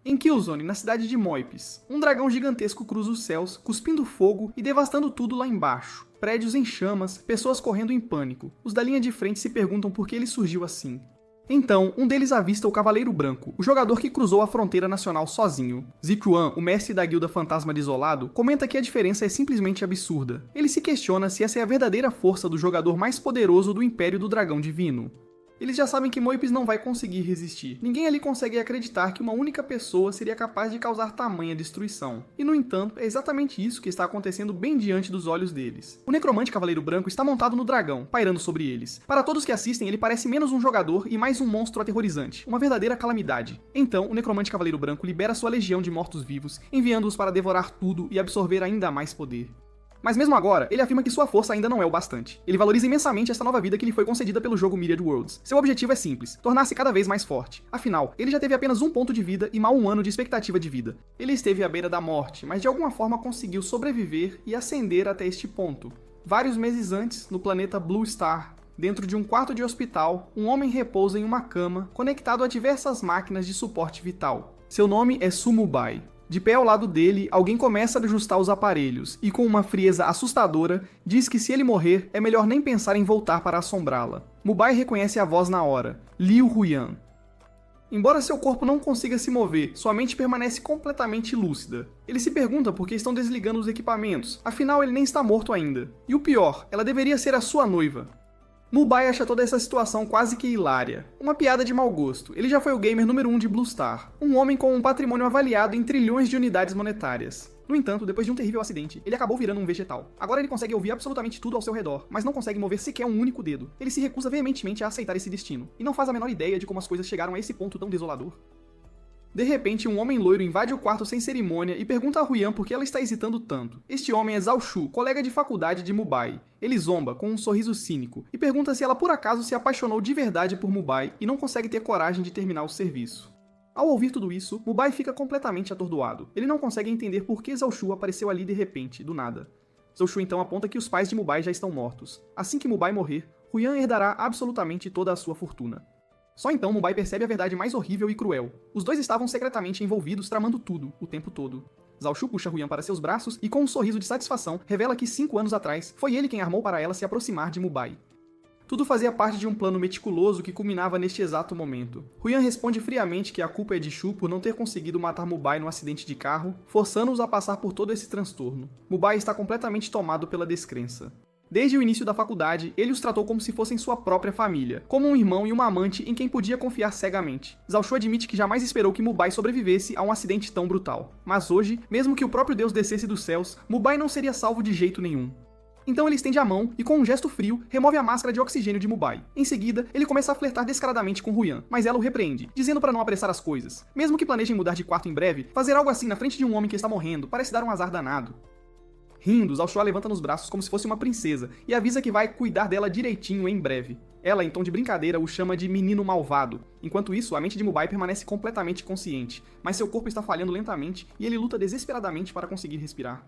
Em Killzone, na cidade de Moipes, um dragão gigantesco cruza os céus, cuspindo fogo e devastando tudo lá embaixo. Prédios em chamas, pessoas correndo em pânico. Os da linha de frente se perguntam por que ele surgiu assim. Então, um deles avista o Cavaleiro Branco, o jogador que cruzou a fronteira nacional sozinho. Zikuan, o mestre da guilda Fantasma Desolado, comenta que a diferença é simplesmente absurda. Ele se questiona se essa é a verdadeira força do jogador mais poderoso do Império do Dragão Divino. Eles já sabem que Moipes não vai conseguir resistir. Ninguém ali consegue acreditar que uma única pessoa seria capaz de causar tamanha destruição. E no entanto, é exatamente isso que está acontecendo bem diante dos olhos deles. O necromante Cavaleiro Branco está montado no dragão, pairando sobre eles. Para todos que assistem, ele parece menos um jogador e mais um monstro aterrorizante, uma verdadeira calamidade. Então, o necromante Cavaleiro Branco libera sua legião de mortos-vivos, enviando-os para devorar tudo e absorver ainda mais poder. Mas mesmo agora, ele afirma que sua força ainda não é o bastante. Ele valoriza imensamente esta nova vida que lhe foi concedida pelo jogo Myriad Worlds. Seu objetivo é simples, tornar-se cada vez mais forte. Afinal, ele já teve apenas um ponto de vida e mal um ano de expectativa de vida. Ele esteve à beira da morte, mas de alguma forma conseguiu sobreviver e ascender até este ponto. Vários meses antes, no planeta Blue Star, dentro de um quarto de hospital, um homem repousa em uma cama, conectado a diversas máquinas de suporte vital. Seu nome é Sumubai. De pé ao lado dele, alguém começa a ajustar os aparelhos e, com uma frieza assustadora, diz que se ele morrer, é melhor nem pensar em voltar para assombrá-la. Mubai reconhece a voz na hora, Liu Huyan. Embora seu corpo não consiga se mover, sua mente permanece completamente lúcida. Ele se pergunta por que estão desligando os equipamentos, afinal ele nem está morto ainda. E o pior, ela deveria ser a sua noiva. Mubai acha toda essa situação quase que hilária. Uma piada de mau gosto. Ele já foi o gamer número 1 de Blue Star. Um homem com um patrimônio avaliado em trilhões de unidades monetárias. No entanto, depois de um terrível acidente, ele acabou virando um vegetal. Agora ele consegue ouvir absolutamente tudo ao seu redor, mas não consegue mover sequer um único dedo. Ele se recusa veementemente a aceitar esse destino, e não faz a menor ideia de como as coisas chegaram a esse ponto tão desolador. De repente, um homem loiro invade o quarto sem cerimônia e pergunta a Huyan por que ela está hesitando tanto. Este homem é Zhao Shu, colega de faculdade de Mubai. Ele zomba, com um sorriso cínico, e pergunta se ela por acaso se apaixonou de verdade por Mubai e não consegue ter coragem de terminar o serviço. Ao ouvir tudo isso, Mubai fica completamente atordoado. Ele não consegue entender por que Zhao Shu apareceu ali de repente, do nada. Zhao Shu então aponta que os pais de Mubai já estão mortos. Assim que Mubai morrer, Huyan herdará absolutamente toda a sua fortuna. Só então Mubai percebe a verdade mais horrível e cruel. Os dois estavam secretamente envolvidos tramando tudo, o tempo todo. Zhao Shu puxa Huyan para seus braços e com um sorriso de satisfação revela que 5 anos atrás foi ele quem armou para ela se aproximar de Mubai. Tudo fazia parte de um plano meticuloso que culminava neste exato momento. Huyan responde friamente que a culpa é de Shu por não ter conseguido matar Mubai no acidente de carro, forçando-os a passar por todo esse transtorno. Mubai está completamente tomado pela descrença. Desde o início da faculdade, ele os tratou como se fossem sua própria família, como um irmão e uma amante em quem podia confiar cegamente. Zhao Shu admite que jamais esperou que Mubai sobrevivesse a um acidente tão brutal. Mas hoje, mesmo que o próprio Deus descesse dos céus, Mubai não seria salvo de jeito nenhum. Então ele estende a mão e, com um gesto frio, remove a máscara de oxigênio de Mubai. Em seguida, ele começa a flertar descaradamente com Huyan, mas ela o repreende, dizendo para não apressar as coisas. Mesmo que planejem mudar de quarto em breve, fazer algo assim na frente de um homem que está morrendo parece dar um azar danado. Rindo, Zhao Shu a levanta nos braços como se fosse uma princesa e avisa que vai cuidar dela direitinho em breve. Ela, em tom de brincadeira, o chama de menino malvado. Enquanto isso, a mente de Mubai permanece completamente consciente, mas seu corpo está falhando lentamente e ele luta desesperadamente para conseguir respirar.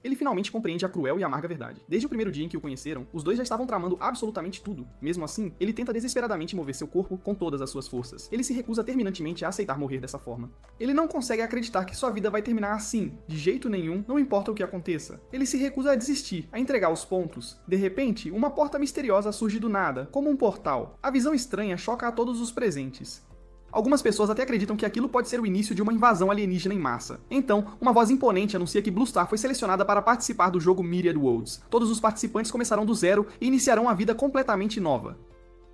Ele finalmente compreende a cruel e amarga verdade. Desde o primeiro dia em que o conheceram, os dois já estavam tramando absolutamente tudo. Mesmo assim, ele tenta desesperadamente mover seu corpo com todas as suas forças. Ele se recusa terminantemente a aceitar morrer dessa forma. Ele não consegue acreditar que sua vida vai terminar assim, de jeito nenhum, não importa o que aconteça. Ele se recusa a desistir, a entregar os pontos. De repente, uma porta misteriosa surge do nada, como um portal. A visão estranha choca a todos os presentes. Algumas pessoas até acreditam que aquilo pode ser o início de uma invasão alienígena em massa. Então, uma voz imponente anuncia que Blue Star foi selecionada para participar do jogo Myriad Worlds. Todos os participantes começarão do zero e iniciarão a vida completamente nova.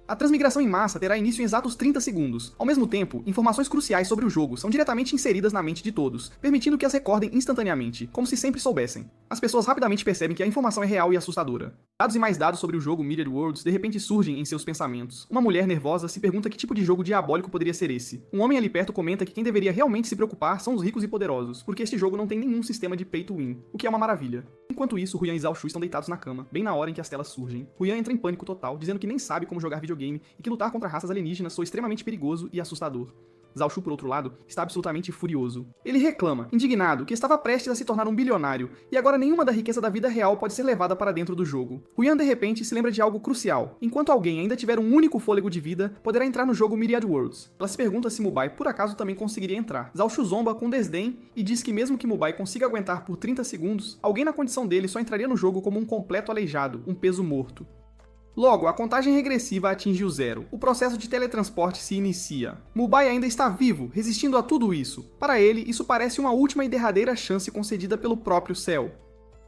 A transmigração em massa terá início em exatos 30 segundos. Ao mesmo tempo, informações cruciais sobre o jogo são diretamente inseridas na mente de todos, permitindo que as recordem instantaneamente, como se sempre soubessem. As pessoas rapidamente percebem que a informação é real e assustadora. Dados e mais dados sobre o jogo Myriad Worlds de repente surgem em seus pensamentos. Uma mulher nervosa se pergunta que tipo de jogo diabólico poderia ser esse. Um homem ali perto comenta que quem deveria realmente se preocupar são os ricos e poderosos, porque este jogo não tem nenhum sistema de pay to win, o que é uma maravilha. Enquanto isso, Huyan e Zhao Shu estão deitados na cama, bem na hora em que as telas surgem. Huyan entra em pânico total, dizendo que nem sabe como jogar videogame e que lutar contra raças alienígenas soa extremamente perigoso e assustador. Zhao Shu, por outro lado, está absolutamente furioso. Ele reclama, indignado, que estava prestes a se tornar um bilionário, e agora nenhuma da riqueza da vida real pode ser levada para dentro do jogo. Huyan, de repente, se lembra de algo crucial. Enquanto alguém ainda tiver um único fôlego de vida, poderá entrar no jogo Myriad Worlds. Ela se pergunta se Mubai, por acaso, também conseguiria entrar. Zhao Shu zomba com desdém e diz que mesmo que Mubai consiga aguentar por 30 segundos, alguém na condição dele só entraria no jogo como um completo aleijado, um peso morto. Logo, a contagem regressiva atinge o zero. O processo de teletransporte se inicia. Mubai ainda está vivo, resistindo a tudo isso. Para ele, isso parece uma última e derradeira chance concedida pelo próprio céu.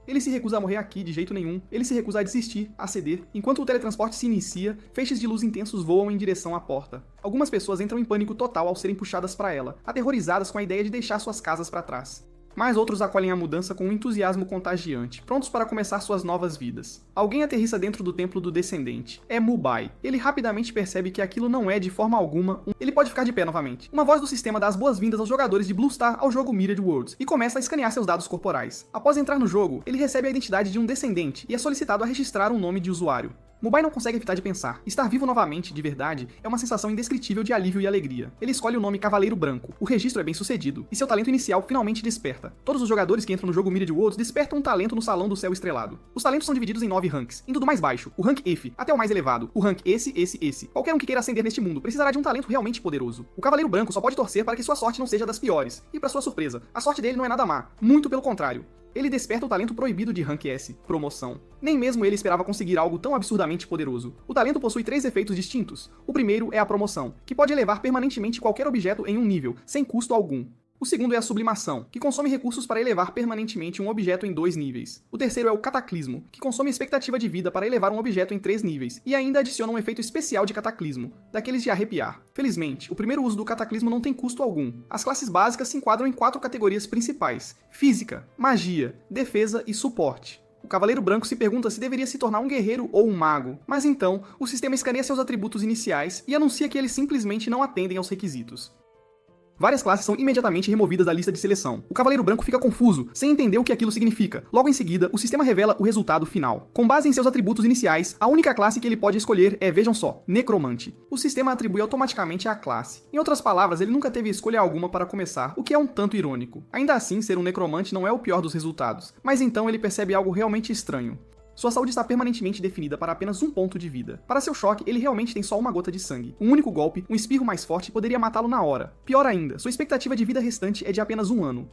Ele se recusa a morrer aqui de jeito nenhum, ele se recusa a desistir, a ceder. Enquanto o teletransporte se inicia, feixes de luz intensos voam em direção à porta. Algumas pessoas entram em pânico total ao serem puxadas para ela, aterrorizadas com a ideia de deixar suas casas para trás. Mas outros acolhem a mudança com um entusiasmo contagiante, prontos para começar suas novas vidas. Alguém aterrissa dentro do templo do descendente. É Mubai. Ele rapidamente percebe que aquilo não é, de forma alguma, Ele pode ficar de pé novamente. Uma voz do sistema dá as boas-vindas aos jogadores de Blue Star ao jogo Myriad Worlds, e começa a escanear seus dados corporais. Após entrar no jogo, ele recebe a identidade de um descendente, e é solicitado a registrar um nome de usuário. Mubai não consegue evitar de pensar. Estar vivo novamente, de verdade, é uma sensação indescritível de alívio e alegria. Ele escolhe o nome Cavaleiro Branco. O registro é bem sucedido, e seu talento inicial finalmente desperta. Todos os jogadores que entram no jogo Myriad Worlds despertam um talento no Salão do Céu Estrelado. Os talentos são divididos em 9 ranks, indo do mais baixo, o rank F, até o mais elevado, o rank esse. Qualquer um que queira ascender neste mundo precisará de um talento realmente poderoso. O Cavaleiro Branco só pode torcer para que sua sorte não seja das piores. E para sua surpresa, a sorte dele não é nada má, muito pelo contrário. Ele desperta o talento proibido de Rank S, Promoção. Nem mesmo ele esperava conseguir algo tão absurdamente poderoso. O talento possui 3 efeitos distintos. O primeiro é a Promoção, que pode elevar permanentemente qualquer objeto em um nível, sem custo algum. O segundo é a Sublimação, que consome recursos para elevar permanentemente um objeto em 2 níveis. O terceiro é o Cataclismo, que consome expectativa de vida para elevar um objeto em 3 níveis, e ainda adiciona um efeito especial de Cataclismo, daqueles de arrepiar. Felizmente, o primeiro uso do Cataclismo não tem custo algum. As classes básicas se enquadram em 4 categorias principais: Física, Magia, Defesa e Suporte. O Cavaleiro Branco se pergunta se deveria se tornar um guerreiro ou um mago, mas então, o sistema escaneia seus atributos iniciais e anuncia que eles simplesmente não atendem aos requisitos. Várias classes são imediatamente removidas da lista de seleção. O Cavaleiro Branco fica confuso, sem entender o que aquilo significa. Logo em seguida, o sistema revela o resultado final. Com base em seus atributos iniciais, a única classe que ele pode escolher é, vejam só, Necromante. O sistema atribui automaticamente à classe. Em outras palavras, ele nunca teve escolha alguma para começar, o que é um tanto irônico. Ainda assim, ser um Necromante não é o pior dos resultados, mas então ele percebe algo realmente estranho. Sua saúde está permanentemente definida para apenas um ponto de vida. Para seu choque, ele realmente tem só uma gota de sangue. Um único golpe, um espirro mais forte, poderia matá-lo na hora. Pior ainda, sua expectativa de vida restante é de apenas 1 ano.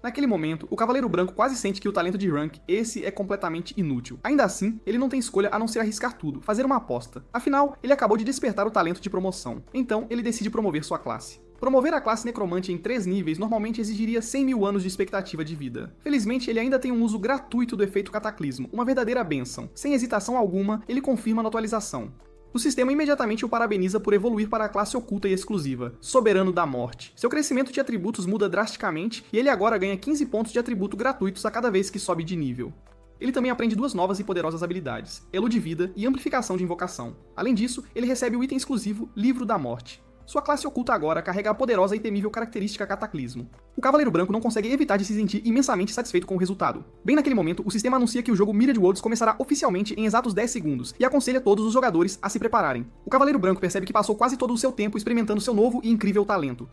Naquele momento, o Cavaleiro Branco quase sente que o talento de Rank esse é completamente inútil. Ainda assim, ele não tem escolha a não ser arriscar tudo, fazer uma aposta. Afinal, ele acabou de despertar o talento de promoção. Então, ele decide promover sua classe. Promover a classe Necromante em 3 níveis normalmente exigiria 100 mil anos de expectativa de vida. Felizmente, ele ainda tem um uso gratuito do efeito Cataclismo, uma verdadeira bênção. Sem hesitação alguma, ele confirma na atualização. O sistema imediatamente o parabeniza por evoluir para a classe oculta e exclusiva, Soberano da Morte. Seu crescimento de atributos muda drasticamente e ele agora ganha 15 pontos de atributo gratuitos a cada vez que sobe de nível. Ele também aprende 2 novas e poderosas habilidades, Elo de Vida e Amplificação de Invocação. Além disso, ele recebe o item exclusivo Livro da Morte. Sua classe oculta agora carrega a poderosa e temível característica Cataclismo. O Cavaleiro Branco não consegue evitar de se sentir imensamente satisfeito com o resultado. Bem naquele momento, o sistema anuncia que o jogo Myriad Worlds começará oficialmente em exatos 10 segundos e aconselha todos os jogadores a se prepararem. O Cavaleiro Branco percebe que passou quase todo o seu tempo experimentando seu novo e incrível talento.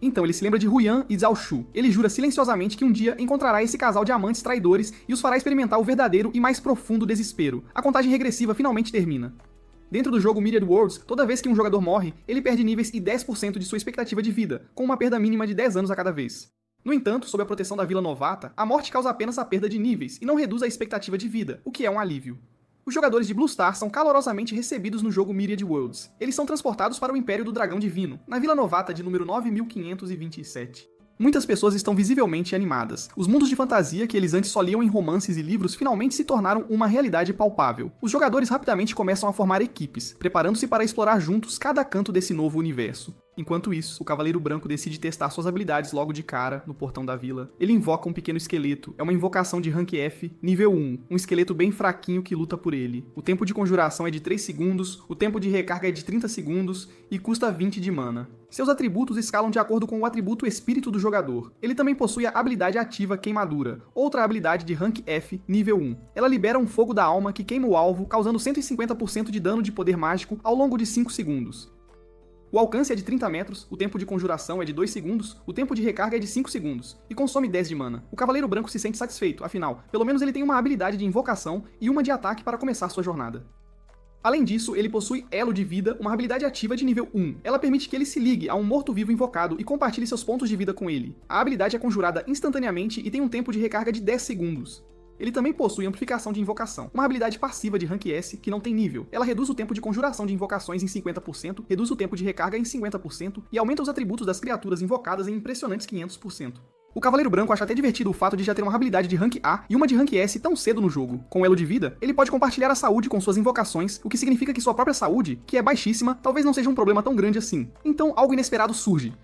Então ele se lembra de Huyan e Zhao Shu. Ele jura silenciosamente que um dia encontrará esse casal de amantes traidores e os fará experimentar o verdadeiro e mais profundo desespero. A contagem regressiva finalmente termina. Dentro do jogo Myriad Worlds, toda vez que um jogador morre, ele perde níveis e 10% de sua expectativa de vida, com uma perda mínima de 10 anos a cada vez. No entanto, sob a proteção da Vila Novata, a morte causa apenas a perda de níveis e não reduz a expectativa de vida, o que é um alívio. Os jogadores de Blue Star são calorosamente recebidos no jogo Myriad Worlds. Eles são transportados para o Império do Dragão Divino, na Vila Novata de número 9527. Muitas pessoas estão visivelmente animadas. Os mundos de fantasia que eles antes só liam em romances e livros finalmente se tornaram uma realidade palpável. Os jogadores rapidamente começam a formar equipes, preparando-se para explorar juntos cada canto desse novo universo. Enquanto isso, o Cavaleiro Branco decide testar suas habilidades logo de cara, no portão da vila. Ele invoca um pequeno esqueleto. É uma invocação de Rank F, nível 1. Um esqueleto bem fraquinho que luta por ele. O tempo de conjuração é de 3 segundos, o tempo de recarga é de 30 segundos e custa 20 de mana. Seus atributos escalam de acordo com o atributo espírito do jogador. Ele também possui a habilidade ativa Queimadura, outra habilidade de Rank F, nível 1. Ela libera um fogo da alma que queima o alvo, causando 150% de dano de poder mágico ao longo de 5 segundos. O alcance é de 30 metros, o tempo de conjuração é de 2 segundos, o tempo de recarga é de 5 segundos, e consome 10 de mana. O Cavaleiro Branco se sente satisfeito, afinal, pelo menos ele tem uma habilidade de invocação e uma de ataque para começar sua jornada. Além disso, ele possui Elo de Vida, uma habilidade ativa de nível 1. Ela permite que ele se ligue a um morto-vivo invocado e compartilhe seus pontos de vida com ele. A habilidade é conjurada instantaneamente e tem um tempo de recarga de 10 segundos. Ele também possui Amplificação de Invocação, uma habilidade passiva de Rank S que não tem nível. Ela reduz o tempo de conjuração de invocações em 50%, reduz o tempo de recarga em 50% e aumenta os atributos das criaturas invocadas em impressionantes 500%. O Cavaleiro Branco acha até divertido o fato de já ter uma habilidade de Rank A e uma de Rank S tão cedo no jogo. Com o Elo de Vida, ele pode compartilhar a saúde com suas invocações, o que significa que sua própria saúde, que é baixíssima, talvez não seja um problema tão grande assim. Então, algo inesperado surge.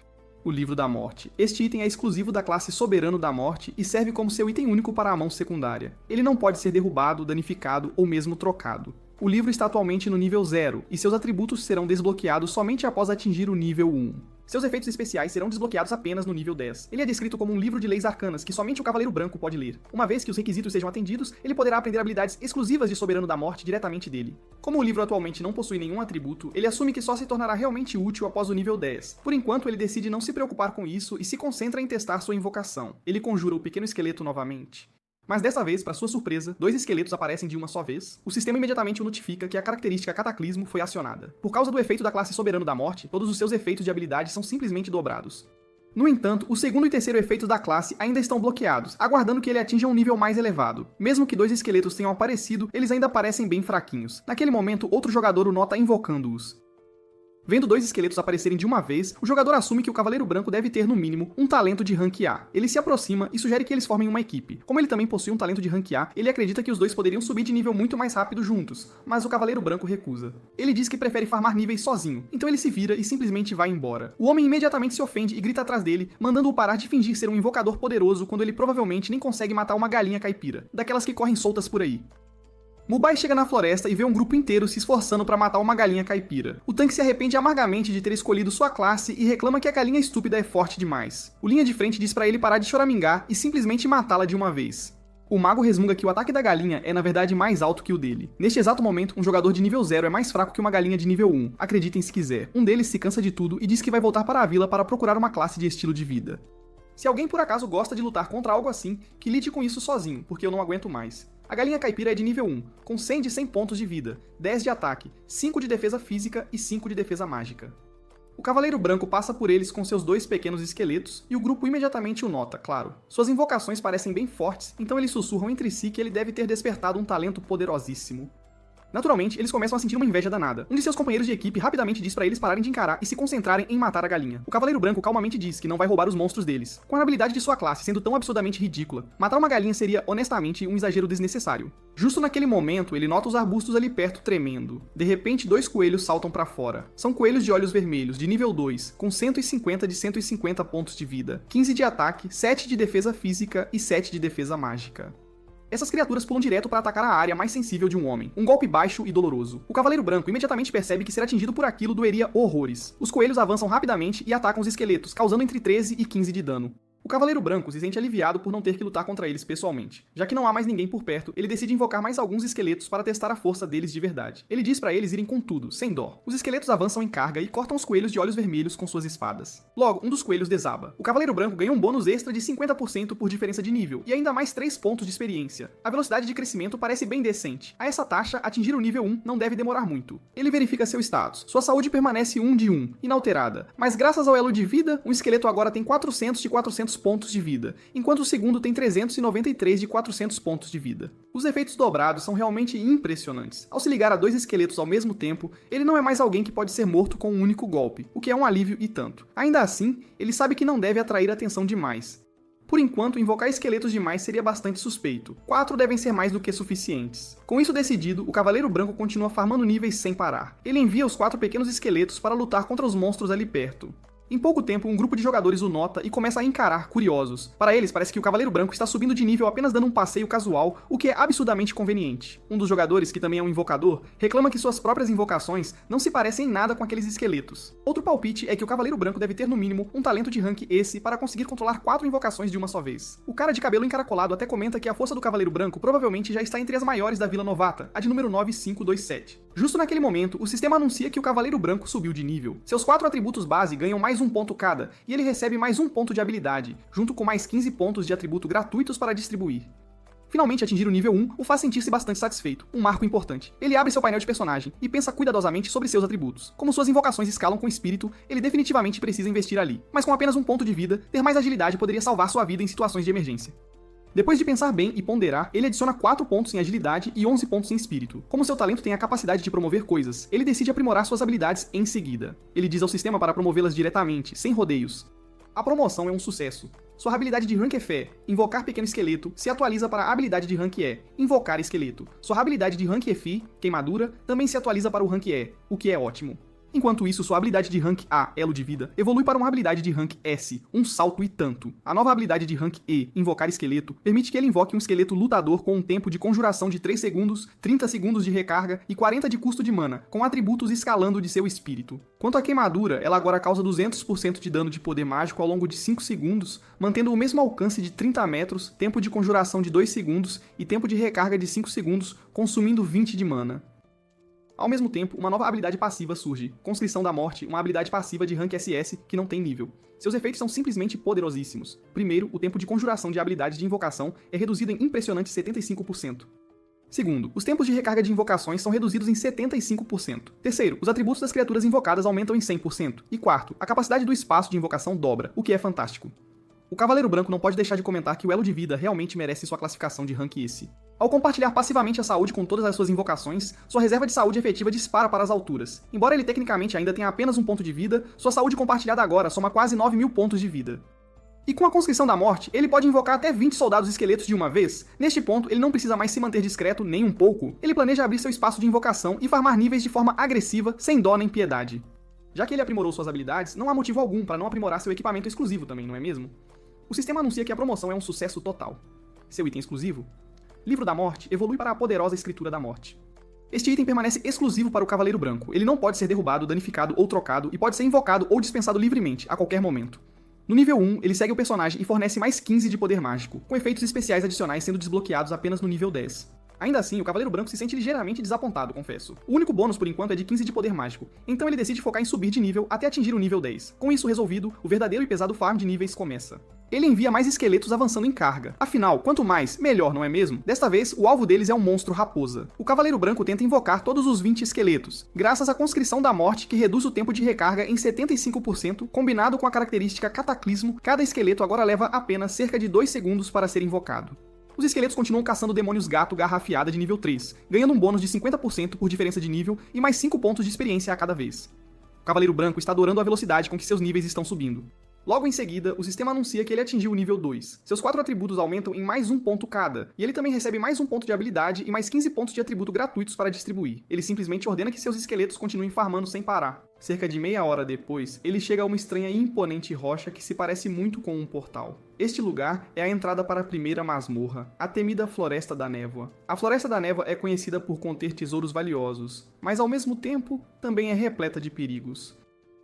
O Livro da Morte. Este item é exclusivo da classe Soberano da Morte e serve como seu item único para a mão secundária. Ele não pode ser derrubado, danificado ou mesmo trocado. O livro está atualmente no nível 0, e seus atributos serão desbloqueados somente após atingir o nível 1. Seus efeitos especiais serão desbloqueados apenas no nível 10. Ele é descrito como um livro de leis arcanas que somente o Cavaleiro Branco pode ler. Uma vez que os requisitos sejam atendidos, ele poderá aprender habilidades exclusivas de Soberano da Morte diretamente dele. Como o livro atualmente não possui nenhum atributo, ele assume que só se tornará realmente útil após o nível 10. Por enquanto, ele decide não se preocupar com isso e se concentra em testar sua invocação. Ele conjura o pequeno esqueleto novamente. Mas dessa vez, para sua surpresa, 2 esqueletos aparecem de uma só vez. O sistema imediatamente o notifica que a característica Cataclismo foi acionada. Por causa do efeito da classe Soberano da Morte, todos os seus efeitos de habilidade são simplesmente dobrados. No entanto, o segundo e terceiro efeitos da classe ainda estão bloqueados, aguardando que ele atinja um nível mais elevado. Mesmo que 2 esqueletos tenham aparecido, eles ainda parecem bem fraquinhos. Naquele momento, outro jogador o nota invocando-os. Vendo 2 esqueletos aparecerem de uma vez, o jogador assume que o Cavaleiro Branco deve ter, no mínimo, um talento de Rank A. Ele se aproxima e sugere que eles formem uma equipe. Como ele também possui um talento de Rank A, ele acredita que os dois poderiam subir de nível muito mais rápido juntos, mas o Cavaleiro Branco recusa. Ele diz que prefere farmar níveis sozinho, então ele se vira e simplesmente vai embora. O homem imediatamente se ofende e grita atrás dele, mandando-o parar de fingir ser um invocador poderoso quando ele provavelmente nem consegue matar uma galinha caipira, daquelas que correm soltas por aí. Mubai chega na floresta e vê um grupo inteiro se esforçando para matar uma galinha caipira. O tanque se arrepende amargamente de ter escolhido sua classe e reclama que a galinha estúpida é forte demais. O linha de frente diz para ele parar de choramingar e simplesmente matá-la de uma vez. O mago resmunga que o ataque da galinha é na verdade mais alto que o dele. Neste exato momento, um jogador de nível 0 é mais fraco que uma galinha de nível 1, acreditem se quiser. Um deles se cansa de tudo e diz que vai voltar para a vila para procurar uma classe de estilo de vida. Se alguém por acaso gosta de lutar contra algo assim, que lide com isso sozinho, porque eu não aguento mais. A galinha caipira é de nível 1, com 100 de 100 pontos de vida, 10 de ataque, 5 de defesa física e 5 de defesa mágica. O Cavaleiro Branco passa por eles com seus 2 pequenos esqueletos, e o grupo imediatamente o nota, claro. Suas invocações parecem bem fortes, então eles sussurram entre si que ele deve ter despertado um talento poderosíssimo. Naturalmente, eles começam a sentir uma inveja danada. Um de seus companheiros de equipe rapidamente diz para eles pararem de encarar e se concentrarem em matar a galinha. O Cavaleiro Branco calmamente diz que não vai roubar os monstros deles. Com a habilidade de sua classe sendo tão absurdamente ridícula, matar uma galinha seria, honestamente, um exagero desnecessário. Justo naquele momento, ele nota os arbustos ali perto tremendo. De repente, 2 coelhos saltam para fora. São coelhos de olhos vermelhos, de nível 2, com 150 de 150 pontos de vida, 15 de ataque, 7 de defesa física e 7 de defesa mágica. Essas criaturas pulam direto para atacar a área mais sensível de um homem. Um golpe baixo e doloroso. O Cavaleiro Branco imediatamente percebe que ser atingido por aquilo doeria horrores. Os coelhos avançam rapidamente e atacam os esqueletos, causando entre 13 e 15 de dano. O Cavaleiro Branco se sente aliviado por não ter que lutar contra eles pessoalmente. Já que não há mais ninguém por perto, ele decide invocar mais alguns esqueletos para testar a força deles de verdade. Ele diz para eles irem com tudo, sem dó. Os esqueletos avançam em carga e cortam os coelhos de olhos vermelhos com suas espadas. Logo, um dos coelhos desaba. O Cavaleiro Branco ganha um bônus extra de 50% por diferença de nível, e ainda mais 3 pontos de experiência. A velocidade de crescimento parece bem decente. A essa taxa, atingir o nível 1 não deve demorar muito. Ele verifica seu status. Sua saúde permanece 1 de 1, inalterada. Mas graças ao elo de vida, um esqueleto agora tem 400 de 400 pontos de vida, enquanto o segundo tem 393 de 400 pontos de vida. Os efeitos dobrados são realmente impressionantes. Ao se ligar a 2 esqueletos ao mesmo tempo, ele não é mais alguém que pode ser morto com um único golpe, o que é um alívio e tanto. Ainda assim, ele sabe que não deve atrair atenção demais. Por enquanto, invocar esqueletos demais seria bastante suspeito. 4 devem ser mais do que suficientes. Com isso decidido, o Cavaleiro Branco continua farmando níveis sem parar. Ele envia os 4 pequenos esqueletos para lutar contra os monstros ali perto. Em pouco tempo, um grupo de jogadores o nota e começa a encarar, curiosos. Para eles, parece que o Cavaleiro Branco está subindo de nível apenas dando um passeio casual, o que é absurdamente conveniente. Um dos jogadores, que também é um invocador, reclama que suas próprias invocações não se parecem em nada com aqueles esqueletos. Outro palpite é que o Cavaleiro Branco deve ter no mínimo um talento de rank esse para conseguir controlar 4 invocações de uma só vez. O cara de cabelo encaracolado até comenta que a força do Cavaleiro Branco provavelmente já está entre as maiores da Vila Novata, a de número 9527. Justo naquele momento, o sistema anuncia que o Cavaleiro Branco subiu de nível. Seus 4 atributos base ganham mais 1 ponto cada, e ele recebe mais 1 ponto de habilidade, junto com mais 15 pontos de atributo gratuitos para distribuir. Finalmente atingir o nível 1 o faz sentir-se bastante satisfeito, um marco importante. Ele abre seu painel de personagem e pensa cuidadosamente sobre seus atributos. Como suas invocações escalam com espírito, ele definitivamente precisa investir ali. Mas com apenas 1 ponto de vida, ter mais agilidade poderia salvar sua vida em situações de emergência. Depois de pensar bem e ponderar, ele adiciona 4 pontos em agilidade e 11 pontos em espírito. Como seu talento tem a capacidade de promover coisas, ele decide aprimorar suas habilidades em seguida. Ele diz ao sistema para promovê-las diretamente, sem rodeios. A promoção é um sucesso. Sua habilidade de rank Fé, Invocar Pequeno Esqueleto, se atualiza para a habilidade de rank E, Invocar Esqueleto. Sua habilidade de rank Fi, Queimadura, também se atualiza para o rank E, o que é ótimo. Enquanto isso, sua habilidade de rank A, Elo de Vida, evolui para uma habilidade de rank S, Um Salto e Tanto. A nova habilidade de rank E, Invocar Esqueleto, permite que ele invoque um esqueleto lutador com um tempo de conjuração de 3 segundos, 30 segundos de recarga e 40 de custo de mana, com atributos escalando de seu espírito. Quanto à Queimadura, ela agora causa 200% de dano de poder mágico ao longo de 5 segundos, mantendo o mesmo alcance de 30 metros, tempo de conjuração de 2 segundos e tempo de recarga de 5 segundos, consumindo 20 de mana. Ao mesmo tempo, uma nova habilidade passiva surge, Conscrição da Morte, uma habilidade passiva de rank SS que não tem nível. Seus efeitos são simplesmente poderosíssimos. Primeiro, o tempo de conjuração de habilidades de invocação é reduzido em impressionante 75%. Segundo, os tempos de recarga de invocações são reduzidos em 75%. Terceiro, os atributos das criaturas invocadas aumentam em 100%. E quarto, a capacidade do espaço de invocação dobra, o que é fantástico. O Cavaleiro Branco não pode deixar de comentar que o Elo de Vida realmente merece sua classificação de rank S. Ao compartilhar passivamente a saúde com todas as suas invocações, sua reserva de saúde efetiva dispara para as alturas. Embora ele tecnicamente ainda tenha apenas 1 ponto de vida, sua saúde compartilhada agora soma quase 9.000 pontos de vida. E com a Conscrição da Morte, ele pode invocar até 20 soldados esqueletos de uma vez. Neste ponto, ele não precisa mais se manter discreto nem um pouco. Ele planeja abrir seu espaço de invocação e farmar níveis de forma agressiva, sem dó nem piedade. Já que ele aprimorou suas habilidades, não há motivo algum para não aprimorar seu equipamento exclusivo também, não é mesmo? O sistema anuncia que a promoção é um sucesso total. Seu item exclusivo? Livro da Morte evolui para a poderosa Escritura da Morte. Este item permanece exclusivo para o Cavaleiro Branco. Ele não pode ser derrubado, danificado ou trocado e pode ser invocado ou dispensado livremente, a qualquer momento. No nível 1, ele segue o personagem e fornece mais 15 de poder mágico, com efeitos especiais adicionais sendo desbloqueados apenas no nível 10. Ainda assim, o Cavaleiro Branco se sente ligeiramente desapontado, confesso. O único bônus por enquanto é de 15 de poder mágico, então ele decide focar em subir de nível até atingir o nível 10. Com isso resolvido, o verdadeiro e pesado farm de níveis começa. Ele envia mais esqueletos avançando em carga. Afinal, quanto mais, melhor, não é mesmo? Desta vez, o alvo deles é um monstro raposa. O Cavaleiro Branco tenta invocar todos os 20 esqueletos, graças à Conscrição da Morte que reduz o tempo de recarga em 75%, combinado com a característica Cataclismo, cada esqueleto agora leva apenas cerca de 2 segundos para ser invocado. Os esqueletos continuam caçando demônios gato garra afiada de nível 3, ganhando um bônus de 50% por diferença de nível e mais 5 pontos de experiência a cada vez. O Cavaleiro Branco está adorando a velocidade com que seus níveis estão subindo. Logo em seguida, o sistema anuncia que ele atingiu o nível 2. Seus 4 atributos aumentam em mais 1 ponto cada, e ele também recebe mais 1 ponto de habilidade e mais 15 pontos de atributo gratuitos para distribuir. Ele simplesmente ordena que seus esqueletos continuem farmando sem parar. Cerca de meia hora depois, ele chega a uma estranha e imponente rocha que se parece muito com um portal. Este lugar é a entrada para a primeira masmorra, a temida Floresta da Névoa. A Floresta da Névoa é conhecida por conter tesouros valiosos, mas ao mesmo tempo também é repleta de perigos.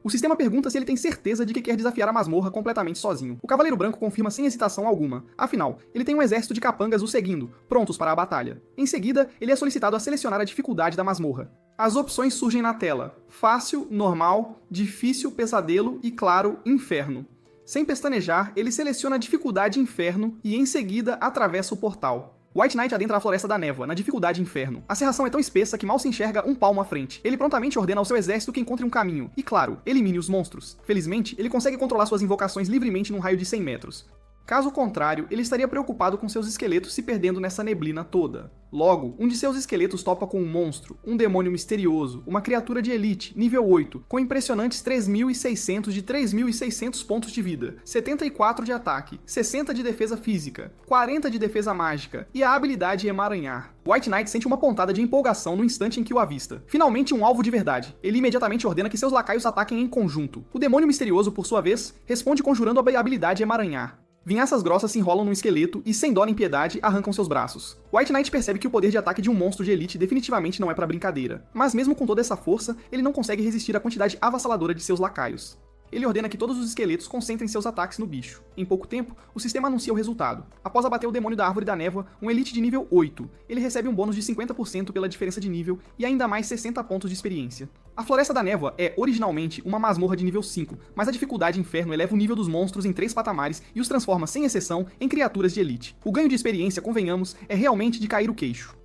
O sistema pergunta se ele tem certeza de que quer desafiar a masmorra completamente sozinho. O Cavaleiro Branco confirma sem hesitação alguma. Afinal, ele tem um exército de capangas o seguindo, prontos para a batalha. Em seguida, ele é solicitado a selecionar a dificuldade da masmorra. As opções surgem na tela: fácil, normal, difícil, pesadelo e, claro, inferno. Sem pestanejar, ele seleciona a dificuldade inferno e, em seguida, atravessa o portal. White Knight adentra a Floresta da Névoa, na dificuldade Inferno. A cerração é tão espessa que mal se enxerga um palmo à frente. Ele prontamente ordena ao seu exército que encontre um caminho. E claro, elimine os monstros. Felizmente, ele consegue controlar suas invocações livremente num raio de 100 metros. Caso contrário, ele estaria preocupado com seus esqueletos se perdendo nessa neblina toda. Logo, um de seus esqueletos topa com um monstro, um demônio misterioso, uma criatura de elite, nível 8, com impressionantes 3.600 de 3.600 pontos de vida, 74 de ataque, 60 de defesa física, 40 de defesa mágica e a habilidade Emaranhar. White Knight sente uma pontada de empolgação no instante em que o avista. Finalmente um alvo de verdade. Ele imediatamente ordena que seus lacaios ataquem em conjunto. O demônio misterioso, por sua vez, responde conjurando a habilidade Emaranhar. Vinhaças grossas se enrolam no esqueleto e, sem dó nem piedade, arrancam seus braços. White Knight percebe que o poder de ataque de um monstro de elite definitivamente não é pra brincadeira. Mas mesmo com toda essa força, ele não consegue resistir à quantidade avassaladora de seus lacaios. ele ordena que todos os esqueletos concentrem seus ataques no bicho. Em pouco tempo, o sistema anuncia o resultado. Após abater o demônio da Árvore da Névoa, um elite de nível 8, ele recebe um bônus de 50% pela diferença de nível e ainda mais 60 pontos de experiência. A Floresta da Névoa é, originalmente, uma masmorra de nível 5, mas a dificuldade Inferno eleva o nível dos monstros em 3 patamares e os transforma, sem exceção, em criaturas de elite. O ganho de experiência, convenhamos, é realmente de cair o queixo.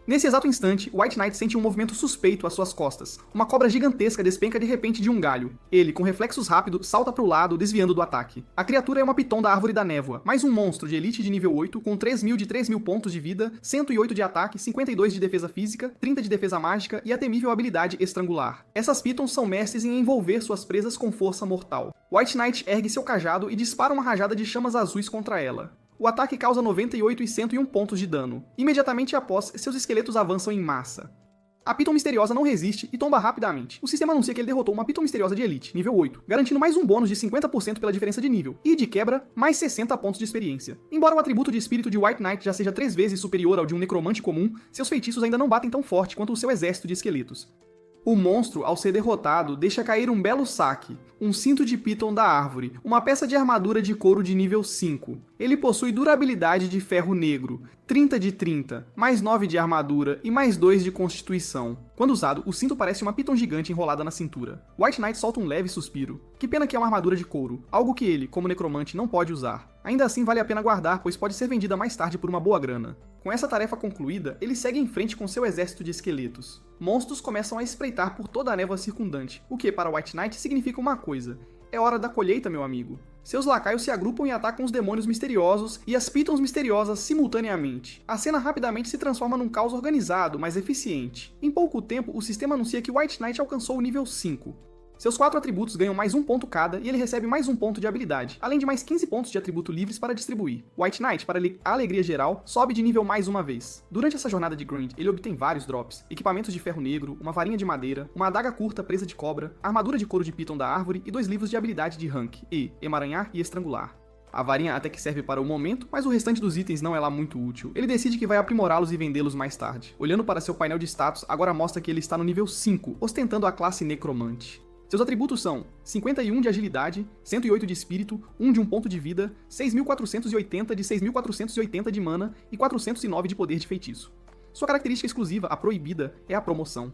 Nesse exato instante, White Knight sente um movimento suspeito às suas costas. Uma cobra gigantesca despenca de repente de um galho. Ele, com reflexos rápidos, salta para o lado, desviando do ataque. A criatura é uma piton da Árvore da Névoa, mais um monstro de elite de nível 8, com 3.000 de 3.000 pontos de vida, 108 de ataque, 52 de defesa física, 30 de defesa mágica e a temível habilidade Estrangular. Essas pitons são mestres em envolver suas presas com força mortal. White Knight ergue seu cajado e dispara uma rajada de chamas azuis contra ela. O ataque causa 98 e 101 pontos de dano. Imediatamente após, seus esqueletos avançam em massa. A Piton Misteriosa não resiste e tomba rapidamente. O sistema anuncia que ele derrotou uma Piton Misteriosa de Elite, nível 8, garantindo mais um bônus de 50% pela diferença de nível, e, de quebra, mais 60 pontos de experiência. Embora o atributo de espírito de White Knight já seja 3 vezes superior ao de um necromante comum, seus feitiços ainda não batem tão forte quanto o seu exército de esqueletos. O monstro, ao ser derrotado, deixa cair um belo saque, um cinto de Piton da árvore, uma peça de armadura de couro de nível 5. Ele possui durabilidade de ferro negro, 30 de 30, mais 9 de armadura e mais 2 de constituição. Quando usado, o cinto parece uma Piton gigante enrolada na cintura. White Knight solta um leve suspiro. Que pena que é uma armadura de couro, algo que ele, como necromante, não pode usar. Ainda assim, vale a pena guardar, pois pode ser vendida mais tarde por uma boa grana. Com essa tarefa concluída, ele segue em frente com seu exército de esqueletos. Monstros começam a espreitar por toda a névoa circundante, o que, para White Knight, significa uma coisa. É hora da colheita, meu amigo. Seus lacaios se agrupam e atacam os demônios misteriosos e as pitons misteriosas simultaneamente. A cena rapidamente se transforma num caos organizado, mas eficiente. Em pouco tempo, o sistema anuncia que White Knight alcançou o nível 5. Seus 4 atributos ganham mais 1 ponto cada e ele recebe mais 1 ponto de habilidade, além de mais 15 pontos de atributo livres para distribuir. White Knight, para a alegria geral, sobe de nível mais uma vez. Durante essa jornada de grind, ele obtém vários drops, equipamentos de ferro negro, uma varinha de madeira, uma adaga curta presa de cobra, armadura de couro de Piton da árvore e 2 livros de habilidade de rank, emaranhar e estrangular. A varinha até que serve para o momento, mas o restante dos itens não é lá muito útil. Ele decide que vai aprimorá-los e vendê-los mais tarde. Olhando para seu painel de status, agora mostra que ele está no nível 5, ostentando a classe Necromante. Seus atributos são 51 de agilidade, 108 de espírito, 1 de 1 ponto de vida, 6.480 de 6.480 de mana e 409 de poder de feitiço. Sua característica exclusiva, a proibida, é a promoção.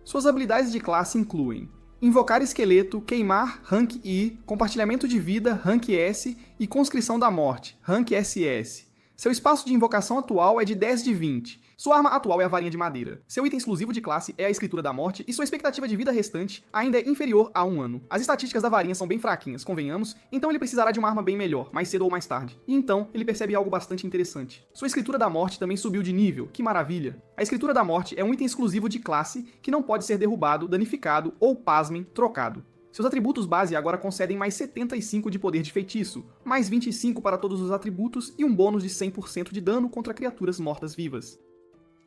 Suas habilidades de classe incluem Invocar Esqueleto, Queimar, Rank I, Compartilhamento de Vida, Rank S e Conscrição da Morte, Rank SS. Seu espaço de invocação atual é de 10 de 20. Sua arma atual é a varinha de madeira. Seu item exclusivo de classe é a Escritura da Morte e sua expectativa de vida restante ainda é inferior a 1 ano. As estatísticas da varinha são bem fraquinhas, convenhamos, então ele precisará de uma arma bem melhor, mais cedo ou mais tarde. E então, ele percebe algo bastante interessante. Sua Escritura da Morte também subiu de nível, que maravilha! A Escritura da Morte é um item exclusivo de classe que não pode ser derrubado, danificado ou, pasmem, trocado. Seus atributos base agora concedem mais 75 de poder de feitiço, mais 25 para todos os atributos e um bônus de 100% de dano contra criaturas mortas-vivas.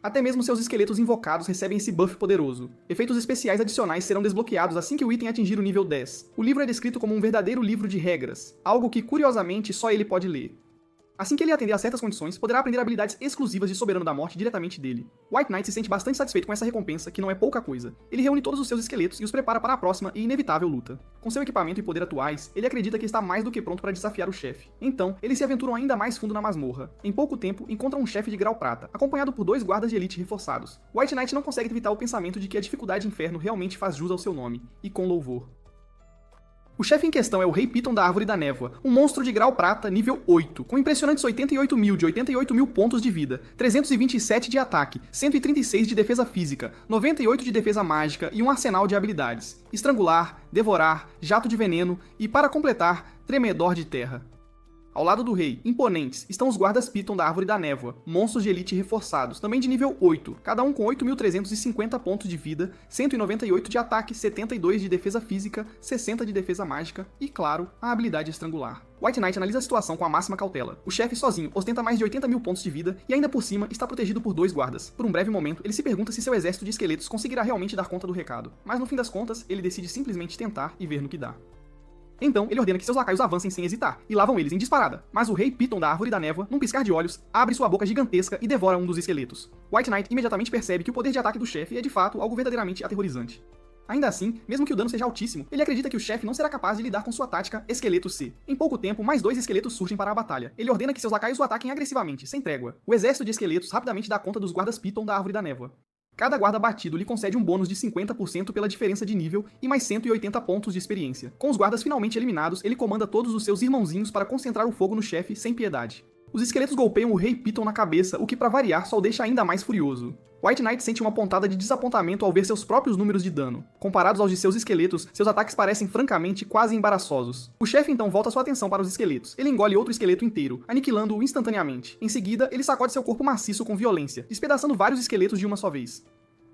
Até mesmo seus esqueletos invocados recebem esse buff poderoso. Efeitos especiais adicionais serão desbloqueados assim que o item atingir o nível 10. O livro é descrito como um verdadeiro livro de regras, algo que, curiosamente, só ele pode ler. Assim que ele atender a certas condições, poderá aprender habilidades exclusivas de Soberano da Morte diretamente dele. White Knight se sente bastante satisfeito com essa recompensa, que não é pouca coisa. Ele reúne todos os seus esqueletos e os prepara para a próxima e inevitável luta. Com seu equipamento e poder atuais, ele acredita que está mais do que pronto para desafiar o chefe. Então, eles se aventuram ainda mais fundo na masmorra. Em pouco tempo, encontram um chefe de grau prata, acompanhado por 2 guardas de elite reforçados. White Knight não consegue evitar o pensamento de que a dificuldade Inferno realmente faz jus ao seu nome, e com louvor. O chefe em questão é o Rei Piton da Árvore da Névoa, um monstro de grau prata nível 8, com impressionantes 88.000 de 88.000 pontos de vida, 327 de ataque, 136 de defesa física, 98 de defesa mágica e um arsenal de habilidades: Estrangular, Devorar, Jato de Veneno e, para completar, Tremedor de Terra. Ao lado do rei, imponentes, estão os guardas Piton da Árvore da Névoa, monstros de elite reforçados, também de nível 8, cada um com 8.350 pontos de vida, 198 de ataque, 72 de defesa física, 60 de defesa mágica e, claro, a habilidade Estrangular. White Knight analisa a situação com a máxima cautela. O chefe sozinho ostenta mais de 80.000 pontos de vida e ainda por cima está protegido por 2 guardas. Por um breve momento, ele se pergunta se seu exército de esqueletos conseguirá realmente dar conta do recado, mas no fim das contas, ele decide simplesmente tentar e ver no que dá. Então, ele ordena que seus lacaios avancem sem hesitar, e lá vão eles em disparada. Mas o Rei Piton da Árvore da Névoa, num piscar de olhos, abre sua boca gigantesca e devora um dos esqueletos. White Knight imediatamente percebe que o poder de ataque do chefe é de fato algo verdadeiramente aterrorizante. Ainda assim, mesmo que o dano seja altíssimo, ele acredita que o chefe não será capaz de lidar com sua tática Esqueleto C. Em pouco tempo, mais 2 esqueletos surgem para a batalha. Ele ordena que seus lacaios o ataquem agressivamente, sem trégua. O exército de esqueletos rapidamente dá conta dos guardas Piton da Árvore da Névoa. Cada guarda batido lhe concede um bônus de 50% pela diferença de nível e mais 180 pontos de experiência. Com os guardas finalmente eliminados, ele comanda todos os seus irmãozinhos para concentrar o fogo no chefe sem piedade. Os esqueletos golpeiam o Rei Piton na cabeça, o que para variar só o deixa ainda mais furioso. White Knight sente uma pontada de desapontamento ao ver seus próprios números de dano. Comparados aos de seus esqueletos, seus ataques parecem francamente quase embaraçosos. O chefe então volta sua atenção para os esqueletos. Ele engole outro esqueleto inteiro, aniquilando-o instantaneamente. Em seguida, ele sacode seu corpo maciço com violência, despedaçando vários esqueletos de uma só vez.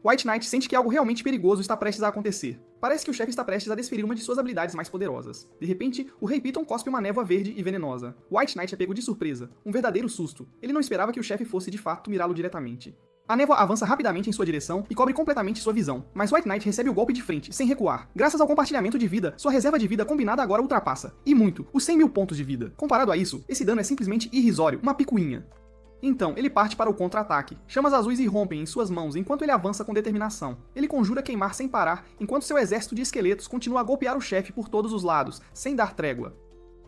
White Knight sente que algo realmente perigoso está prestes a acontecer. Parece que o chefe está prestes a desferir uma de suas habilidades mais poderosas. De repente, o Rei Piton cospe uma névoa verde e venenosa. White Knight é pego de surpresa, um verdadeiro susto. Ele não esperava que o chefe fosse de fato mirá-lo diretamente. A névoa avança rapidamente em sua direção e cobre completamente sua visão, mas White Knight recebe o golpe de frente, sem recuar. Graças ao compartilhamento de vida, sua reserva de vida combinada agora ultrapassa, e muito, os 100 mil pontos de vida. Comparado a isso, esse dano é simplesmente irrisório, uma picuinha. Então, ele parte para o contra-ataque. Chamas azuis irrompem em suas mãos enquanto ele avança com determinação. Ele conjura queimar sem parar, enquanto seu exército de esqueletos continua a golpear o chefe por todos os lados, sem dar trégua.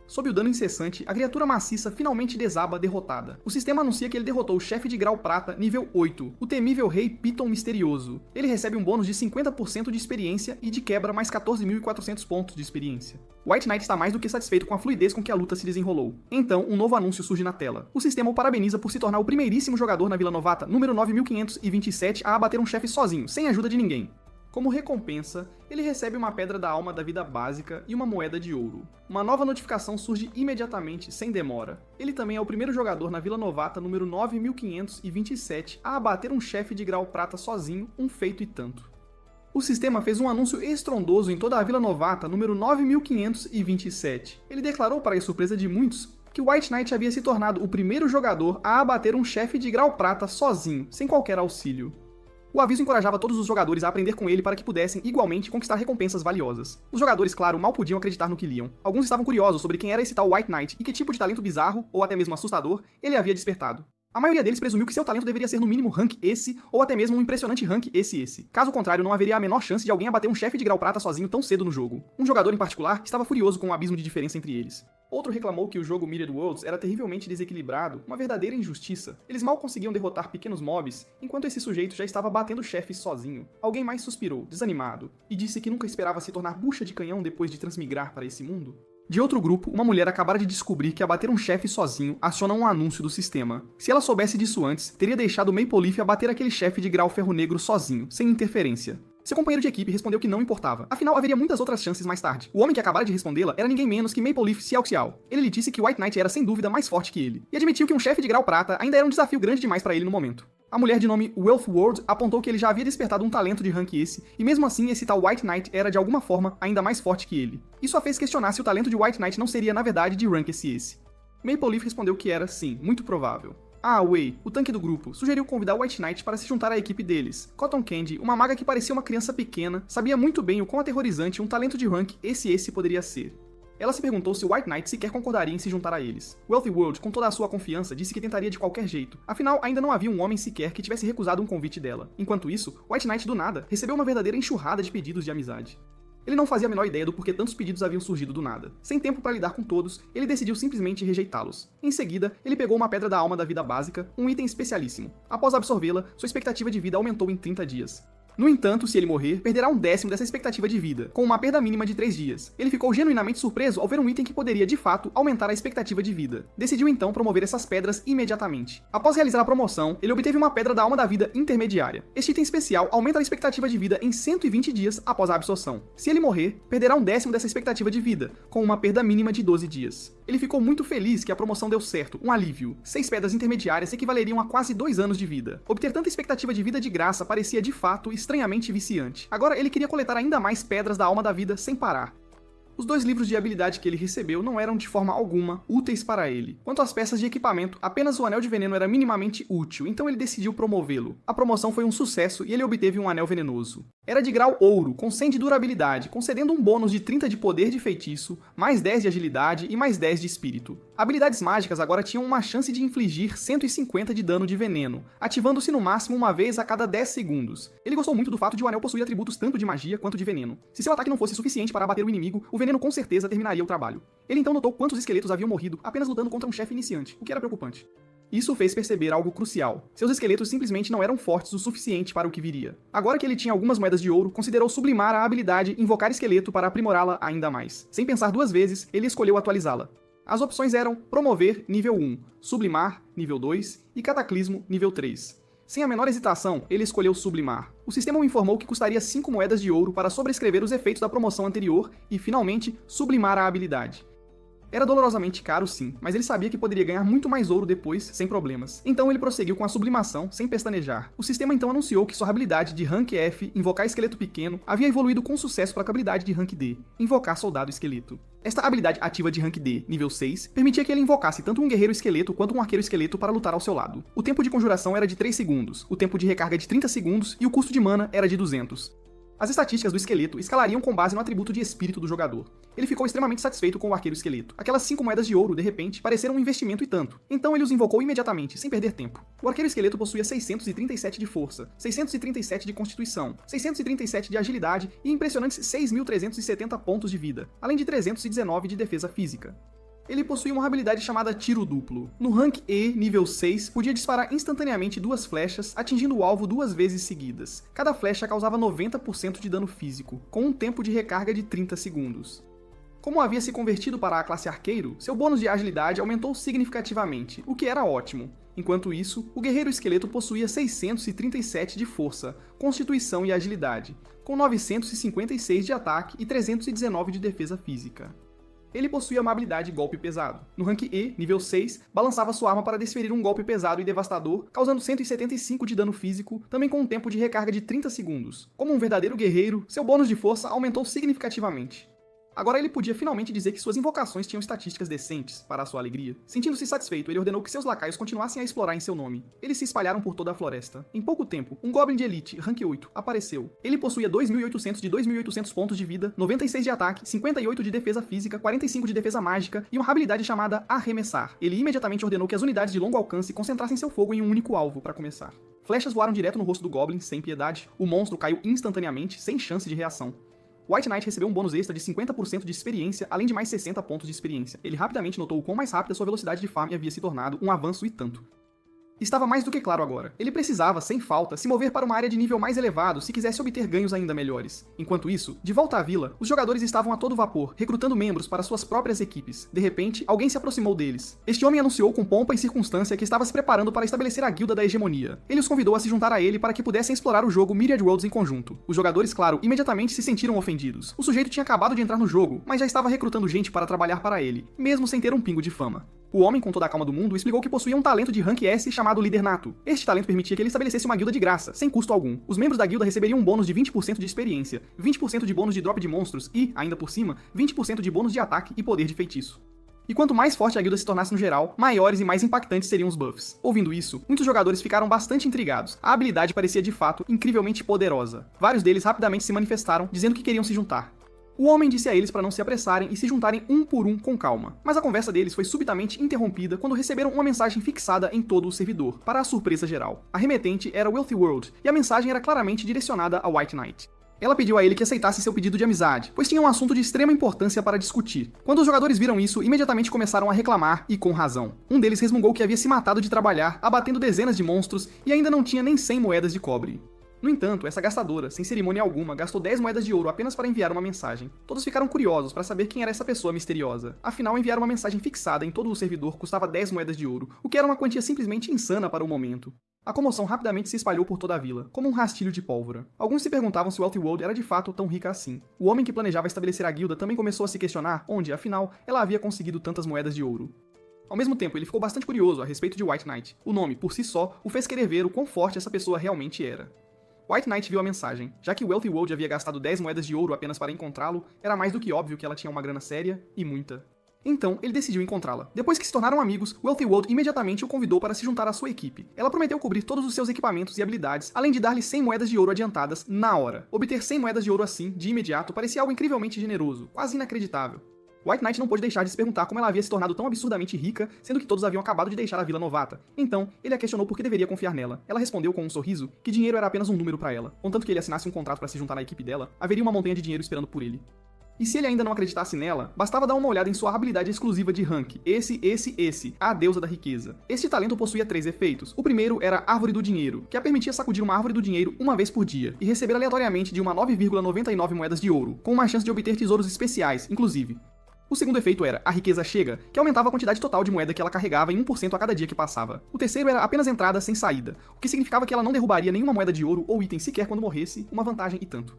Sob o dano incessante, a criatura maciça finalmente desaba derrotada. O sistema anuncia que ele derrotou o chefe de grau prata nível 8, o temível Rei Piton Misterioso. Ele recebe um bônus de 50% de experiência e de quebra mais 14.400 pontos de experiência. White Knight está mais do que satisfeito com a fluidez com que a luta se desenrolou. Então, um novo anúncio surge na tela. O sistema o parabeniza por se tornar o primeiríssimo jogador na Vila Novata número 9527 a abater um chefe sozinho, sem ajuda de ninguém. Como recompensa, ele recebe uma pedra da alma da vida básica e uma moeda de ouro. Uma nova notificação surge imediatamente, sem demora. Ele também é o primeiro jogador na Vila Novata número 9527 a abater um chefe de grau prata sozinho, um feito e tanto. O sistema fez um anúncio estrondoso em toda a Vila Novata número 9527. Ele declarou, para a surpresa de muitos, que White Knight havia se tornado o primeiro jogador a abater um chefe de grau prata sozinho, sem qualquer auxílio. O aviso encorajava todos os jogadores a aprender com ele para que pudessem, igualmente, conquistar recompensas valiosas. Os jogadores, claro, mal podiam acreditar no que liam. Alguns estavam curiosos sobre quem era esse tal White Knight e que tipo de talento bizarro, ou até mesmo assustador, ele havia despertado. A maioria deles presumiu que seu talento deveria ser no mínimo rank esse, ou até mesmo um impressionante rank esse. Caso contrário, não haveria a menor chance de alguém abater um chefe de grau prata sozinho tão cedo no jogo. Um jogador em particular estava furioso com o abismo de diferença entre eles. Outro reclamou que o jogo Myriad Worlds era terrivelmente desequilibrado, uma verdadeira injustiça. Eles mal conseguiam derrotar pequenos mobs, enquanto esse sujeito já estava batendo chefes sozinho. Alguém mais suspirou, desanimado, e disse que nunca esperava se tornar bucha de canhão depois de transmigrar para esse mundo. De outro grupo, uma mulher acabara de descobrir que abater um chefe sozinho aciona um anúncio do sistema. Se ela soubesse disso antes, teria deixado Maple Leaf abater aquele chefe de grau ferro negro sozinho, sem interferência. Seu companheiro de equipe respondeu que não importava, afinal haveria muitas outras chances mais tarde. O homem que acabara de respondê-la era ninguém menos que Maple Leaf Xiao Xiao. Ele lhe disse que White Knight era sem dúvida mais forte que ele, e admitiu que um chefe de grau prata ainda era um desafio grande demais para ele no momento. A mulher de nome Wealth World apontou que ele já havia despertado um talento de rank esse, e mesmo assim esse tal White Knight era de alguma forma ainda mais forte que ele. Isso a fez questionar se o talento de White Knight não seria na verdade de rank esse. Maple Leaf respondeu que era, sim, muito provável. Ah, Wei, o tanque do grupo, sugeriu convidar White Knight para se juntar à equipe deles. Cotton Candy, uma maga que parecia uma criança pequena, sabia muito bem o quão aterrorizante um talento de rank esse poderia ser. Ela se perguntou se White Knight sequer concordaria em se juntar a eles. Wealthy World, com toda a sua confiança, disse que tentaria de qualquer jeito. Afinal, ainda não havia um homem sequer que tivesse recusado um convite dela. Enquanto isso, White Knight do nada recebeu uma verdadeira enxurrada de pedidos de amizade. Ele não fazia a menor ideia do porquê tantos pedidos haviam surgido do nada. Sem tempo para lidar com todos, ele decidiu simplesmente rejeitá-los. Em seguida, ele pegou uma pedra da alma da vida básica, um item especialíssimo. Após absorvê-la, sua expectativa de vida aumentou em 30 dias. No entanto, se ele morrer, perderá 1/10 dessa expectativa de vida, com uma perda mínima de 3 dias. Ele ficou genuinamente surpreso ao ver um item que poderia, de fato, aumentar a expectativa de vida. Decidiu então promover essas pedras imediatamente. Após realizar a promoção, ele obteve uma pedra da alma da vida intermediária. Este item especial aumenta a expectativa de vida em 120 dias após a absorção. Se ele morrer, perderá 1/10 dessa expectativa de vida, com uma perda mínima de 12 dias. Ele ficou muito feliz que a promoção deu certo, um alívio. 6 pedras intermediárias equivaleriam a quase 2 anos de vida. Obter tanta expectativa de vida de graça parecia, de fato, estranhamente viciante. Agora ele queria coletar ainda mais pedras da alma da vida sem parar. Os 2 livros de habilidade que ele recebeu não eram de forma alguma úteis para ele. Quanto às peças de equipamento, apenas o Anel de Veneno era minimamente útil, então ele decidiu promovê-lo. A promoção foi um sucesso e ele obteve um Anel Venenoso. Era de grau ouro, com 100 de durabilidade, concedendo um bônus de 30 de poder de feitiço, mais 10 de agilidade e mais 10 de espírito. Habilidades mágicas agora tinham uma chance de infligir 150 de dano de veneno, ativando-se no máximo uma vez a cada 10 segundos. Ele gostou muito do fato de o anel possuir atributos tanto de magia quanto de veneno. Se seu ataque não fosse suficiente para abater o inimigo, o veneno com certeza terminaria o trabalho. Ele então notou quantos esqueletos haviam morrido apenas lutando contra um chefe iniciante, o que era preocupante. Isso o fez perceber algo crucial. Seus esqueletos simplesmente não eram fortes o suficiente para o que viria. Agora que ele tinha algumas moedas de ouro, considerou sublimar a habilidade Invocar Esqueleto para aprimorá-la ainda mais. Sem pensar 2 vezes, ele escolheu atualizá-la. As opções eram Promover nível 1, Sublimar nível 2 e Cataclismo nível 3. Sem a menor hesitação, ele escolheu Sublimar. O sistema o informou que custaria 5 moedas de ouro para sobrescrever os efeitos da promoção anterior e, finalmente, sublimar a habilidade. Era dolorosamente caro sim, mas ele sabia que poderia ganhar muito mais ouro depois, sem problemas. Então ele prosseguiu com a sublimação, sem pestanejar. O sistema então anunciou que sua habilidade de Rank F, Invocar Esqueleto Pequeno, havia evoluído com sucesso para a habilidade de Rank D, Invocar Soldado Esqueleto. Esta habilidade ativa de Rank D, nível 6, permitia que ele invocasse tanto um guerreiro esqueleto quanto um arqueiro esqueleto para lutar ao seu lado. O tempo de conjuração era de 3 segundos, o tempo de recarga de 30 segundos e o custo de mana era de 200. As estatísticas do esqueleto escalariam com base no atributo de espírito do jogador. Ele ficou extremamente satisfeito com o arqueiro esqueleto. Aquelas 5 moedas de ouro, de repente, pareceram um investimento e tanto. Então ele os invocou imediatamente, sem perder tempo. O arqueiro esqueleto possuía 637 de força, 637 de constituição, 637 de agilidade e impressionantes 6.370 pontos de vida, além de 319 de defesa física. Ele possuía uma habilidade chamada Tiro Duplo. No Rank E, nível 6, podia disparar instantaneamente 2 flechas, atingindo o alvo 2 vezes seguidas. Cada flecha causava 90% de dano físico, com um tempo de recarga de 30 segundos. Como havia se convertido para a classe arqueiro, seu bônus de agilidade aumentou significativamente, o que era ótimo. Enquanto isso, o guerreiro esqueleto possuía 637 de força, constituição e agilidade, com 956 de ataque e 319 de defesa física. Ele possuía uma habilidade Golpe Pesado. No rank E, nível 6, balançava sua arma para desferir um golpe pesado e devastador, causando 175 de dano físico, também com um tempo de recarga de 30 segundos. Como um verdadeiro guerreiro, seu bônus de força aumentou significativamente. Agora ele podia finalmente dizer que suas invocações tinham estatísticas decentes, para a sua alegria. Sentindo-se satisfeito, ele ordenou que seus lacaios continuassem a explorar em seu nome. Eles se espalharam por toda a floresta. Em pouco tempo, um Goblin de Elite, rank 8, apareceu. Ele possuía 2.800 de 2.800 pontos de vida, 96 de ataque, 58 de defesa física, 45 de defesa mágica e uma habilidade chamada Arremessar. Ele imediatamente ordenou que as unidades de longo alcance concentrassem seu fogo em um único alvo para começar. Flechas voaram direto no rosto do Goblin, sem piedade. O monstro caiu instantaneamente, sem chance de reação. White Knight recebeu um bônus extra de 50% de experiência, além de mais 60 pontos de experiência. Ele rapidamente notou o quão mais rápida sua velocidade de farm havia se tornado, um avanço e tanto. Estava mais do que claro agora. Ele precisava, sem falta, se mover para uma área de nível mais elevado se quisesse obter ganhos ainda melhores. Enquanto isso, de volta à vila, os jogadores estavam a todo vapor, recrutando membros para suas próprias equipes. De repente, alguém se aproximou deles. Este homem anunciou com pompa e circunstância que estava se preparando para estabelecer a Guilda da Hegemonia. Ele os convidou a se juntar a ele para que pudessem explorar o jogo Myriad Worlds em conjunto. Os jogadores, claro, imediatamente se sentiram ofendidos. O sujeito tinha acabado de entrar no jogo, mas já estava recrutando gente para trabalhar para ele, mesmo sem ter um pingo de fama. O homem, com toda a calma do mundo, explicou que possuía um talento de Rank S chamado Líder Nato. Este talento permitia que ele estabelecesse uma guilda de graça, sem custo algum. Os membros da guilda receberiam um bônus de 20% de experiência, 20% de bônus de drop de monstros e, ainda por cima, 20% de bônus de ataque e poder de feitiço. E quanto mais forte a guilda se tornasse no geral, maiores e mais impactantes seriam os buffs. Ouvindo isso, muitos jogadores ficaram bastante intrigados. A habilidade parecia de fato incrivelmente poderosa. Vários deles rapidamente se manifestaram, dizendo que queriam se juntar. O homem disse a eles para não se apressarem e se juntarem um por um com calma. Mas a conversa deles foi subitamente interrompida quando receberam uma mensagem fixada em todo o servidor, para a surpresa geral. A remetente era Wealthy World, e a mensagem era claramente direcionada a White Knight. Ela pediu a ele que aceitasse seu pedido de amizade, pois tinha um assunto de extrema importância para discutir. Quando os jogadores viram isso, imediatamente começaram a reclamar, e com razão. Um deles resmungou que havia se matado de trabalhar, abatendo dezenas de monstros, e ainda não tinha nem 100 moedas de cobre. No entanto, essa gastadora, sem cerimônia alguma, gastou 10 moedas de ouro apenas para enviar uma mensagem. Todos ficaram curiosos para saber quem era essa pessoa misteriosa. Afinal, enviar uma mensagem fixada em todo o servidor custava 10 moedas de ouro, o que era uma quantia simplesmente insana para o momento. A comoção rapidamente se espalhou por toda a vila, como um rastilho de pólvora. Alguns se perguntavam se Wealthy World era de fato tão rica assim. O homem que planejava estabelecer a guilda também começou a se questionar onde, afinal, ela havia conseguido tantas moedas de ouro. Ao mesmo tempo, ele ficou bastante curioso a respeito de White Knight. O nome, por si só, o fez querer ver o quão forte essa pessoa realmente era. White Knight viu a mensagem. Já que Wealthy World havia gastado 10 moedas de ouro apenas para encontrá-lo, era mais do que óbvio que ela tinha uma grana séria, e muita. Então, ele decidiu encontrá-la. Depois que se tornaram amigos, Wealthy World imediatamente o convidou para se juntar à sua equipe. Ela prometeu cobrir todos os seus equipamentos e habilidades, além de dar-lhe 100 moedas de ouro adiantadas na hora. Obter 100 moedas de ouro assim, de imediato, parecia algo incrivelmente generoso, quase inacreditável. White Knight não pôde deixar de se perguntar como ela havia se tornado tão absurdamente rica, sendo que todos haviam acabado de deixar a vila novata. Então, ele a questionou por que deveria confiar nela. Ela respondeu com um sorriso que dinheiro era apenas um número para ela. Contanto que ele assinasse um contrato para se juntar à equipe dela, haveria uma montanha de dinheiro esperando por ele. E se ele ainda não acreditasse nela, bastava dar uma olhada em sua habilidade exclusiva de rank, a deusa da riqueza. Este talento possuía 3 efeitos. O primeiro era Árvore do Dinheiro, que a permitia sacudir uma árvore do dinheiro uma vez por dia, e receber aleatoriamente de uma 9,99 moedas de ouro, com uma chance de obter tesouros especiais, inclusive. O segundo efeito era A Riqueza Chega, que aumentava a quantidade total de moeda que ela carregava em 1% a cada dia que passava. O terceiro era Apenas Entrada Sem Saída, o que significava que ela não derrubaria nenhuma moeda de ouro ou item sequer quando morresse, uma vantagem e tanto.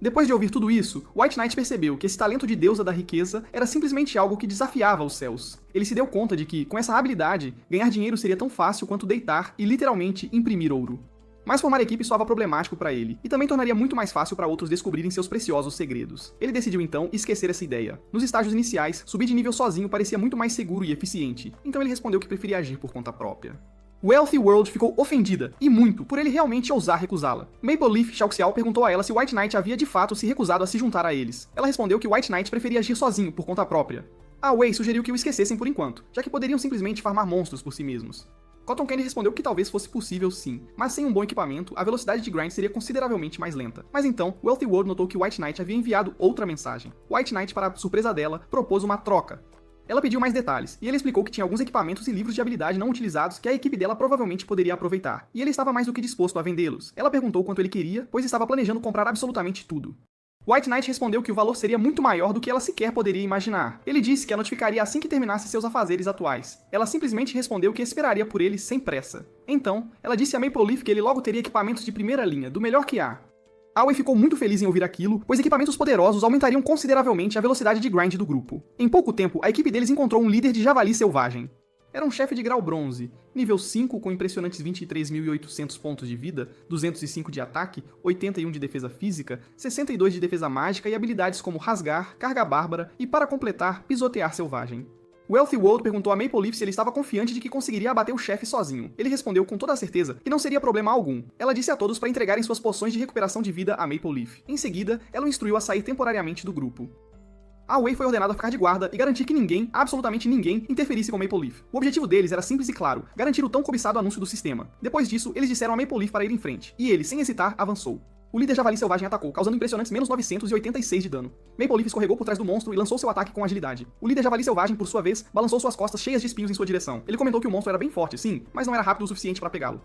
Depois de ouvir tudo isso, White Knight percebeu que esse talento de deusa da riqueza era simplesmente algo que desafiava os céus. Ele se deu conta de que, com essa habilidade, ganhar dinheiro seria tão fácil quanto deitar e literalmente imprimir ouro. Mas formar equipe soava problemático para ele, e também tornaria muito mais fácil para outros descobrirem seus preciosos segredos. Ele decidiu então esquecer essa ideia. Nos estágios iniciais, subir de nível sozinho parecia muito mais seguro e eficiente, então ele respondeu que preferia agir por conta própria. Wealthy World ficou ofendida, e muito, por ele realmente ousar recusá-la. Maple Leaf Xiaoxiao perguntou a ela se White Knight havia de fato se recusado a se juntar a eles. Ela respondeu que White Knight preferia agir sozinho, por conta própria. A Wei sugeriu que o esquecessem por enquanto, já que poderiam simplesmente farmar monstros por si mesmos. Cotton Candy respondeu que talvez fosse possível sim, mas sem um bom equipamento, a velocidade de grind seria consideravelmente mais lenta. Mas então, Wealthy World notou que White Knight havia enviado outra mensagem. White Knight, para surpresa dela, propôs uma troca. Ela pediu mais detalhes, e ele explicou que tinha alguns equipamentos e livros de habilidade não utilizados que a equipe dela provavelmente poderia aproveitar, e ele estava mais do que disposto a vendê-los. Ela perguntou quanto ele queria, pois estava planejando comprar absolutamente tudo. White Knight respondeu que o valor seria muito maior do que ela sequer poderia imaginar. Ele disse que a notificaria assim que terminasse seus afazeres atuais. Ela simplesmente respondeu que esperaria por ele sem pressa. Então, ela disse a Maple Leaf que ele logo teria equipamentos de primeira linha, do melhor que há. Aoi ficou muito feliz em ouvir aquilo, pois equipamentos poderosos aumentariam consideravelmente a velocidade de grind do grupo. Em pouco tempo, a equipe deles encontrou um líder de javali selvagem. Era um chefe de grau bronze, nível 5 com impressionantes 23.800 pontos de vida, 205 de ataque, 81 de defesa física, 62 de defesa mágica e habilidades como rasgar, carga bárbara e, para completar, pisotear selvagem. Wealthy World perguntou a Maple Leaf se ele estava confiante de que conseguiria abater o chefe sozinho. Ele respondeu com toda a certeza que não seria problema algum. Ela disse a todos para entregarem suas poções de recuperação de vida a Maple Leaf. Em seguida, ela o instruiu a sair temporariamente do grupo. A Wei foi ordenada a ficar de guarda e garantir que ninguém, absolutamente ninguém, interferisse com Maple Leaf. O objetivo deles era simples e claro, garantir o tão cobiçado anúncio do sistema. Depois disso, eles disseram a Maple Leaf para ir em frente, e ele, sem hesitar, avançou. O líder javali selvagem atacou, causando impressionantes menos 986 de dano. Maple Leaf escorregou por trás do monstro e lançou seu ataque com agilidade. O líder javali selvagem, por sua vez, balançou suas costas cheias de espinhos em sua direção. Ele comentou que o monstro era bem forte, sim, mas não era rápido o suficiente para pegá-lo.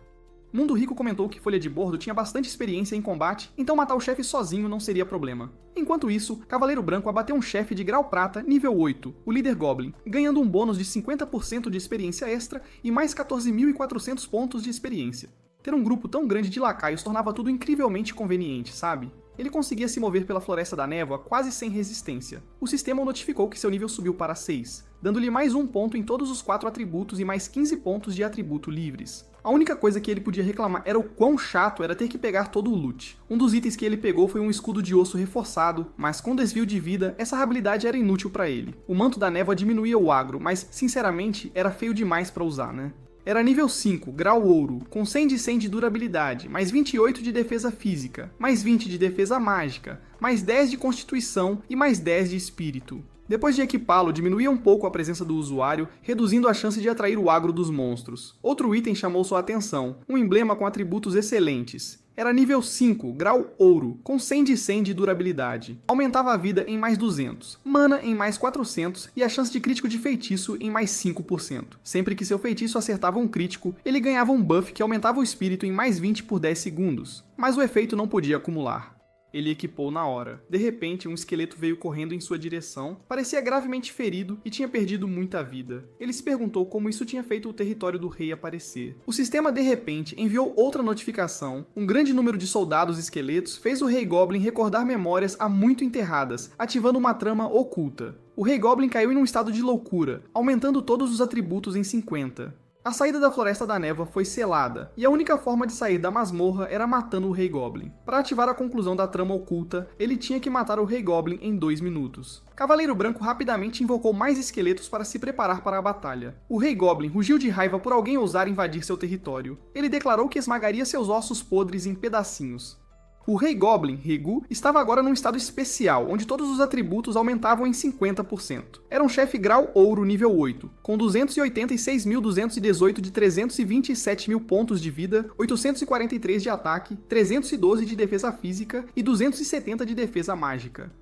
Mundo Rico comentou que Folha de Bordo tinha bastante experiência em combate, então matar o chefe sozinho não seria problema. Enquanto isso, Cavaleiro Branco abateu um chefe de grau prata nível 8, o líder Goblin, ganhando um bônus de 50% de experiência extra e mais 14.400 pontos de experiência. Ter um grupo tão grande de lacaios tornava tudo incrivelmente conveniente, sabe? Ele conseguia se mover pela Floresta da Névoa quase sem resistência. O sistema o notificou que seu nível subiu para 6, dando-lhe mais 1 ponto em todos os 4 atributos e mais 15 pontos de atributo livres. A única coisa que ele podia reclamar era o quão chato era ter que pegar todo o loot. Um dos itens que ele pegou foi um escudo de osso reforçado, mas com desvio de vida, essa habilidade era inútil para ele. O Manto da Névoa diminuía o agro, mas, sinceramente, era feio demais para usar, né? Era nível 5, grau ouro, com 100 de 100 de durabilidade, mais 28 de defesa física, mais 20 de defesa mágica, mais 10 de constituição e mais 10 de espírito. Depois de equipá-lo, diminuía um pouco a presença do usuário, reduzindo a chance de atrair o agro dos monstros. Outro item chamou sua atenção, um emblema com atributos excelentes. Era nível 5, grau ouro, com 100 de 100 de durabilidade. Aumentava a vida em mais 200, mana em mais 400 e a chance de crítico de feitiço em mais 5%. Sempre que seu feitiço acertava um crítico, ele ganhava um buff que aumentava o espírito em mais 20 por 10 segundos. Mas o efeito não podia acumular. Ele equipou na hora. De repente, um esqueleto veio correndo em sua direção, parecia gravemente ferido e tinha perdido muita vida. Ele se perguntou como isso tinha feito o território do rei aparecer. O sistema, de repente, enviou outra notificação. Um grande número de soldados esqueletos fez o Rei Goblin recordar memórias há muito enterradas, ativando uma trama oculta. O Rei Goblin caiu em um estado de loucura, aumentando todos os atributos em 50. A saída da Floresta da Névoa foi selada, e a única forma de sair da masmorra era matando o Rei Goblin. Para ativar a conclusão da trama oculta, ele tinha que matar o Rei Goblin em 2 minutos. Cavaleiro Branco rapidamente invocou mais esqueletos para se preparar para a batalha. O Rei Goblin rugiu de raiva por alguém ousar invadir seu território. Ele declarou que esmagaria seus ossos podres em pedacinhos. O Rei Goblin, Regu, estava agora num estado especial, onde todos os atributos aumentavam em 50%. Era um chefe grau ouro nível 8, com 286.218 de 327.000 pontos de vida, 843 de ataque, 312 de defesa física e 270 de defesa mágica.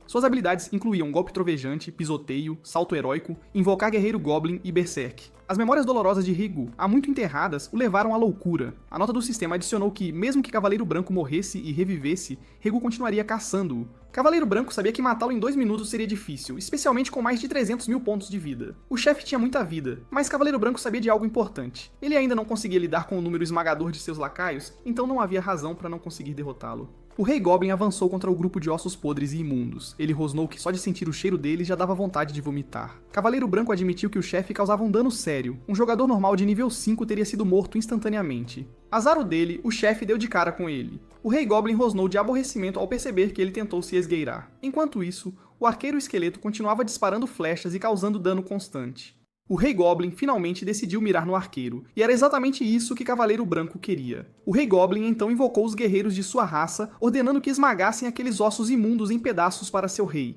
Suas habilidades incluíam golpe trovejante, pisoteio, salto heróico, invocar guerreiro goblin e berserk. As memórias dolorosas de Regu, há muito enterradas, o levaram à loucura. A nota do sistema adicionou que, mesmo que Cavaleiro Branco morresse e revivesse, Regu continuaria caçando-o. Cavaleiro Branco sabia que matá-lo em 2 minutos seria difícil, especialmente com mais de 300.000 pontos de vida. O chefe tinha muita vida, mas Cavaleiro Branco sabia de algo importante. Ele ainda não conseguia lidar com o número esmagador de seus lacaios, então não havia razão para não conseguir derrotá-lo. O Rei Goblin avançou contra o grupo de ossos podres e imundos. Ele rosnou que só de sentir o cheiro deles já dava vontade de vomitar. Cavaleiro Branco admitiu que o chefe causava um dano sério. Um jogador normal de nível 5 teria sido morto instantaneamente. Azar o dele, o chefe deu de cara com ele. O Rei Goblin rosnou de aborrecimento ao perceber que ele tentou se esgueirar. Enquanto isso, o arqueiro esqueleto continuava disparando flechas e causando dano constante. O Rei Goblin finalmente decidiu mirar no arqueiro, e era exatamente isso que Cavaleiro Branco queria. O Rei Goblin então invocou os guerreiros de sua raça, ordenando que esmagassem aqueles ossos imundos em pedaços para seu rei.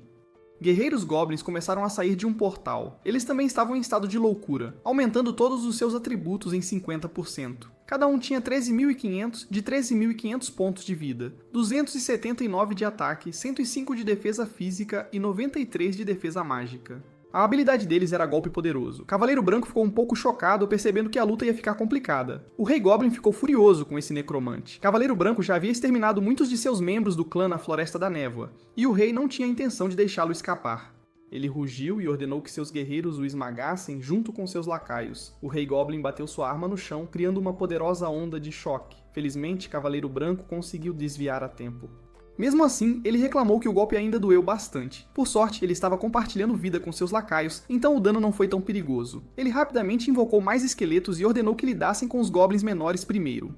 Guerreiros Goblins começaram a sair de um portal. Eles também estavam em estado de loucura, aumentando todos os seus atributos em 50%. Cada um tinha 13.500 de 13.500 pontos de vida, 279 de ataque, 105 de defesa física e 93 de defesa mágica. A habilidade deles era golpe poderoso. Cavaleiro Branco ficou um pouco chocado percebendo que a luta ia ficar complicada. O Rei Goblin ficou furioso com esse necromante. Cavaleiro Branco já havia exterminado muitos de seus membros do clã na Floresta da Névoa, e o rei não tinha intenção de deixá-lo escapar. Ele rugiu e ordenou que seus guerreiros o esmagassem junto com seus lacaios. O Rei Goblin bateu sua arma no chão, criando uma poderosa onda de choque. Felizmente, Cavaleiro Branco conseguiu desviar a tempo. Mesmo assim, ele reclamou que o golpe ainda doeu bastante. Por sorte, ele estava compartilhando vida com seus lacaios, então o dano não foi tão perigoso. Ele rapidamente invocou mais esqueletos e ordenou que lidassem com os goblins menores primeiro.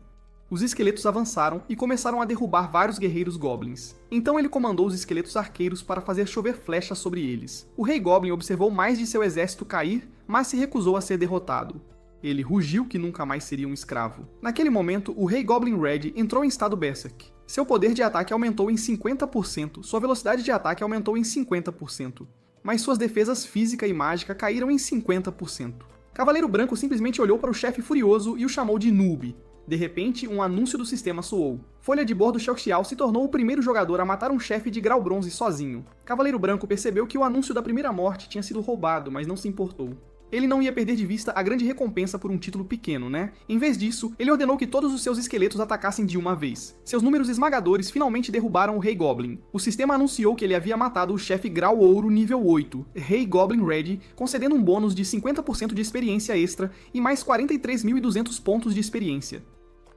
Os esqueletos avançaram e começaram a derrubar vários guerreiros goblins. Então ele comandou os esqueletos arqueiros para fazer chover flechas sobre eles. O Rei Goblin observou mais de seu exército cair, mas se recusou a ser derrotado. Ele rugiu que nunca mais seria um escravo. Naquele momento, o Rei Goblin Red entrou em estado Berserk. Seu poder de ataque aumentou em 50%, sua velocidade de ataque aumentou em 50%, mas suas defesas física e mágica caíram em 50%. Cavaleiro Branco simplesmente olhou para o chefe furioso e o chamou de noob. De repente, um anúncio do sistema soou. Folha de Bordo Xiao se tornou o primeiro jogador a matar um chefe de grau bronze sozinho. Cavaleiro Branco percebeu que o anúncio da primeira morte tinha sido roubado, mas não se importou. Ele não ia perder de vista a grande recompensa por um título pequeno, né? Em vez disso, ele ordenou que todos os seus esqueletos atacassem de uma vez. Seus números esmagadores finalmente derrubaram o Rei Goblin. O sistema anunciou que ele havia matado o chefe grau ouro nível 8, Rei Goblin Red, concedendo um bônus de 50% de experiência extra e mais 43.200 pontos de experiência.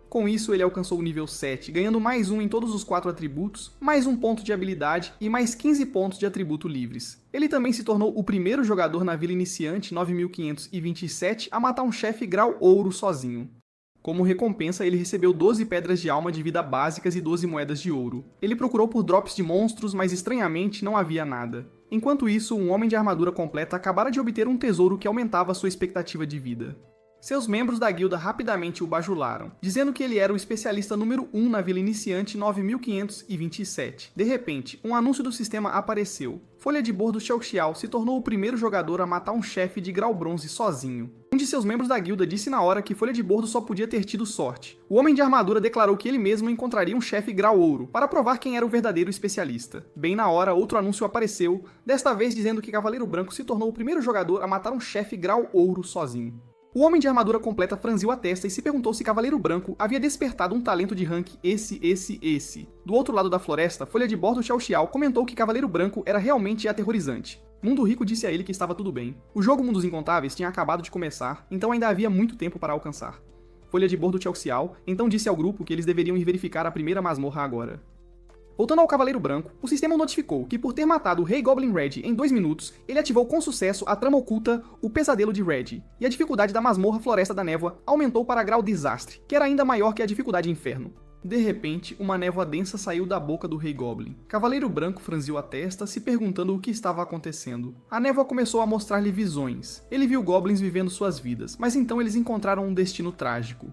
Com isso, ele alcançou o nível 7, ganhando mais 1 em todos os 4 atributos, mais 1 ponto de habilidade e mais 15 pontos de atributo livres. Ele também se tornou o primeiro jogador na Vila Iniciante 9527 a matar um chefe grau ouro sozinho. Como recompensa, ele recebeu 12 pedras de alma de vida básicas e 12 moedas de ouro. Ele procurou por drops de monstros, mas estranhamente não havia nada. Enquanto isso, um homem de armadura completa acabara de obter um tesouro que aumentava sua expectativa de vida. Seus membros da guilda rapidamente o bajularam, dizendo que ele era o especialista número 1 na Vila Iniciante 9527. De repente, um anúncio do sistema apareceu. Folha de Bordo Xiao se tornou o primeiro jogador a matar um chefe de grau bronze sozinho. Um de seus membros da guilda disse na hora que Folha de Bordo só podia ter tido sorte. O homem de armadura declarou que ele mesmo encontraria um chefe grau ouro, para provar quem era o verdadeiro especialista. Bem na hora, outro anúncio apareceu, desta vez dizendo que Cavaleiro Branco se tornou o primeiro jogador a matar um chefe grau ouro sozinho. O homem de armadura completa franziu a testa e se perguntou se Cavaleiro Branco havia despertado um talento de rank esse. Do outro lado da floresta, Folha de Bordo Xiao comentou que Cavaleiro Branco era realmente aterrorizante. Mundo Rico disse a ele que estava tudo bem. O jogo Mundos Incontáveis tinha acabado de começar, então ainda havia muito tempo para alcançar. Folha de Bordo Xiao então disse ao grupo que eles deveriam ir verificar a primeira masmorra agora. Voltando ao Cavaleiro Branco, o sistema notificou que por ter matado o Rei Goblin Red em 2 minutos, ele ativou com sucesso a trama oculta O Pesadelo de Red, e a dificuldade da masmorra Floresta da Névoa aumentou para grau Desastre, que era ainda maior que a dificuldade Inferno. De repente, uma névoa densa saiu da boca do Rei Goblin. Cavaleiro Branco franziu a testa, se perguntando o que estava acontecendo. A névoa começou a mostrar-lhe visões. Ele viu goblins vivendo suas vidas, mas então eles encontraram um destino trágico.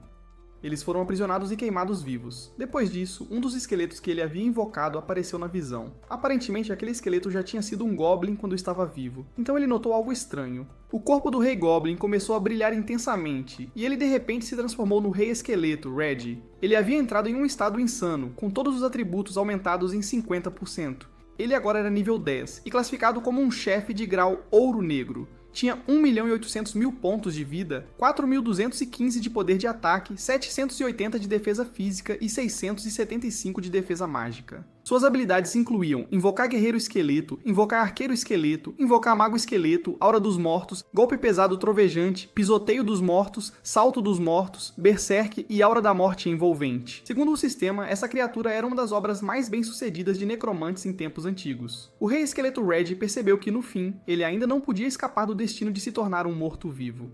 Eles foram aprisionados e queimados vivos. Depois disso, um dos esqueletos que ele havia invocado apareceu na visão. Aparentemente, aquele esqueleto já tinha sido um goblin quando estava vivo, então ele notou algo estranho. O corpo do Rei Goblin começou a brilhar intensamente, e ele de repente se transformou no Rei Esqueleto, Red. Ele havia entrado em um estado insano, com todos os atributos aumentados em 50%. Ele agora era nível 10, e classificado como um chefe de grau Ouro Negro. Tinha 1.800.000 pontos de vida, 4.215 de poder de ataque, 780 de defesa física e 675 de defesa mágica. Suas habilidades incluíam invocar Guerreiro Esqueleto, invocar Arqueiro Esqueleto, invocar Mago Esqueleto, Aura dos Mortos, Golpe Pesado Trovejante, Pisoteio dos Mortos, Salto dos Mortos, Berserk e Aura da Morte Envolvente. Segundo o sistema, essa criatura era uma das obras mais bem-sucedidas de necromantes em tempos antigos. O Rei Esqueleto Red percebeu que, no fim, ele ainda não podia escapar do destino de se tornar um morto-vivo.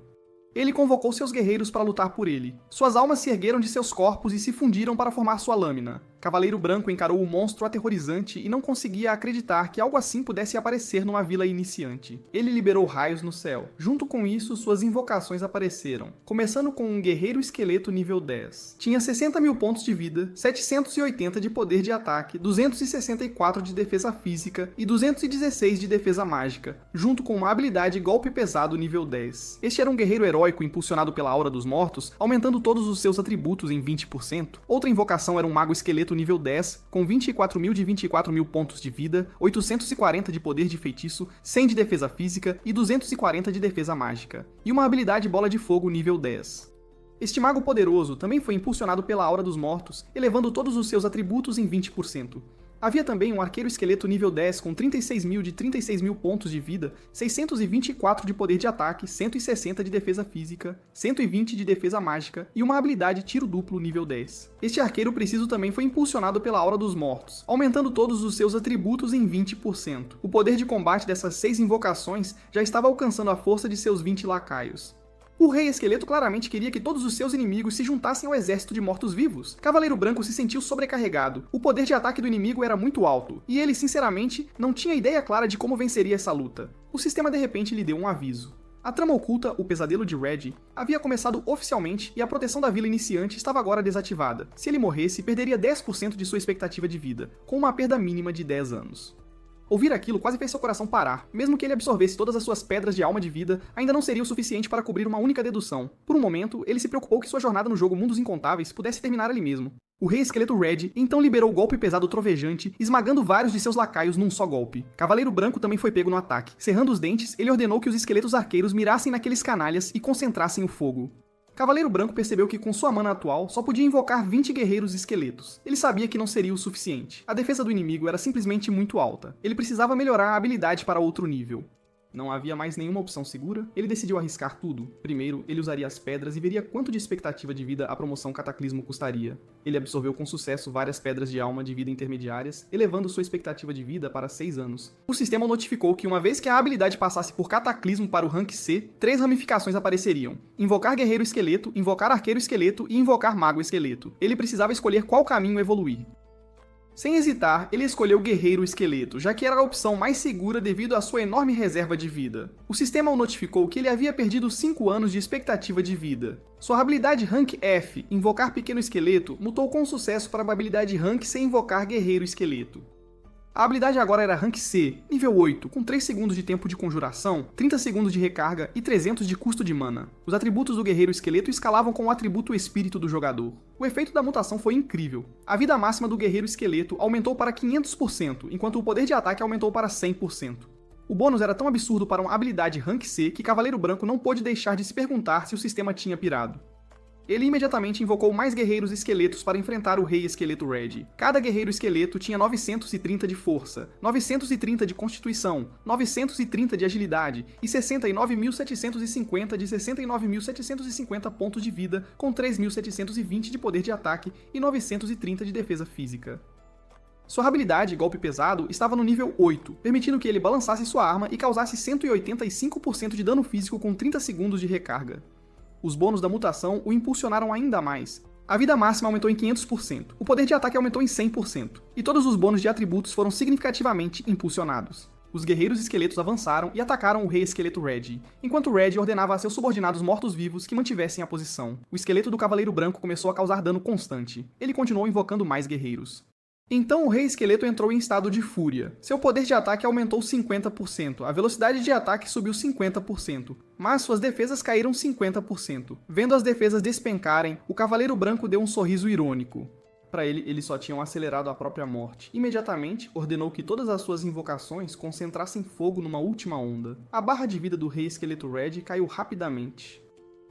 Ele convocou seus guerreiros para lutar por ele. Suas almas se ergueram de seus corpos e se fundiram para formar sua lâmina. Cavaleiro Branco encarou o monstro aterrorizante e não conseguia acreditar que algo assim pudesse aparecer numa vila iniciante. Ele liberou raios no céu. Junto com isso, suas invocações apareceram, começando com um Guerreiro Esqueleto nível 10. Tinha 60.000 pontos de vida, 780 de poder de ataque, 264 de defesa física e 216 de defesa mágica, junto com uma habilidade Golpe Pesado nível 10. Este era um guerreiro heróico impulsionado pela Aura dos Mortos, aumentando todos os seus atributos em 20%. Outra invocação era um Mago Esqueleto nível 10, com 24.000 de 24.000 pontos de vida, 840 de poder de feitiço, 100 de defesa física e 240 de defesa mágica. E uma habilidade Bola de Fogo nível 10. Este mago poderoso também foi impulsionado pela Aura dos Mortos, elevando todos os seus atributos em 20%. Havia também um Arqueiro Esqueleto nível 10 com 36.000 de 36.000 pontos de vida, 624 de poder de ataque, 160 de defesa física, 120 de defesa mágica e uma habilidade Tiro Duplo nível 10. Este arqueiro preciso também foi impulsionado pela Aura dos Mortos, aumentando todos os seus atributos em 20%. O poder de combate dessas 6 invocações já estava alcançando a força de seus 20 lacaios. O Rei Esqueleto claramente queria que todos os seus inimigos se juntassem ao exército de mortos-vivos. Cavaleiro Branco se sentiu sobrecarregado. O poder de ataque do inimigo era muito alto, e ele, sinceramente, não tinha ideia clara de como venceria essa luta. O sistema de repente lhe deu um aviso. A trama oculta, O Pesadelo de Red, havia começado oficialmente e a proteção da vila iniciante estava agora desativada. Se ele morresse, perderia 10% de sua expectativa de vida, com uma perda mínima de 10 anos. Ouvir aquilo quase fez seu coração parar. Mesmo que ele absorvesse todas as suas pedras de alma de vida, ainda não seria o suficiente para cobrir uma única dedução. Por um momento, ele se preocupou que sua jornada no jogo Mundos Incontáveis pudesse terminar ali mesmo. O Rei Esqueleto Red então liberou o Golpe Pesado Trovejante, esmagando vários de seus lacaios num só golpe. Cavaleiro Branco também foi pego no ataque. Cerrando os dentes, ele ordenou que os esqueletos arqueiros mirassem naqueles canalhas e concentrassem o fogo. Cavaleiro Branco percebeu que com sua mana atual só podia invocar 20 guerreiros esqueletos. Ele sabia que não seria o suficiente. A defesa do inimigo era simplesmente muito alta. Ele precisava melhorar a habilidade para outro nível. Não havia mais nenhuma opção segura, ele decidiu arriscar tudo. Primeiro, ele usaria as pedras e veria quanto de expectativa de vida a promoção Cataclismo custaria. Ele absorveu com sucesso várias pedras de alma de vida intermediárias, elevando sua expectativa de vida para 6 anos. O sistema notificou que uma vez que a habilidade passasse por Cataclismo para o Rank C, 3 ramificações apareceriam: invocar Guerreiro Esqueleto, invocar Arqueiro Esqueleto e invocar Mago Esqueleto. Ele precisava escolher qual caminho evoluir. Sem hesitar, ele escolheu Guerreiro Esqueleto, já que era a opção mais segura devido à sua enorme reserva de vida. O sistema o notificou que ele havia perdido 5 anos de expectativa de vida. Sua habilidade Rank F, Invocar Pequeno Esqueleto, mutou com sucesso para a habilidade Rank C, Invocar Guerreiro Esqueleto. A habilidade agora era Rank C, nível 8, com 3 segundos de tempo de conjuração, 30 segundos de recarga e 300 de custo de mana. Os atributos do Guerreiro Esqueleto escalavam com o atributo Espírito do jogador. O efeito da mutação foi incrível. A vida máxima do Guerreiro Esqueleto aumentou para 500%, enquanto o poder de ataque aumentou para 100%. O bônus era tão absurdo para uma habilidade Rank C que Cavaleiro Branco não pôde deixar de se perguntar se o sistema tinha pirado. Ele imediatamente invocou mais guerreiros esqueletos para enfrentar o Rei Esqueleto Red. Cada guerreiro esqueleto tinha 930 de força, 930 de constituição, 930 de agilidade e 69.750 de 69.750 pontos de vida, com 3.720 de poder de ataque e 930 de defesa física. Sua habilidade, golpe pesado, estava no nível 8, permitindo que ele balançasse sua arma e causasse 185% de dano físico com 30 segundos de recarga. Os bônus da mutação o impulsionaram ainda mais. A vida máxima aumentou em 500%, o poder de ataque aumentou em 100%, e todos os bônus de atributos foram significativamente impulsionados. Os guerreiros esqueletos avançaram e atacaram o rei esqueleto Red, enquanto Red ordenava a seus subordinados mortos-vivos que mantivessem a posição. O esqueleto do Cavaleiro Branco começou a causar dano constante. Ele continuou invocando mais guerreiros. Então o rei esqueleto entrou em estado de fúria. Seu poder de ataque aumentou 50%, a velocidade de ataque subiu 50%, mas suas defesas caíram 50%. Vendo as defesas despencarem, o Cavaleiro Branco deu um sorriso irônico. Para ele, eles só tinham acelerado a própria morte. Imediatamente, ordenou que todas as suas invocações concentrassem fogo numa última onda. A barra de vida do rei esqueleto Red caiu rapidamente.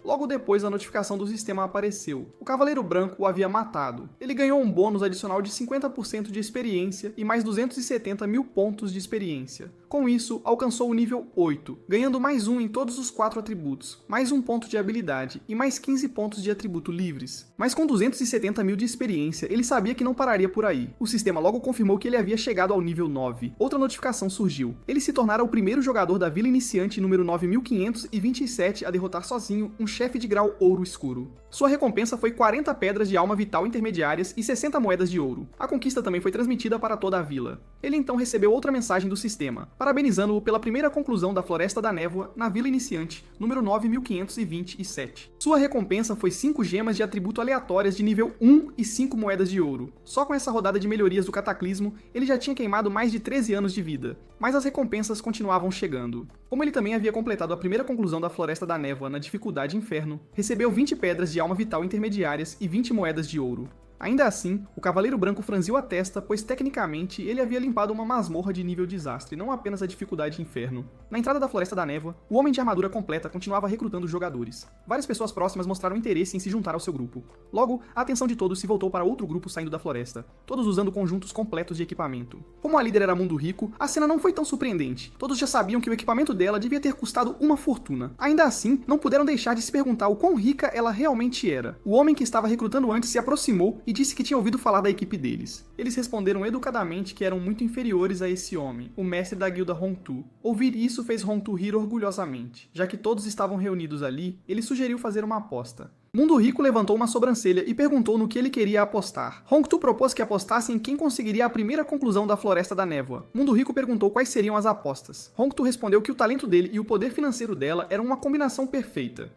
Logo depois, a notificação do sistema apareceu. O Cavaleiro Branco o havia matado. Ele ganhou um bônus adicional de 50% de experiência e mais 270 mil pontos de experiência. Com isso, alcançou o nível 8, ganhando mais um em todos os 4 atributos, mais um ponto de habilidade e mais 15 pontos de atributo livres. Mas com 270 mil de experiência, ele sabia que não pararia por aí. O sistema logo confirmou que ele havia chegado ao nível 9. Outra notificação surgiu. Ele se tornara o primeiro jogador da Vila Iniciante número 9527 a derrotar sozinho um chefe de grau ouro escuro. Sua recompensa foi 40 pedras de alma vital intermediárias e 60 moedas de ouro. A conquista também foi transmitida para toda a vila. Ele então recebeu outra mensagem do sistema, parabenizando-o pela primeira conclusão da Floresta da Névoa na Vila Iniciante, número 9527. Sua recompensa foi 5 gemas de atributo aleatórias de nível 1 e 5 moedas de ouro. Só com essa rodada de melhorias do Cataclismo, ele já tinha queimado mais de 13 anos de vida, mas as recompensas continuavam chegando. Como ele também havia completado a primeira conclusão da Floresta da Névoa na dificuldade Inferno, recebeu 20 pedras de alma vital intermediárias e 20 moedas de ouro. Ainda assim, o Cavaleiro Branco franziu a testa, pois tecnicamente ele havia limpado uma masmorra de nível desastre, não apenas a dificuldade Inferno. Na entrada da Floresta da Névoa, o Homem de Armadura Completa continuava recrutando jogadores. Várias pessoas próximas mostraram interesse em se juntar ao seu grupo. Logo, a atenção de todos se voltou para outro grupo saindo da floresta, todos usando conjuntos completos de equipamento. Como a líder era Mundo Rico, a cena não foi tão surpreendente. Todos já sabiam que o equipamento dela devia ter custado uma fortuna. Ainda assim, não puderam deixar de se perguntar o quão rica ela realmente era. O homem que estava recrutando antes se aproximou e disse que tinha ouvido falar da equipe deles. Eles responderam educadamente que eram muito inferiores a esse homem, o mestre da guilda Hongtu. Ouvir isso fez Hongtu rir orgulhosamente. Já que todos estavam reunidos ali, ele sugeriu fazer uma aposta. Mundo Rico levantou uma sobrancelha e perguntou no que ele queria apostar. Hongtu propôs que apostasse em quem conseguiria a primeira conclusão da Floresta da Névoa. Mundo Rico perguntou quais seriam as apostas. Hongtu respondeu que o talento dele e o poder financeiro dela eram uma combinação perfeita.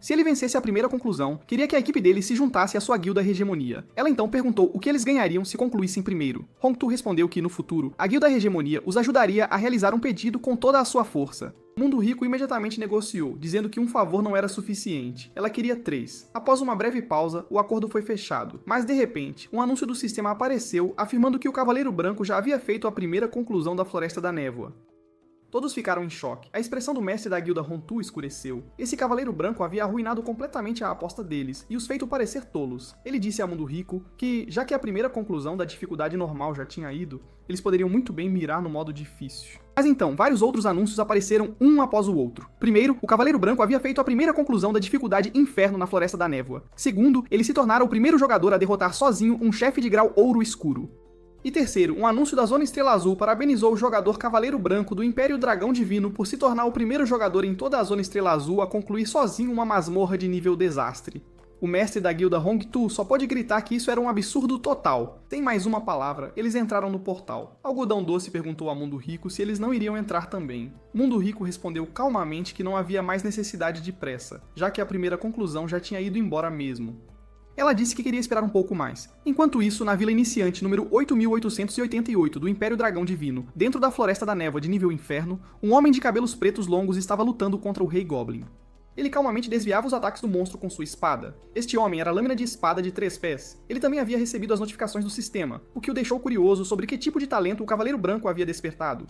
Se ele vencesse a primeira conclusão, queria que a equipe dele se juntasse à sua guilda Hegemonia. Ela então perguntou o que eles ganhariam se concluíssem primeiro. Hongtu respondeu que, no futuro, a guilda Hegemonia os ajudaria a realizar um pedido com toda a sua força. Mundo Rico imediatamente negociou, dizendo que um favor não era suficiente. Ela queria 3. Após uma breve pausa, o acordo foi fechado. Mas, de repente, um anúncio do sistema apareceu, afirmando que o Cavaleiro Branco já havia feito a primeira conclusão da Floresta da Névoa. Todos ficaram em choque. A expressão do mestre da guilda Hongtu escureceu. Esse Cavaleiro Branco havia arruinado completamente a aposta deles e os feito parecer tolos. Ele disse a Mundo Rico que, já que a primeira conclusão da dificuldade normal já tinha ido, eles poderiam muito bem mirar no modo difícil. Mas então, vários outros anúncios apareceram um após o outro. Primeiro, o Cavaleiro Branco havia feito a primeira conclusão da dificuldade Inferno na Floresta da Névoa. Segundo, ele se tornara o primeiro jogador a derrotar sozinho um chefe de grau ouro escuro. E terceiro, um anúncio da Zona Estrela Azul parabenizou o jogador Cavaleiro Branco do Império Dragão Divino por se tornar o primeiro jogador em toda a Zona Estrela Azul a concluir sozinho uma masmorra de nível desastre. O mestre da guilda Hongtu só pôde gritar que isso era um absurdo total. Sem mais uma palavra, eles entraram no portal. Algodão Doce perguntou a Mundo Rico se eles não iriam entrar também. Mundo Rico respondeu calmamente que não havia mais necessidade de pressa, já que a primeira conclusão já tinha ido embora mesmo. Ela disse que queria esperar um pouco mais. Enquanto isso, na Vila Iniciante número 8888 do Império Dragão Divino, dentro da Floresta da Névoa de nível Inferno, um homem de cabelos pretos longos estava lutando contra o Rei Goblin. Ele calmamente desviava os ataques do monstro com sua espada. Este homem era a lâmina de espada de 3 pés. Ele também havia recebido as notificações do sistema, o que o deixou curioso sobre que tipo de talento o Cavaleiro Branco havia despertado.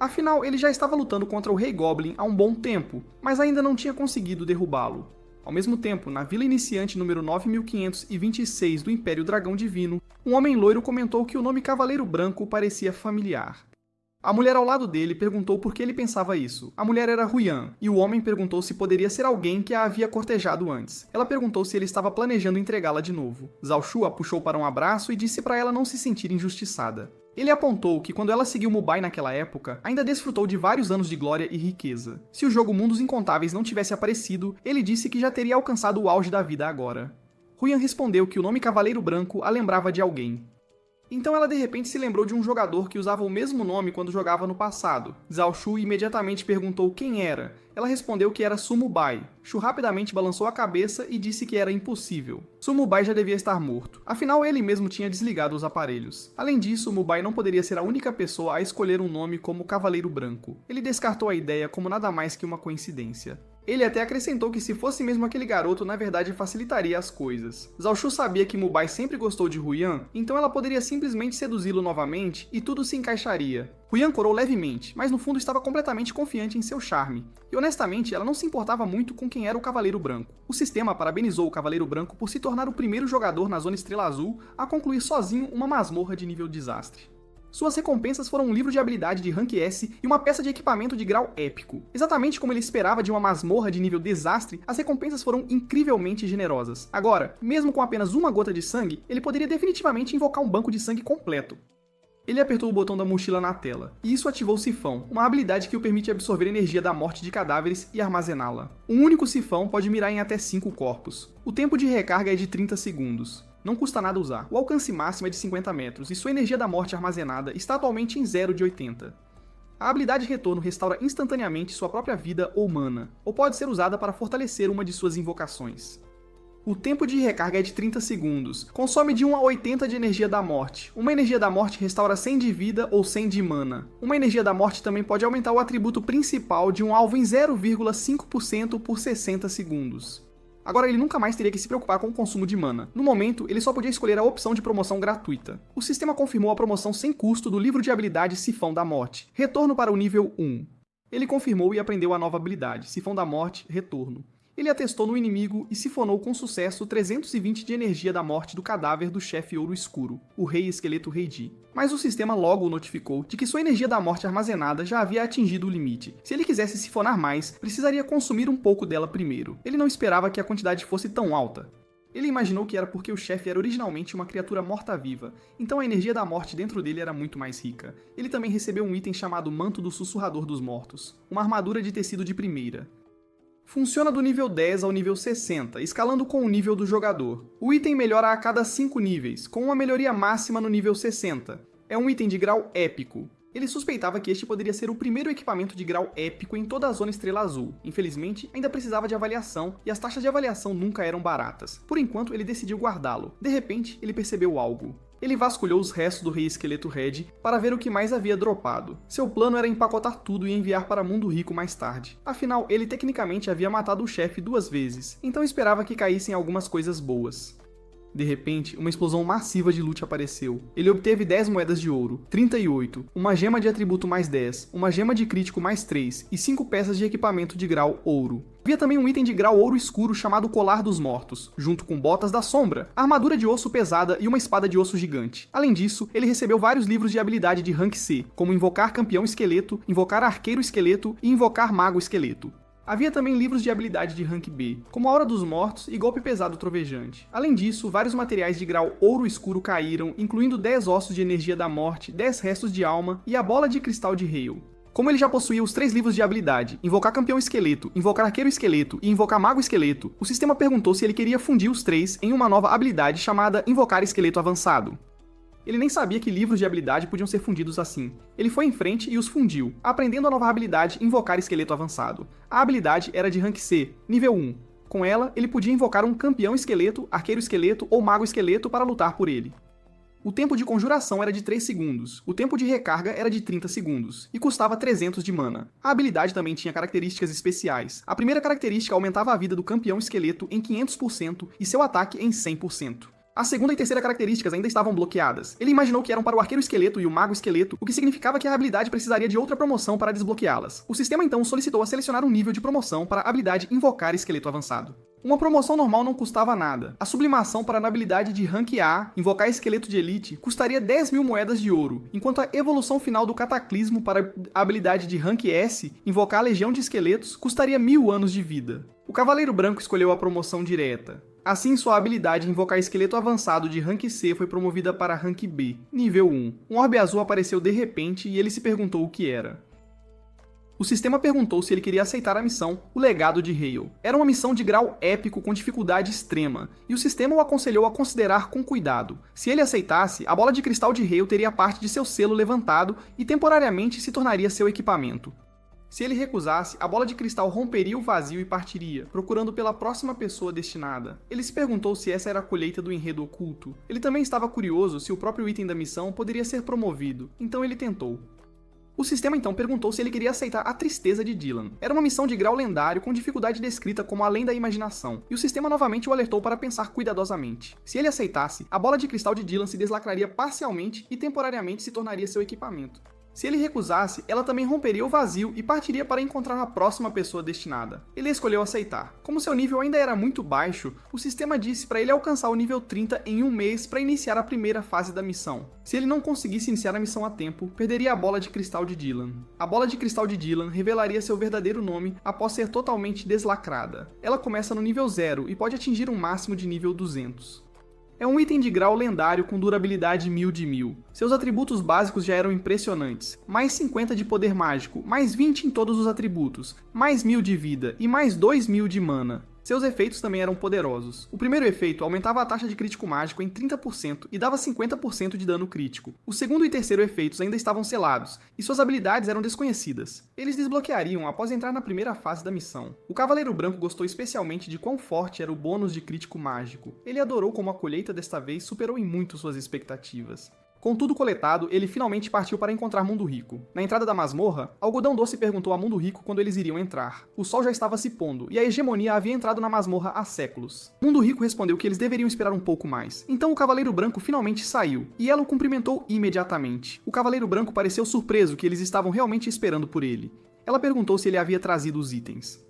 Afinal, ele já estava lutando contra o Rei Goblin há um bom tempo, mas ainda não tinha conseguido derrubá-lo. Ao mesmo tempo, na Vila Iniciante número 9526 do Império Dragão Divino, um homem loiro comentou que o nome Cavaleiro Branco parecia familiar. A mulher ao lado dele perguntou por que ele pensava isso. A mulher era Huyan, e o homem perguntou se poderia ser alguém que a havia cortejado antes. Ela perguntou se ele estava planejando entregá-la de novo. Zhao Shu a puxou para um abraço e disse para ela não se sentir injustiçada. Ele apontou que quando ela seguiu Mubai naquela época, ainda desfrutou de vários anos de glória e riqueza. Se o jogo Mundos Incontáveis não tivesse aparecido, ele disse que já teria alcançado o auge da vida agora. Huyan respondeu que o nome Cavaleiro Branco a lembrava de alguém. Então ela de repente se lembrou de um jogador que usava o mesmo nome quando jogava no passado. Zhao Shu imediatamente perguntou quem era. Ela respondeu que era Su Mubai. Shu rapidamente balançou a cabeça e disse que era impossível. Su Mubai já devia estar morto. Afinal, ele mesmo tinha desligado os aparelhos. Além disso, Mubai não poderia ser a única pessoa a escolher um nome como Cavaleiro Branco. Ele descartou a ideia como nada mais que uma coincidência. Ele até acrescentou que se fosse mesmo aquele garoto, na verdade facilitaria as coisas. Zhao Shu sabia que Mubai sempre gostou de Huyan, então ela poderia simplesmente seduzi-lo novamente e tudo se encaixaria. Huyan corou levemente, mas no fundo estava completamente confiante em seu charme. E honestamente, ela não se importava muito com quem era o Cavaleiro Branco. O sistema parabenizou o Cavaleiro Branco por se tornar o primeiro jogador na Zona Estrela Azul a concluir sozinho uma masmorra de nível desastre. Suas recompensas foram um livro de habilidade de Rank S e uma peça de equipamento de grau épico. Exatamente como ele esperava de uma masmorra de nível desastre, as recompensas foram incrivelmente generosas. Agora, mesmo com apenas uma gota de sangue, ele poderia definitivamente invocar um banco de sangue completo. Ele apertou o botão da mochila na tela, e isso ativou o sifão, uma habilidade que o permite absorver energia da morte de cadáveres e armazená-la. Um único sifão pode mirar em até 5 corpos. O tempo de recarga é de 30 segundos. Não custa nada usar. O alcance máximo é de 50 metros, e sua energia da morte armazenada está atualmente em 0 de 80. A habilidade Retorno restaura instantaneamente sua própria vida ou mana, ou pode ser usada para fortalecer uma de suas invocações. O tempo de recarga é de 30 segundos, consome de 1 a 80 de energia da morte. Uma energia da morte restaura 100 de vida ou 100 de mana. Uma energia da morte também pode aumentar o atributo principal de um alvo em 0,5% por 60 segundos. Agora ele nunca mais teria que se preocupar com o consumo de mana. No momento, ele só podia escolher a opção de promoção gratuita. O sistema confirmou a promoção sem custo do livro de habilidade Sifão da Morte, Retorno para o nível 1. Ele confirmou e aprendeu a nova habilidade, Sifão da Morte, Retorno. Ele a testou no inimigo e sifonou com sucesso 320 de energia da morte do cadáver do chefe Ouro Escuro, o Rei Esqueleto Heidi. Mas o sistema logo o notificou de que sua energia da morte armazenada já havia atingido o limite. Se ele quisesse sifonar mais, precisaria consumir um pouco dela primeiro. Ele não esperava que a quantidade fosse tão alta. Ele imaginou que era porque o chefe era originalmente uma criatura morta-viva, então a energia da morte dentro dele era muito mais rica. Ele também recebeu um item chamado Manto do Sussurrador dos Mortos, uma armadura de tecido de primeira. Funciona do nível 10 ao nível 60, escalando com o nível do jogador. O item melhora a cada 5 níveis, com uma melhoria máxima no nível 60. É um item de grau épico. Ele suspeitava que este poderia ser o primeiro equipamento de grau épico em toda a Zona Estrela Azul. Infelizmente, ainda precisava de avaliação, e as taxas de avaliação nunca eram baratas. Por enquanto, ele decidiu guardá-lo. De repente, ele percebeu algo. Ele vasculhou os restos do Rei Esqueleto Red para ver o que mais havia dropado. Seu plano era empacotar tudo e enviar para Mundo Rico mais tarde. Afinal, ele tecnicamente havia matado o chefe 2 vezes, então esperava que caíssem algumas coisas boas. De repente, uma explosão massiva de loot apareceu. Ele obteve 10 moedas de ouro, 38, uma gema de atributo mais 10, uma gema de crítico mais 3 e 5 peças de equipamento de grau ouro. Havia também um item de grau ouro escuro chamado Colar dos Mortos, junto com botas da sombra, armadura de osso pesada e uma espada de osso gigante. Além disso, ele recebeu vários livros de habilidade de Rank C, como Invocar Campeão Esqueleto, Invocar Arqueiro Esqueleto e Invocar Mago Esqueleto. Havia também livros de habilidade de Rank B, como a Hora dos Mortos e Golpe Pesado Trovejante. Além disso, vários materiais de grau ouro escuro caíram, incluindo 10 ossos de energia da morte, 10 restos de alma e a bola de cristal de Hale. Como ele já possuía os 3 livros de habilidade, Invocar Campeão Esqueleto, Invocar Arqueiro Esqueleto e Invocar Mago Esqueleto, o sistema perguntou se ele queria fundir os 3 em uma nova habilidade chamada Invocar Esqueleto Avançado. Ele nem sabia que livros de habilidade podiam ser fundidos assim. Ele foi em frente e os fundiu, aprendendo a nova habilidade Invocar Esqueleto Avançado. A habilidade era de Rank C, nível 1. Com ela, ele podia invocar um Campeão Esqueleto, Arqueiro Esqueleto ou Mago Esqueleto para lutar por ele. O tempo de conjuração era de 3 segundos, o tempo de recarga era de 30 segundos, e custava 300 de mana. A habilidade também tinha características especiais. A primeira característica aumentava a vida do Campeão Esqueleto em 500% e seu ataque em 100%. A segunda e terceira características ainda estavam bloqueadas. Ele imaginou que eram para o Arqueiro Esqueleto e o Mago Esqueleto, o que significava que a habilidade precisaria de outra promoção para desbloqueá-las. O sistema então solicitou a selecionar um nível de promoção para a habilidade Invocar Esqueleto Avançado. Uma promoção normal não custava nada. A sublimação para a habilidade de Rank A, invocar esqueleto de elite, custaria 10.000 moedas de ouro, enquanto a evolução final do Cataclismo para a habilidade de Rank S, invocar a Legião de Esqueletos, custaria 1.000 anos de vida. O Cavaleiro Branco escolheu a promoção direta. Assim, sua habilidade de invocar esqueleto avançado de Rank C foi promovida para Rank B, nível 1. Um orbe azul apareceu de repente e ele se perguntou o que era. O sistema perguntou se ele queria aceitar a missão O Legado de Hale. Era uma missão de grau épico com dificuldade extrema, e o sistema o aconselhou a considerar com cuidado. Se ele aceitasse, a bola de cristal de Hale teria parte de seu selo levantado e temporariamente se tornaria seu equipamento. Se ele recusasse, a bola de cristal romperia o vazio e partiria, procurando pela próxima pessoa destinada. Ele se perguntou se essa era a colheita do enredo oculto. Ele também estava curioso se o próprio item da missão poderia ser promovido, então ele tentou. O sistema então perguntou se ele queria aceitar a tristeza de Dylan. Era uma missão de grau lendário com dificuldade descrita como além da imaginação, e o sistema novamente o alertou para pensar cuidadosamente. Se ele aceitasse, a bola de cristal de Dylan se deslacraria parcialmente e temporariamente se tornaria seu equipamento. Se ele recusasse, ela também romperia o vazio e partiria para encontrar a próxima pessoa destinada. Ele escolheu aceitar. Como seu nível ainda era muito baixo, o sistema disse para ele alcançar o nível 30 em um mês para iniciar a primeira fase da missão. Se ele não conseguisse iniciar a missão a tempo, perderia a bola de cristal de Dylan. A bola de cristal de Dylan revelaria seu verdadeiro nome após ser totalmente deslacrada. Ela começa no nível 0 e pode atingir um máximo de nível 200. É um item de grau lendário com durabilidade 1000 de 1000. Seus atributos básicos já eram impressionantes. Mais 50 de poder mágico, mais 20 em todos os atributos, mais 1000 de vida e mais 2000 de mana. Seus efeitos também eram poderosos. O primeiro efeito aumentava a taxa de crítico mágico em 30% e dava 50% de dano crítico. O segundo e terceiro efeitos ainda estavam selados, e suas habilidades eram desconhecidas. Eles desbloqueariam após entrar na primeira fase da missão. O Cavaleiro Branco gostou especialmente de quão forte era o bônus de crítico mágico. Ele adorou como a colheita desta vez superou em muito suas expectativas. Com tudo coletado, ele finalmente partiu para encontrar Mundo Rico. Na entrada da masmorra, Algodão Doce perguntou a Mundo Rico quando eles iriam entrar. O sol já estava se pondo, e a hegemonia havia entrado na masmorra há séculos. Mundo Rico respondeu que eles deveriam esperar um pouco mais. Então o Cavaleiro Branco finalmente saiu, e ela o cumprimentou imediatamente. O Cavaleiro Branco pareceu surpreso que eles estavam realmente esperando por ele. Ela perguntou se ele havia trazido os itens.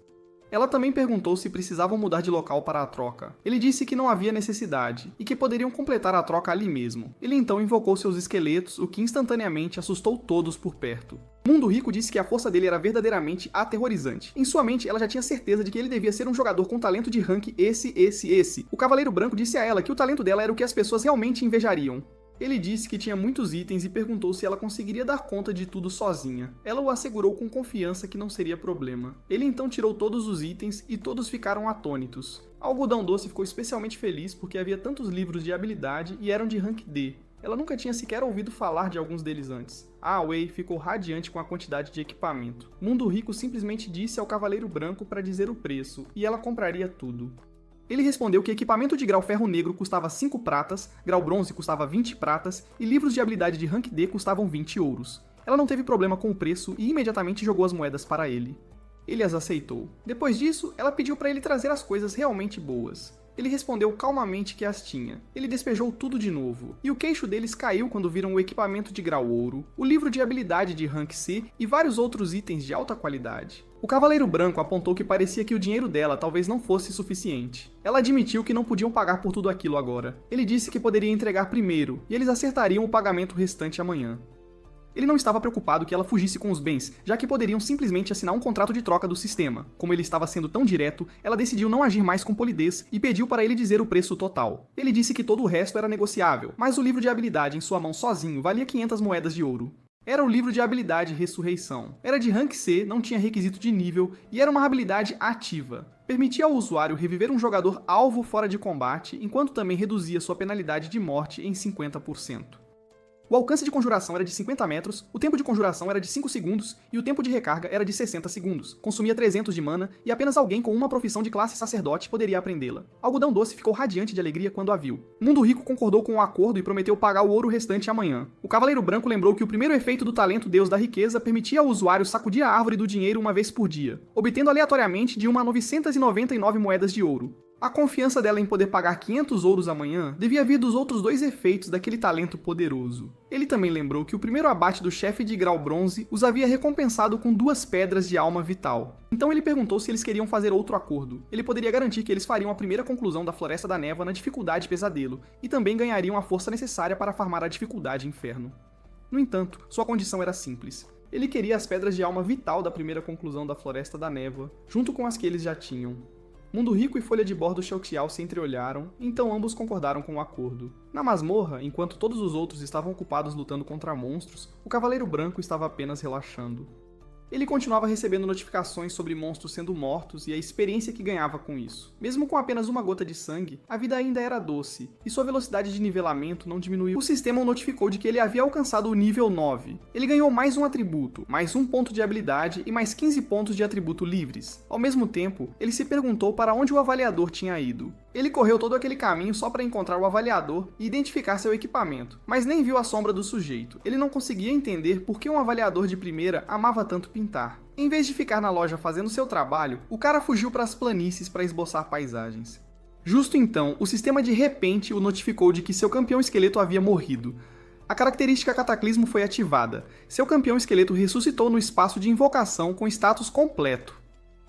Ela também perguntou se precisavam mudar de local para a troca. Ele disse que não havia necessidade, e que poderiam completar a troca ali mesmo. Ele então invocou seus esqueletos, o que instantaneamente assustou todos por perto. Mundo Rico disse que a força dele era verdadeiramente aterrorizante. Em sua mente, ela já tinha certeza de que ele devia ser um jogador com talento de rank esse. O Cavaleiro Branco disse a ela que o talento dela era o que as pessoas realmente invejariam. Ele disse que tinha muitos itens e perguntou se ela conseguiria dar conta de tudo sozinha. Ela o assegurou com confiança que não seria problema. Ele então tirou todos os itens e todos ficaram atônitos. Algodão Doce ficou especialmente feliz porque havia tantos livros de habilidade e eram de rank D. Ela nunca tinha sequer ouvido falar de alguns deles antes. A Away ficou radiante com a quantidade de equipamento. Mundo Rico simplesmente disse ao Cavaleiro Branco para dizer o preço, e ela compraria tudo. Ele respondeu que equipamento de grau ferro negro custava 5 pratas, grau bronze custava 20 pratas e livros de habilidade de rank D custavam 20 ouros. Ela não teve problema com o preço e imediatamente jogou as moedas para ele. Ele as aceitou. Depois disso, ela pediu para ele trazer as coisas realmente boas. Ele respondeu calmamente que as tinha. Ele despejou tudo de novo, e o queixo deles caiu quando viram o equipamento de grau ouro, o livro de habilidade de rank C e vários outros itens de alta qualidade. O Cavaleiro Branco apontou que parecia que o dinheiro dela talvez não fosse suficiente. Ela admitiu que não podiam pagar por tudo aquilo agora. Ele disse que poderia entregar primeiro, e eles acertariam o pagamento restante amanhã. Ele não estava preocupado que ela fugisse com os bens, já que poderiam simplesmente assinar um contrato de troca do sistema. Como ele estava sendo tão direto, ela decidiu não agir mais com polidez e pediu para ele dizer o preço total. Ele disse que todo o resto era negociável, mas o livro de habilidade em sua mão sozinho valia 500 moedas de ouro. Era o livro de habilidade Ressurreição. Era de rank C, não tinha requisito de nível e era uma habilidade ativa. Permitia ao usuário reviver um jogador alvo fora de combate, enquanto também reduzia sua penalidade de morte em 50%. O alcance de conjuração era de 50 metros, o tempo de conjuração era de 5 segundos e o tempo de recarga era de 60 segundos. Consumia 300 de mana e apenas alguém com uma profissão de classe sacerdote poderia aprendê-la. Algodão Doce ficou radiante de alegria quando a viu. Mundo Rico concordou com o acordo e prometeu pagar o ouro restante amanhã. O Cavaleiro Branco lembrou que o primeiro efeito do talento Deus da Riqueza permitia ao usuário sacudir a árvore do dinheiro uma vez por dia, obtendo aleatoriamente de uma a 999 moedas de ouro. A confiança dela em poder pagar 500 ouros amanhã devia vir dos outros 2 efeitos daquele talento poderoso. Ele também lembrou que o primeiro abate do chefe de grau bronze os havia recompensado com 2 pedras de alma vital. Então ele perguntou se eles queriam fazer outro acordo. Ele poderia garantir que eles fariam a primeira conclusão da Floresta da Névoa na dificuldade pesadelo, e também ganhariam a força necessária para farmar a dificuldade inferno. No entanto, sua condição era simples. Ele queria as pedras de alma vital da primeira conclusão da Floresta da Névoa, junto com as que eles já tinham. Mundo Rico e Folha de Bordo Xiao se entreolharam, então ambos concordaram com o acordo. Na masmorra, enquanto todos os outros estavam ocupados lutando contra monstros, o Cavaleiro Branco estava apenas relaxando. Ele continuava recebendo notificações sobre monstros sendo mortos e a experiência que ganhava com isso. Mesmo com apenas uma gota de sangue, a vida ainda era doce, e sua velocidade de nivelamento não diminuiu. O sistema o notificou de que ele havia alcançado o nível 9. Ele ganhou mais um atributo, mais 1 ponto de habilidade e mais 15 pontos de atributo livres. Ao mesmo tempo, ele se perguntou para onde o avaliador tinha ido. Ele correu todo aquele caminho só para encontrar o avaliador e identificar seu equipamento, mas nem viu a sombra do sujeito. Ele não conseguia entender por que um avaliador de primeira amava tanto pintar. Em vez de ficar na loja fazendo seu trabalho, o cara fugiu para as planícies para esboçar paisagens. Justo então, o sistema de repente o notificou de que seu campeão esqueleto havia morrido. A característica Cataclismo foi ativada. Seu campeão esqueleto ressuscitou no espaço de invocação com status completo.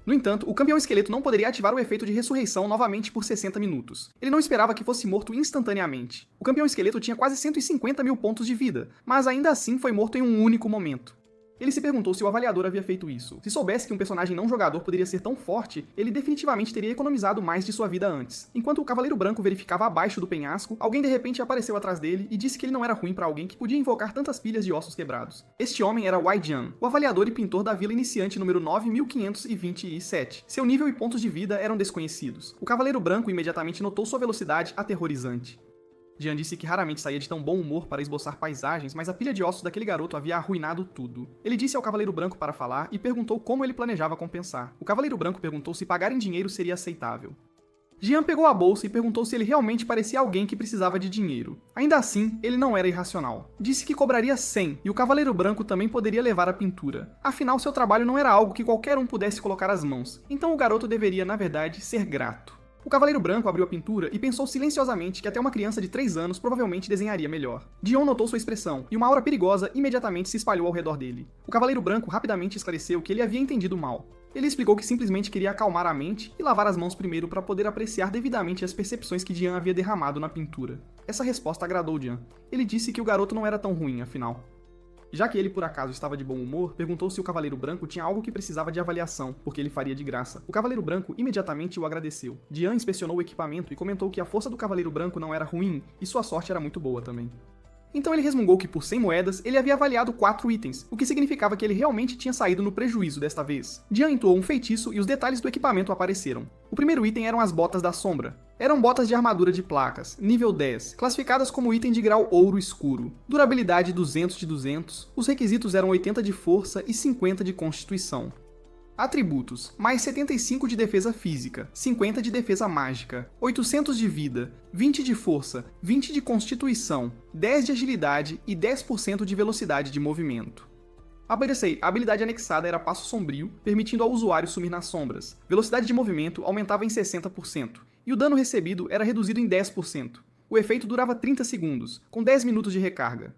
No entanto, o campeão esqueleto não poderia ativar o efeito de ressurreição novamente por 60 minutos. Ele não esperava que fosse morto instantaneamente. O campeão esqueleto tinha quase 150 mil pontos de vida, mas ainda assim foi morto em um único momento. Ele se perguntou se o avaliador havia feito isso. Se soubesse que um personagem não jogador poderia ser tão forte, ele definitivamente teria economizado mais de sua vida antes. Enquanto o Cavaleiro Branco verificava abaixo do penhasco, alguém de repente apareceu atrás dele e disse que ele não era ruim para alguém que podia invocar tantas pilhas de ossos quebrados. Este homem era Wai Jian, o avaliador e pintor da vila iniciante número 9527. Seu nível e pontos de vida eram desconhecidos. O Cavaleiro Branco imediatamente notou sua velocidade aterrorizante. Jian disse que raramente saía de tão bom humor para esboçar paisagens, mas a pilha de ossos daquele garoto havia arruinado tudo. Ele disse ao Cavaleiro Branco para falar e perguntou como ele planejava compensar. O Cavaleiro Branco perguntou se pagar em dinheiro seria aceitável. Jian pegou a bolsa e perguntou se ele realmente parecia alguém que precisava de dinheiro. Ainda assim, ele não era irracional. Disse que cobraria 100, e o Cavaleiro Branco também poderia levar a pintura. Afinal, seu trabalho não era algo que qualquer um pudesse colocar as mãos, então o garoto deveria, na verdade, ser grato. O Cavaleiro Branco abriu a pintura e pensou silenciosamente que até uma criança de 3 anos provavelmente desenharia melhor. Dion notou sua expressão, e uma aura perigosa imediatamente se espalhou ao redor dele. O Cavaleiro Branco rapidamente esclareceu que ele havia entendido mal. Ele explicou que simplesmente queria acalmar a mente e lavar as mãos primeiro para poder apreciar devidamente as percepções que Dian havia derramado na pintura. Essa resposta agradou Dian. Ele disse que o garoto não era tão ruim, afinal. Já que ele, por acaso, estava de bom humor, perguntou se o Cavaleiro Branco tinha algo que precisava de avaliação, porque ele faria de graça. O Cavaleiro Branco imediatamente o agradeceu. Dian inspecionou o equipamento e comentou que a força do Cavaleiro Branco não era ruim, e sua sorte era muito boa também. Então ele resmungou que por 100 moedas ele havia avaliado 4 itens, o que significava que ele realmente tinha saído no prejuízo desta vez. Dian entoou um feitiço e os detalhes do equipamento apareceram. O primeiro item eram as Botas da Sombra. Eram botas de armadura de placas, nível 10, classificadas como item de grau ouro escuro. Durabilidade 200 de 200, os requisitos eram 80 de força e 50 de constituição. Atributos: mais 75 de defesa física, 50 de defesa mágica, 800 de vida, 20 de força, 20 de constituição, 10 de agilidade e 10% de velocidade de movimento. A habilidade anexada era Passo Sombrio, permitindo ao usuário sumir nas sombras. Velocidade de movimento aumentava em 60%, e o dano recebido era reduzido em 10%. O efeito durava 30 segundos, com 10 minutos de recarga.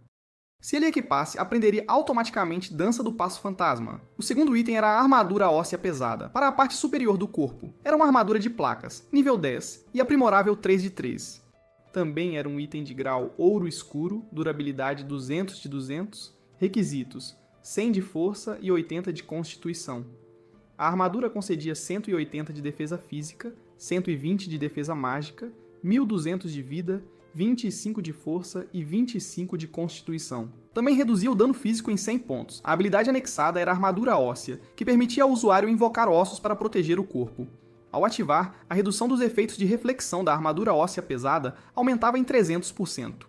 Se ele equipasse, aprenderia automaticamente Dança do Passo Fantasma. O segundo item era a Armadura Óssea Pesada, para a parte superior do corpo. Era uma armadura de placas, nível 10, e aprimorável 3 de 3. Também era um item de grau Ouro Escuro, durabilidade 200 de 200, requisitos 100 de força e 80 de constituição. A armadura concedia 180 de defesa física, 120 de defesa mágica, 1200 de vida, 25 de força e 25 de constituição. Também reduzia o dano físico em 100 pontos. A habilidade anexada era a Armadura Óssea, que permitia ao usuário invocar ossos para proteger o corpo. Ao ativar, a redução dos efeitos de reflexão da Armadura Óssea Pesada aumentava em 300%.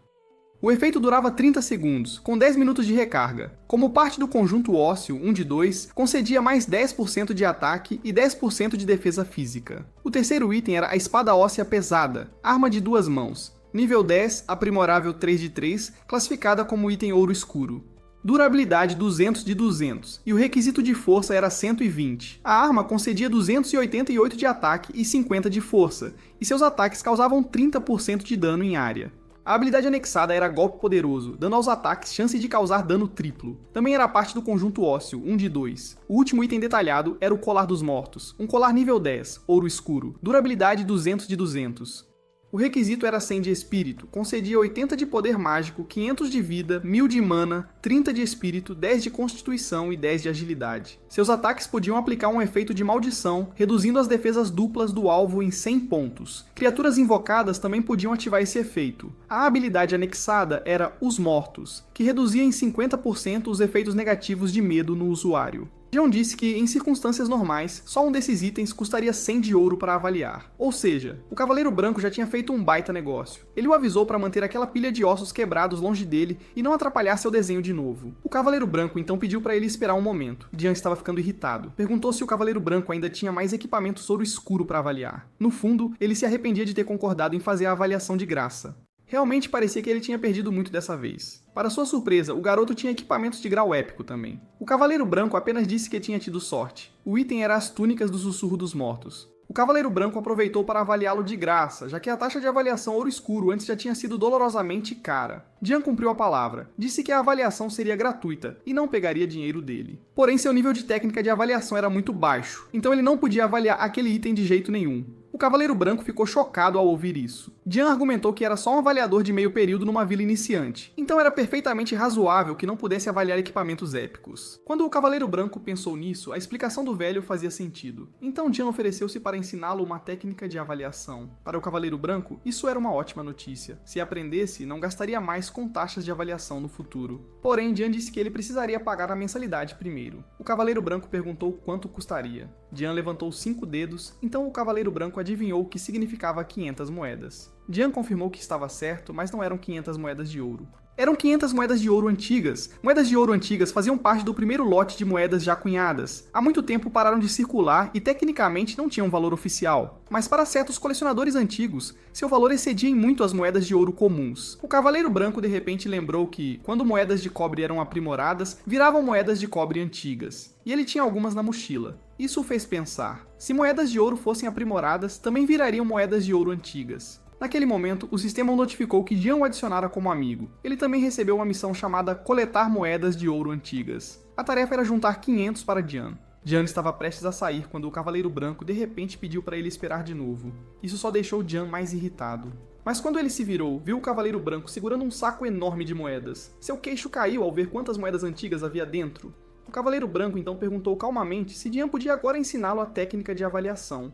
O efeito durava 30 segundos, com 10 minutos de recarga. Como parte do conjunto ósseo 1 de 2, concedia mais 10% de ataque e 10% de defesa física. O terceiro item era a Espada Óssea Pesada, arma de 2 mãos. Nível 10, aprimorável 3 de 3, classificada como item ouro escuro. durabilidade 200 de 200, e o requisito de força era 120. A arma concedia 288 de ataque e 50 de força, e seus ataques causavam 30% de dano em área. A habilidade anexada era Golpe Poderoso, dando aos ataques chance de causar dano triplo. Também era parte do conjunto ósseo, 1 de 2. O último item detalhado era o Colar dos Mortos, um colar nível 10, ouro escuro, durabilidade 200 de 200. O requisito era 100 de espírito, concedia 80 de poder mágico, 500 de vida, 1000 de mana, 30 de espírito, 10 de constituição e 10 de agilidade. Seus ataques podiam aplicar um efeito de maldição, reduzindo as defesas duplas do alvo em 100 pontos. Criaturas invocadas também podiam ativar esse efeito. A habilidade anexada era Os Mortos, que reduzia em 50% os efeitos negativos de medo no usuário. Jean disse que, em circunstâncias normais, só um desses itens custaria 100 de ouro para avaliar. Ou seja, o Cavaleiro Branco já tinha feito um baita negócio. Ele o avisou para manter aquela pilha de ossos quebrados longe dele e não atrapalhar seu desenho de novo. O Cavaleiro Branco então pediu para ele esperar um momento. Jean estava ficando irritado. Perguntou se o Cavaleiro Branco ainda tinha mais equipamentos ouro escuro para avaliar. No fundo, ele se arrependia de ter concordado em fazer a avaliação de graça. Realmente parecia que ele tinha perdido muito dessa vez. Para sua surpresa, o garoto tinha equipamentos de grau épico também. O Cavaleiro Branco apenas disse que tinha tido sorte. O item era as túnicas do Sussurro dos Mortos. O Cavaleiro Branco aproveitou para avaliá-lo de graça, já que a taxa de avaliação ouro escuro antes já tinha sido dolorosamente cara. Jean cumpriu a palavra, disse que a avaliação seria gratuita e não pegaria dinheiro dele. Porém, seu nível de técnica de avaliação era muito baixo, então ele não podia avaliar aquele item de jeito nenhum. O Cavaleiro Branco ficou chocado ao ouvir isso. Jean argumentou que era só um avaliador de meio período numa vila iniciante, então era perfeitamente razoável que não pudesse avaliar equipamentos épicos. Quando o Cavaleiro Branco pensou nisso, a explicação do velho fazia sentido. Então Jean ofereceu-se para ensiná-lo uma técnica de avaliação. Para o Cavaleiro Branco, isso era uma ótima notícia. Se aprendesse, não gastaria mais com taxas de avaliação no futuro. Porém, Jean disse que ele precisaria pagar a mensalidade primeiro. O Cavaleiro Branco perguntou quanto custaria. Jean levantou 5 dedos, então o Cavaleiro Branco adivinhou o que significava 500 moedas. Jean confirmou que estava certo, mas não eram 500 moedas de ouro. Eram 500 moedas de ouro antigas. Moedas de ouro antigas faziam parte do primeiro lote de moedas já cunhadas. Há muito tempo pararam de circular e tecnicamente não tinham valor oficial. Mas para certos colecionadores antigos, seu valor excedia em muito as moedas de ouro comuns. O Cavaleiro Branco de repente lembrou que, quando moedas de cobre eram aprimoradas, viravam moedas de cobre antigas. E ele tinha algumas na mochila. Isso o fez pensar. Se moedas de ouro fossem aprimoradas, também virariam moedas de ouro antigas. Naquele momento, o sistema notificou que Jean o adicionara como amigo. Ele também recebeu uma missão chamada Coletar Moedas de Ouro Antigas. A tarefa era juntar 500 para Jean. Jean estava prestes a sair quando o Cavaleiro Branco de repente pediu para ele esperar de novo. Isso só deixou Jean mais irritado. Mas quando ele se virou, viu o Cavaleiro Branco segurando um saco enorme de moedas. Seu queixo caiu ao ver quantas moedas antigas havia dentro. O Cavaleiro Branco então perguntou calmamente se Jean podia agora ensiná-lo a técnica de avaliação.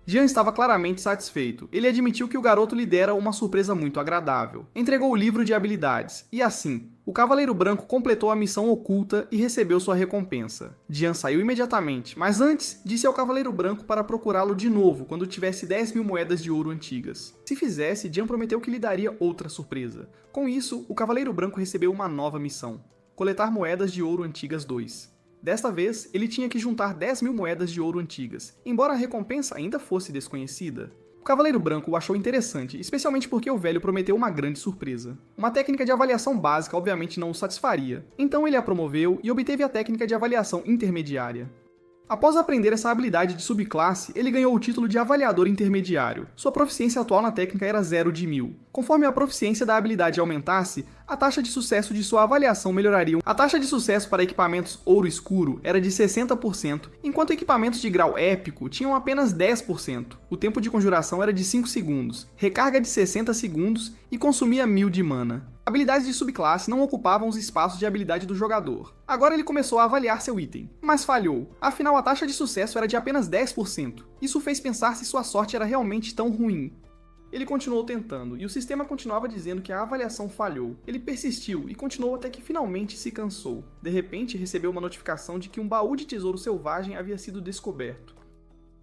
Jean estava claramente satisfeito. Ele admitiu que o garoto lhe dera uma surpresa muito agradável. Entregou o livro de habilidades, e assim, o Cavaleiro Branco completou a missão oculta e recebeu sua recompensa. Jean saiu imediatamente, mas antes disse ao Cavaleiro Branco para procurá-lo de novo quando tivesse 10.000 moedas de ouro antigas. Se fizesse, Jean prometeu que lhe daria outra surpresa. Com isso, o Cavaleiro Branco recebeu uma nova missão: coletar moedas de ouro antigas 2. Desta vez, ele tinha que juntar 10.000 moedas de ouro antigas, embora a recompensa ainda fosse desconhecida. O Cavaleiro Branco o achou interessante, especialmente porque o velho prometeu uma grande surpresa. Uma técnica de avaliação básica obviamente não o satisfaria, então ele a promoveu e obteve a técnica de avaliação intermediária. Após aprender essa habilidade de subclasse, ele ganhou o título de avaliador intermediário. Sua proficiência atual na técnica era 0 de 1000. Conforme a proficiência da habilidade aumentasse, a taxa de sucesso de sua avaliação melhoraria. A taxa de sucesso para equipamentos ouro escuro era de 60%, enquanto equipamentos de grau épico tinham apenas 10%. O tempo de conjuração era de 5 segundos, recarga de 60 segundos e consumia 1000 de mana. Habilidades de subclasse não ocupavam os espaços de habilidade do jogador. Agora ele começou a avaliar seu item, mas falhou. Afinal, a taxa de sucesso era de apenas 10%. Isso fez pensar se sua sorte era realmente tão ruim. Ele continuou tentando, e o sistema continuava dizendo que a avaliação falhou. Ele persistiu e continuou até que finalmente se cansou. De repente, recebeu uma notificação de que um baú de tesouro selvagem havia sido descoberto.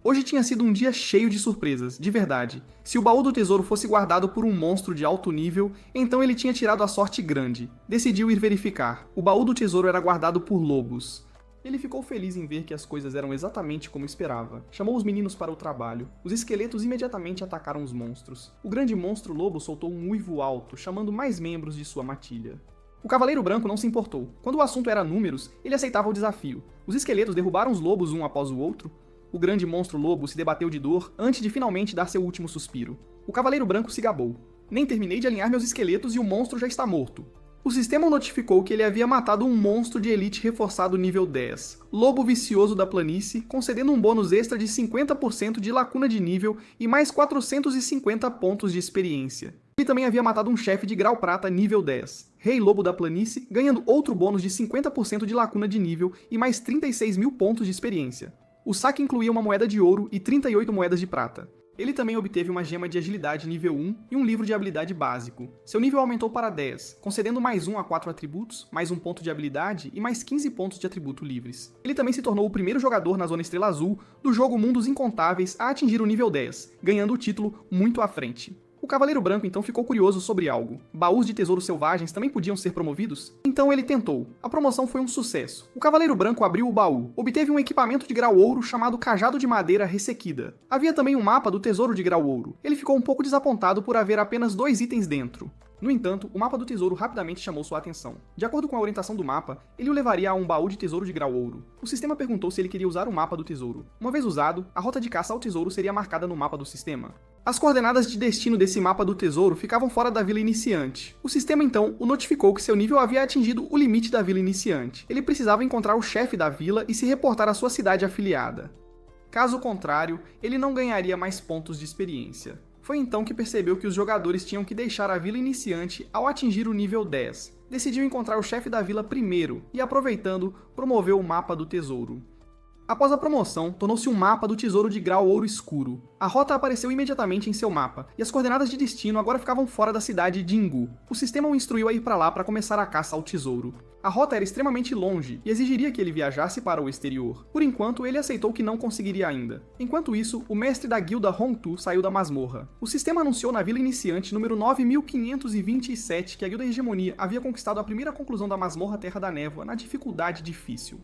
Hoje tinha sido um dia cheio de surpresas, de verdade. Se o baú do tesouro fosse guardado por um monstro de alto nível, então ele tinha tirado a sorte grande. Decidiu ir verificar. O baú do tesouro era guardado por lobos. Ele ficou feliz em ver que as coisas eram exatamente como esperava. Chamou os meninos para o trabalho. Os esqueletos imediatamente atacaram os monstros. O grande monstro lobo soltou um uivo alto, chamando mais membros de sua matilha. O Cavaleiro Branco não se importou. Quando o assunto era números, ele aceitava o desafio. Os esqueletos derrubaram os lobos um após o outro. O grande monstro lobo se debateu de dor antes de finalmente dar seu último suspiro. O Cavaleiro Branco se gabou. Nem terminei de alinhar meus esqueletos e o monstro já está morto. O sistema notificou que ele havia matado um monstro de elite reforçado nível 10, Lobo Vicioso da Planície, concedendo um bônus extra de 50% de lacuna de nível e mais 450 pontos de experiência. Ele também havia matado um chefe de grau prata nível 10, Rei Lobo da Planície, ganhando outro bônus de 50% de lacuna de nível e mais 36 mil pontos de experiência. O saque incluía uma moeda de ouro e 38 moedas de prata. Ele também obteve uma gema de agilidade nível 1 e um livro de habilidade básico. Seu nível aumentou para 10, concedendo mais 1 a 4 atributos, mais 1 ponto de habilidade e mais 15 pontos de atributo livres. Ele também se tornou o primeiro jogador na Zona Estrela Azul do jogo Mundos Incontáveis a atingir o nível 10, ganhando o título muito à frente. O Cavaleiro Branco então ficou curioso sobre algo. Baús de tesouros selvagens também podiam ser promovidos? Então ele tentou. A promoção foi um sucesso. O Cavaleiro Branco abriu o baú. Obteve um equipamento de grau ouro chamado Cajado de Madeira Ressequida. Havia também um mapa do tesouro de grau ouro. Ele ficou um pouco desapontado por haver apenas 2 itens dentro. No entanto, o mapa do tesouro rapidamente chamou sua atenção. De acordo com a orientação do mapa, ele o levaria a um baú de tesouro de grau ouro. O sistema perguntou se ele queria usar o mapa do tesouro. Uma vez usado, a rota de caça ao tesouro seria marcada no mapa do sistema. As coordenadas de destino desse mapa do tesouro ficavam fora da vila iniciante. O sistema então o notificou que seu nível havia atingido o limite da vila iniciante. Ele precisava encontrar o chefe da vila e se reportar à sua cidade afiliada. Caso contrário, ele não ganharia mais pontos de experiência. Foi então que percebeu que os jogadores tinham que deixar a vila iniciante ao atingir o nível 10. Decidiu encontrar o chefe da vila primeiro e, aproveitando, promoveu o mapa do tesouro. Após a promoção, tornou-se um mapa do tesouro de grau ouro escuro. A rota apareceu imediatamente em seu mapa, e as coordenadas de destino agora ficavam fora da cidade de Ingu. O sistema o instruiu a ir para lá para começar a caça ao tesouro. A rota era extremamente longe e exigiria que ele viajasse para o exterior. Por enquanto, ele aceitou que não conseguiria ainda. Enquanto isso, o mestre da guilda Hongtu saiu da masmorra. O sistema anunciou na vila iniciante número 9527 que a guilda Hegemonia havia conquistado a primeira conclusão da masmorra Terra da Névoa na dificuldade difícil.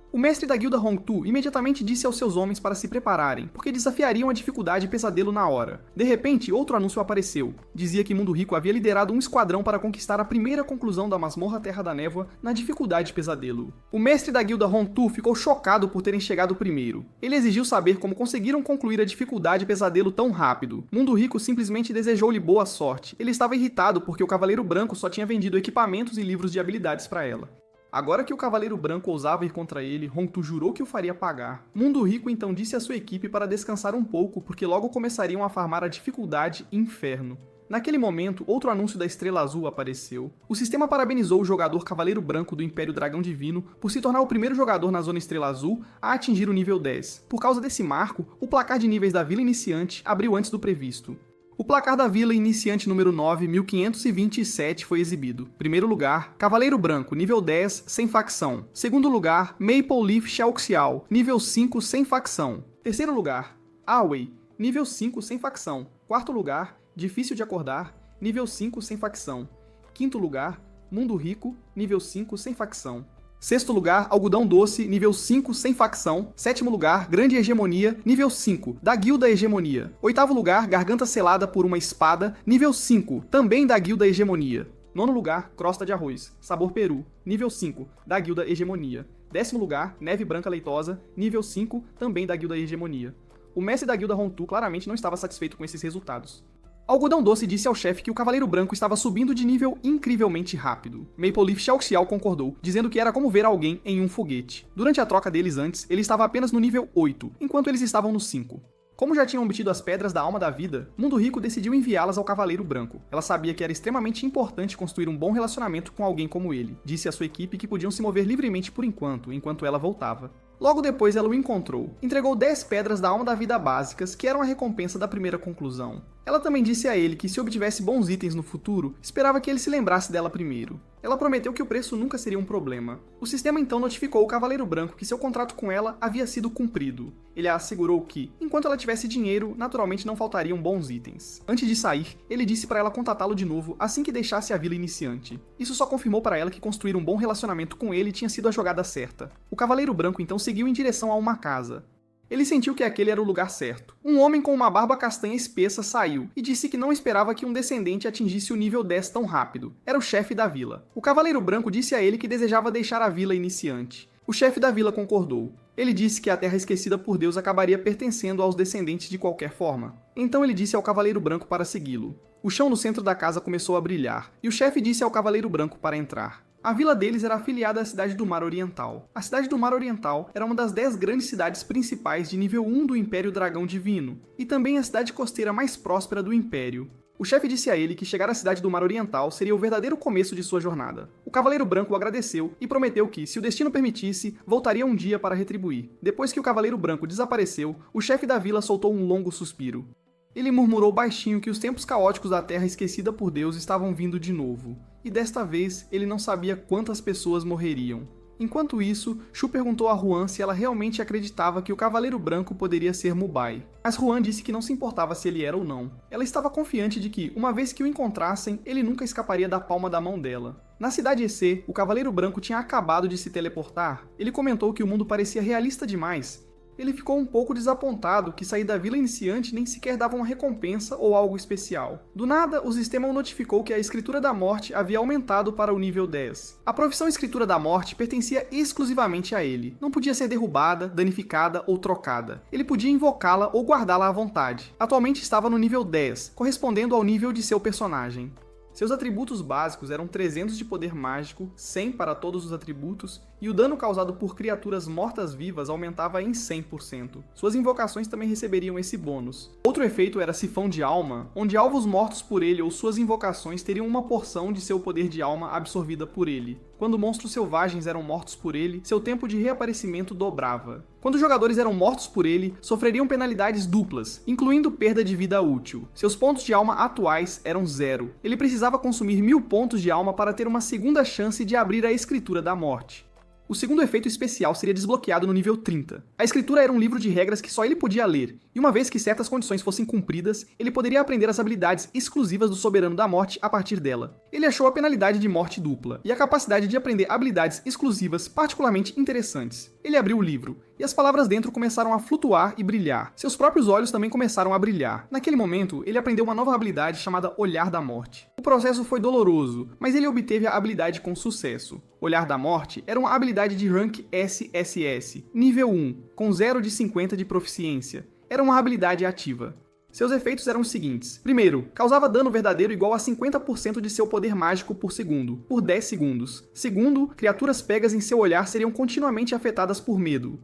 O mestre da guilda Hongtu imediatamente disse aos seus homens para se prepararem, porque desafiariam a dificuldade pesadelo na hora. De repente, outro anúncio apareceu. Dizia que Mundo Rico havia liderado um esquadrão para conquistar a primeira conclusão da masmorra Terra da Névoa na dificuldade pesadelo. O mestre da guilda Hongtu ficou chocado por terem chegado primeiro. Ele exigiu saber como conseguiram concluir a dificuldade pesadelo tão rápido. Mundo Rico simplesmente desejou-lhe boa sorte. Ele estava irritado porque o Cavaleiro Branco só tinha vendido equipamentos e livros de habilidades para ela. Agora que o Cavaleiro Branco ousava ir contra ele, Hongtu jurou que o faria pagar. Mundo Rico então disse à sua equipe para descansar um pouco, porque logo começariam a farmar a dificuldade Inferno. Naquele momento, outro anúncio da Estrela Azul apareceu. O sistema parabenizou o jogador Cavaleiro Branco do Império Dragão Divino por se tornar o primeiro jogador na Zona Estrela Azul a atingir o nível 10. Por causa desse marco, o placar de níveis da Vila Iniciante abriu antes do previsto. O placar da Vila Iniciante número 9527 foi exibido. Primeiro lugar, Cavaleiro Branco, nível 10, sem facção. Segundo lugar, Maple Leaf Xiaoxiao, nível 5, sem facção. Terceiro lugar, Awei, nível 5, sem facção. Quarto lugar, Difícil de Acordar, nível 5, sem facção. Quinto lugar, Mundo Rico, nível 5, sem facção. Sexto lugar, Algodão Doce, nível 5, sem facção. Sétimo lugar, Grande Hegemonia, nível 5, da Guilda Hegemonia. Oitavo lugar, Garganta Selada por uma Espada, nível 5, também da Guilda Hegemonia. Nono lugar, Crosta de Arroz, sabor peru, nível 5, da Guilda Hegemonia. Décimo lugar, Neve Branca Leitosa, nível 5, também da Guilda Hegemonia. O mestre da Guilda Hongtu claramente não estava satisfeito com esses resultados. Algodão Doce disse ao chefe que o Cavaleiro Branco estava subindo de nível incrivelmente rápido. Maple Leaf Xiaoxiao concordou, dizendo que era como ver alguém em um foguete. Durante a troca deles antes, ele estava apenas no nível 8, enquanto eles estavam no 5. Como já tinham obtido as Pedras da Alma da Vida, Mundo Rico decidiu enviá-las ao Cavaleiro Branco. Ela sabia que era extremamente importante construir um bom relacionamento com alguém como ele. Disse à sua equipe que podiam se mover livremente por enquanto ela voltava. Logo depois ela o encontrou. Entregou 10 Pedras da Alma da Vida básicas, que eram a recompensa da primeira conclusão. Ela também disse a ele que se obtivesse bons itens no futuro, esperava que ele se lembrasse dela primeiro. Ela prometeu que o preço nunca seria um problema. O sistema então notificou o Cavaleiro Branco que seu contrato com ela havia sido cumprido. Ele a assegurou que, enquanto ela tivesse dinheiro, naturalmente não faltariam bons itens. Antes de sair, ele disse para ela contatá-lo de novo assim que deixasse a vila iniciante. Isso só confirmou para ela que construir um bom relacionamento com ele tinha sido a jogada certa. O Cavaleiro Branco então seguiu em direção a uma casa. Ele sentiu que aquele era o lugar certo. Um homem com uma barba castanha espessa saiu e disse que não esperava que um descendente atingisse o nível 10 tão rápido. Era o chefe da vila. O Cavaleiro Branco disse a ele que desejava deixar a vila iniciante. O chefe da vila concordou. Ele disse que a terra esquecida por Deus acabaria pertencendo aos descendentes de qualquer forma. Então ele disse ao Cavaleiro Branco para segui-lo. O chão no centro da casa começou a brilhar, e o chefe disse ao Cavaleiro Branco para entrar. A vila deles era afiliada à Cidade do Mar Oriental. A Cidade do Mar Oriental era uma das 10 grandes cidades principais de nível 1 do Império Dragão Divino, e também a cidade costeira mais próspera do Império. O chefe disse a ele que chegar à Cidade do Mar Oriental seria o verdadeiro começo de sua jornada. O Cavaleiro Branco o agradeceu e prometeu que, se o destino permitisse, voltaria um dia para retribuir. Depois que o Cavaleiro Branco desapareceu, o chefe da vila soltou um longo suspiro. Ele murmurou baixinho que os tempos caóticos da Terra esquecida por Deus estavam vindo de novo. E desta vez, ele não sabia quantas pessoas morreriam. Enquanto isso, Shu perguntou a Ruan se ela realmente acreditava que o Cavaleiro Branco poderia ser Mubai. Mas Ruan disse que não se importava se ele era ou não. Ela estava confiante de que, uma vez que o encontrassem, ele nunca escaparia da palma da mão dela. Na cidade EC, o Cavaleiro Branco tinha acabado de se teleportar. Ele comentou que o mundo parecia realista demais. Ele ficou um pouco desapontado que sair da vila iniciante nem sequer dava uma recompensa ou algo especial. Do nada, o sistema o notificou que a Escritura da Morte havia aumentado para o nível 10. A profissão Escritura da Morte pertencia exclusivamente a ele. Não podia ser derrubada, danificada ou trocada. Ele podia invocá-la ou guardá-la à vontade. Atualmente estava no nível 10, correspondendo ao nível de seu personagem. Seus atributos básicos eram 300 de poder mágico, 100 para todos os atributos, e o dano causado por criaturas mortas-vivas aumentava em 100%. Suas invocações também receberiam esse bônus. Outro efeito era Sifão de Alma, onde alvos mortos por ele ou suas invocações teriam uma porção de seu poder de alma absorvida por ele. Quando monstros selvagens eram mortos por ele, seu tempo de reaparecimento dobrava. Quando jogadores eram mortos por ele, sofreriam penalidades duplas, incluindo perda de vida útil. Seus pontos de alma atuais eram 0. Ele precisava consumir 1000 pontos de alma para ter uma segunda chance de abrir a Escritura da Morte. O segundo efeito especial seria desbloqueado no nível 30. A Escritura era um livro de regras que só ele podia ler, e uma vez que certas condições fossem cumpridas, ele poderia aprender as habilidades exclusivas do Soberano da Morte a partir dela. Ele achou a penalidade de morte dupla, e a capacidade de aprender habilidades exclusivas particularmente interessantes. Ele abriu o livro, e as palavras dentro começaram a flutuar e brilhar. Seus próprios olhos também começaram a brilhar. Naquele momento, ele aprendeu uma nova habilidade chamada Olhar da Morte. O processo foi doloroso, mas ele obteve a habilidade com sucesso. Olhar da Morte era uma habilidade de rank SSS, nível 1, com 0 de 50 de proficiência. Era uma habilidade ativa. Seus efeitos eram os seguintes. Primeiro, causava dano verdadeiro igual a 50% de seu poder mágico por segundo, por 10 segundos. Segundo, criaturas pegas em seu olhar seriam continuamente afetadas por medo.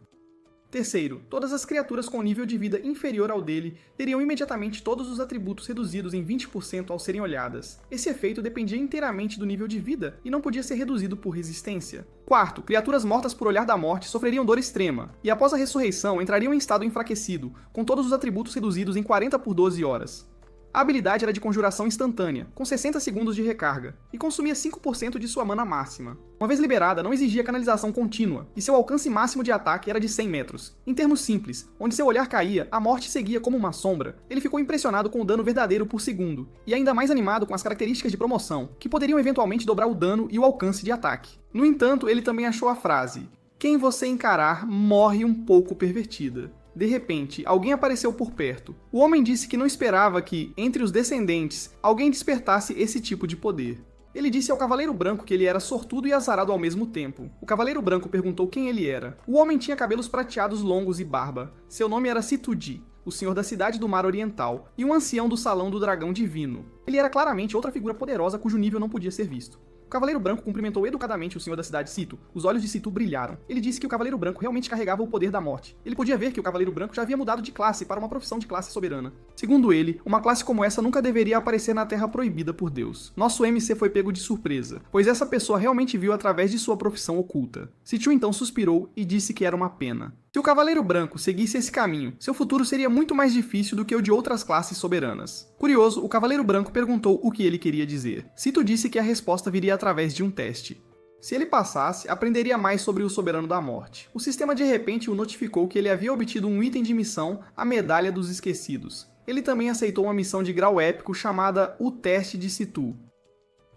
Terceiro, todas as criaturas com nível de vida inferior ao dele teriam imediatamente todos os atributos reduzidos em 20% ao serem olhadas. Esse efeito dependia inteiramente do nível de vida e não podia ser reduzido por resistência. Quarto, criaturas mortas por Olhar da Morte sofreriam dor extrema, e após a ressurreição entrariam em estado enfraquecido, com todos os atributos reduzidos em 40 por 12 horas. A habilidade era de conjuração instantânea, com 60 segundos de recarga, e consumia 5% de sua mana máxima. Uma vez liberada, não exigia canalização contínua, e seu alcance máximo de ataque era de 100 metros. Em termos simples, onde seu olhar caía, a morte seguia como uma sombra. Ele ficou impressionado com o dano verdadeiro por segundo, e ainda mais animado com as características de promoção, que poderiam eventualmente dobrar o dano e o alcance de ataque. No entanto, ele também achou a frase: "Quem você encarar morre um pouco pervertida." De repente, alguém apareceu por perto. O homem disse que não esperava que, entre os descendentes, alguém despertasse esse tipo de poder. Ele disse ao Cavaleiro Branco que ele era sortudo e azarado ao mesmo tempo. O Cavaleiro Branco perguntou quem ele era. O homem tinha cabelos prateados longos e barba. Seu nome era Situdi, o Senhor da Cidade do Mar Oriental, e um ancião do Salão do Dragão Divino. Ele era claramente outra figura poderosa cujo nível não podia ser visto. O Cavaleiro Branco cumprimentou educadamente o Senhor da Cidade Situ. Os olhos de Situ brilharam. Ele disse que o Cavaleiro Branco realmente carregava o poder da morte. Ele podia ver que o Cavaleiro Branco já havia mudado de classe para uma profissão de classe soberana. Segundo ele, uma classe como essa nunca deveria aparecer na Terra proibida por Deus. Nosso MC foi pego de surpresa, pois essa pessoa realmente viu através de sua profissão oculta. Situ então suspirou e disse que era uma pena. Se o Cavaleiro Branco seguisse esse caminho, seu futuro seria muito mais difícil do que o de outras classes soberanas. Curioso, o Cavaleiro Branco perguntou o que ele queria dizer. Situ disse que a resposta viria através de um teste. Se ele passasse, aprenderia mais sobre o Soberano da Morte. O sistema de repente o notificou que ele havia obtido um item de missão, a Medalha dos Esquecidos. Ele também aceitou uma missão de grau épico chamada O Teste de Situ.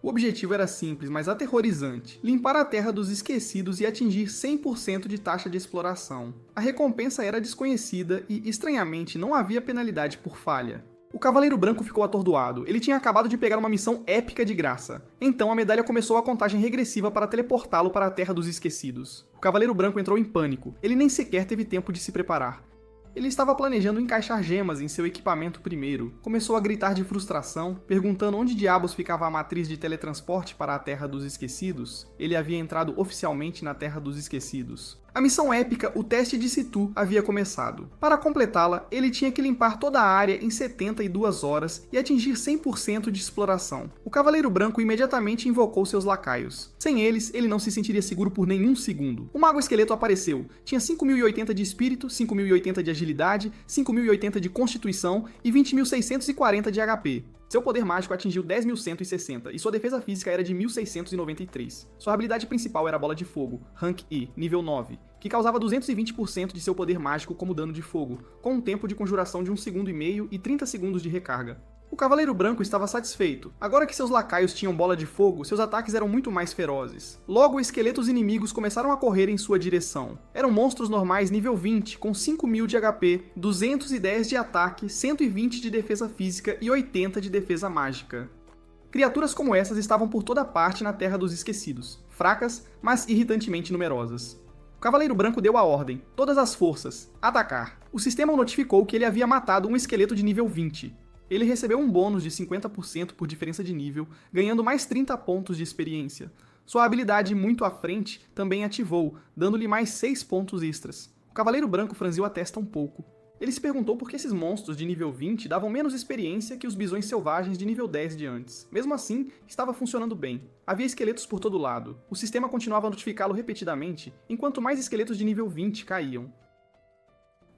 O objetivo era simples, mas aterrorizante: limpar a Terra dos Esquecidos e atingir 100% de taxa de exploração. A recompensa era desconhecida e, estranhamente, não havia penalidade por falha. O Cavaleiro Branco ficou atordoado. Ele tinha acabado de pegar uma missão épica de graça. Então a medalha começou a contagem regressiva para teleportá-lo para a Terra dos Esquecidos. O Cavaleiro Branco entrou em pânico. Ele nem sequer teve tempo de se preparar. Ele estava planejando encaixar gemas em seu equipamento primeiro. Começou a gritar de frustração, perguntando onde diabos ficava a matriz de teletransporte para a Terra dos Esquecidos. Ele havia entrado oficialmente na Terra dos Esquecidos. A missão épica, o Teste de Situ, havia começado. Para completá-la, ele tinha que limpar toda a área em 72 horas e atingir 100% de exploração. O Cavaleiro Branco imediatamente invocou seus lacaios. Sem eles, ele não se sentiria seguro por nenhum segundo. O Mago Esqueleto apareceu. Tinha 5.080 de espírito, 5.080 de agilidade, 5.080 de constituição e 20.640 de HP. Seu poder mágico atingiu 10.160 e sua defesa física era de 1.693. Sua habilidade principal era a Bola de Fogo, Rank E, nível 9, que causava 220% de seu poder mágico como dano de fogo, com um tempo de conjuração de 1,5 segundo e 30 segundos de recarga. O Cavaleiro Branco estava satisfeito. Agora que seus lacaios tinham bola de fogo, seus ataques eram muito mais ferozes. Logo, esqueletos inimigos começaram a correr em sua direção. Eram monstros normais nível 20, com 5.000 de HP, 210 de ataque, 120 de defesa física e 80 de defesa mágica. Criaturas como essas estavam por toda parte na Terra dos Esquecidos, fracas, mas irritantemente numerosas. O Cavaleiro Branco deu a ordem: todas as forças, atacar. O sistema o notificou que ele havia matado um esqueleto de nível 20. Ele recebeu um bônus de 50% por diferença de nível, ganhando mais 30 pontos de experiência. Sua habilidade muito à frente também ativou, dando-lhe mais 6 pontos extras. O Cavaleiro Branco franziu a testa um pouco. Ele se perguntou por que esses monstros de nível 20 davam menos experiência que os bisões selvagens de nível 10 de antes. Mesmo assim, estava funcionando bem. Havia esqueletos por todo lado. O sistema continuava a notificá-lo repetidamente, enquanto mais esqueletos de nível 20 caíam.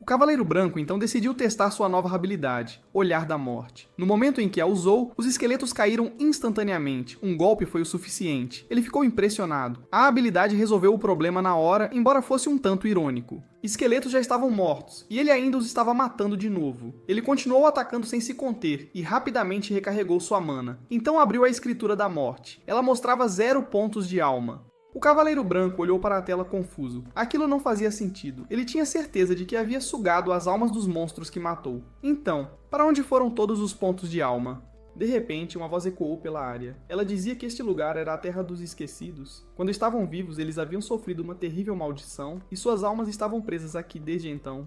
O Cavaleiro Branco então decidiu testar sua nova habilidade, Olhar da Morte. No momento em que a usou, os esqueletos caíram instantaneamente. Um golpe foi o suficiente. Ele ficou impressionado. A habilidade resolveu o problema na hora, embora fosse um tanto irônico. Esqueletos já estavam mortos, e ele ainda os estava matando de novo. Ele continuou atacando sem se conter, e rapidamente recarregou sua mana. Então abriu a Escritura da Morte. Ela mostrava 0 pontos de alma. O Cavaleiro Branco olhou para a tela confuso. Aquilo não fazia sentido. Ele tinha certeza de que havia sugado as almas dos monstros que matou. Então, para onde foram todos os pontos de alma? De repente, uma voz ecoou pela área. Ela dizia que este lugar era a Terra dos Esquecidos. Quando estavam vivos, eles haviam sofrido uma terrível maldição, e suas almas estavam presas aqui desde então.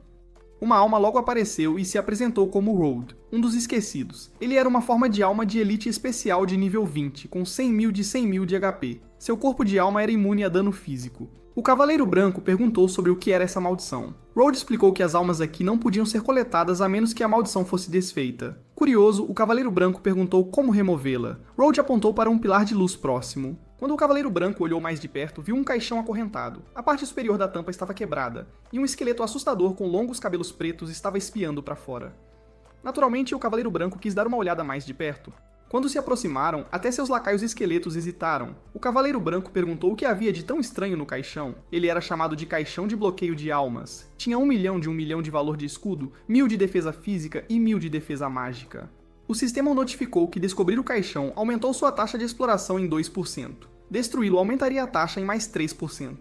Uma alma logo apareceu e se apresentou como Road, um dos esquecidos. Ele era uma forma de alma de elite especial de nível 20, com 100.000 de 100.000 de HP. Seu corpo de alma era imune a dano físico. O Cavaleiro Branco perguntou sobre o que era essa maldição. Road explicou que as almas aqui não podiam ser coletadas a menos que a maldição fosse desfeita. Curioso, o Cavaleiro Branco perguntou como removê-la. Road apontou para um pilar de luz próximo. Quando o Cavaleiro Branco olhou mais de perto, viu um caixão acorrentado. A parte superior da tampa estava quebrada, e um esqueleto assustador com longos cabelos pretos estava espiando para fora. Naturalmente, o Cavaleiro Branco quis dar uma olhada mais de perto. Quando se aproximaram, até seus lacaios esqueletos hesitaram. O Cavaleiro Branco perguntou o que havia de tão estranho no caixão. Ele era chamado de Caixão de Bloqueio de Almas. Tinha 1 milhão de valor de escudo, 1.000 de defesa física e 1.000 de defesa mágica. O sistema notificou que descobrir o caixão aumentou sua taxa de exploração em 2%. Destruí-lo aumentaria a taxa em mais 3%.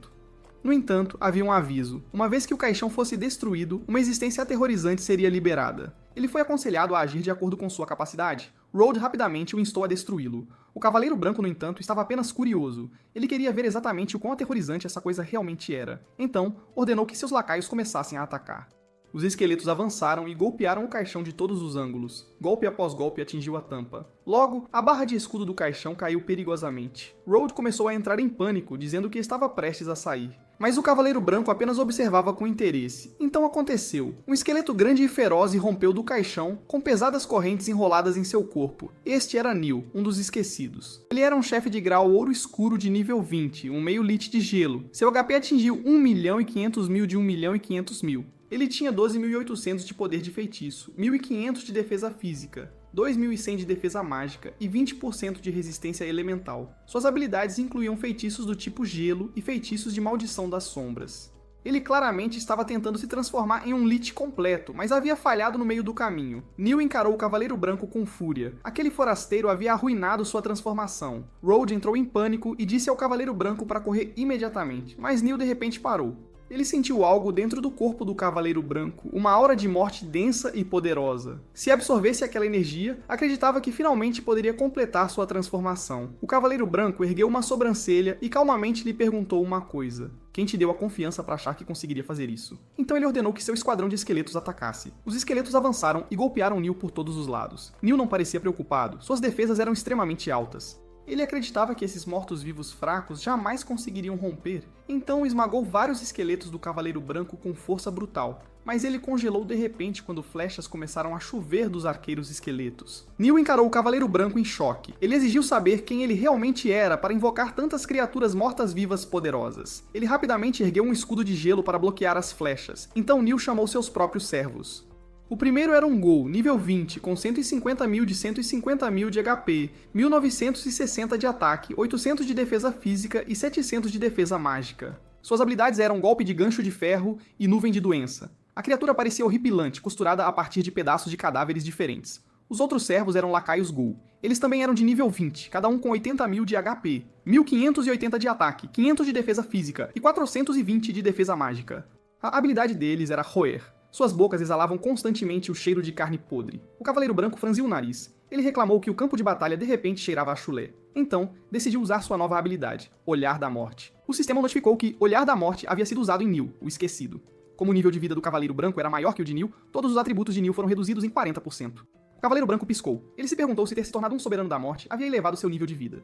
No entanto, havia um aviso. Uma vez que o caixão fosse destruído, uma existência aterrorizante seria liberada. Ele foi aconselhado a agir de acordo com sua capacidade. Road rapidamente o instou a destruí-lo. O Cavaleiro Branco, no entanto, estava apenas curioso. Ele queria ver exatamente o quão aterrorizante essa coisa realmente era. Então, ordenou que seus lacaios começassem a atacar. Os esqueletos avançaram e golpearam o caixão de todos os ângulos. Golpe após golpe atingiu a tampa. Logo, a barra de escudo do caixão caiu perigosamente. Road começou a entrar em pânico, dizendo que estava prestes a sair. Mas o Cavaleiro Branco apenas observava com interesse. Então aconteceu. Um esqueleto grande e feroz irrompeu do caixão, com pesadas correntes enroladas em seu corpo. Este era Neil, um dos esquecidos. Ele era um chefe de grau ouro escuro de nível 20, um meio lit de gelo. Seu HP atingiu 1.500.000 de 1.500.000. Ele tinha 12.800 de poder de feitiço, 1.500 de defesa física, 2.100 de defesa mágica e 20% de resistência elemental. Suas habilidades incluíam feitiços do tipo gelo e feitiços de maldição das sombras. Ele claramente estava tentando se transformar em um Lich completo, mas havia falhado no meio do caminho. Neil encarou o Cavaleiro Branco com fúria. Aquele forasteiro havia arruinado sua transformação. Road entrou em pânico e disse ao Cavaleiro Branco para correr imediatamente, mas Neil de repente parou. Ele sentiu algo dentro do corpo do Cavaleiro Branco, uma aura de morte densa e poderosa. Se absorvesse aquela energia, acreditava que finalmente poderia completar sua transformação. O Cavaleiro Branco ergueu uma sobrancelha e calmamente lhe perguntou uma coisa. Quem te deu a confiança para achar que conseguiria fazer isso? Então ele ordenou que seu esquadrão de esqueletos atacasse. Os esqueletos avançaram e golpearam Neil por todos os lados. Neil não parecia preocupado, suas defesas eram extremamente altas. Ele acreditava que esses mortos-vivos fracos jamais conseguiriam romper, então esmagou vários esqueletos do Cavaleiro Branco com força brutal. Mas ele congelou de repente quando flechas começaram a chover dos arqueiros esqueletos. Neil encarou o Cavaleiro Branco em choque. Ele exigiu saber quem ele realmente era para invocar tantas criaturas mortas-vivas poderosas. Ele rapidamente ergueu um escudo de gelo para bloquear as flechas, então Neil chamou seus próprios servos. O primeiro era um Ghoul, nível 20, com 150.000 de 150.000 de HP, 1960 de ataque, 800 de defesa física e 700 de defesa mágica. Suas habilidades eram Golpe de Gancho de Ferro e Nuvem de Doença. A criatura parecia horripilante, costurada a partir de pedaços de cadáveres diferentes. Os outros servos eram lacaios Ghoul. Eles também eram de nível 20, cada um com 80.000 de HP, 1.580 de ataque, 500 de defesa física e 420 de defesa mágica. A habilidade deles era Roer. Suas bocas exalavam constantemente o cheiro de carne podre. O Cavaleiro Branco franziu o nariz. Ele reclamou que o campo de batalha de repente cheirava a chulé. Então, decidiu usar sua nova habilidade, Olhar da Morte. O sistema notificou que Olhar da Morte havia sido usado em Neil, o Esquecido. Como o nível de vida do Cavaleiro Branco era maior que o de Neil, todos os atributos de Neil foram reduzidos em 40%. O Cavaleiro Branco piscou. Ele se perguntou se ter se tornado um Soberano da Morte havia elevado seu nível de vida.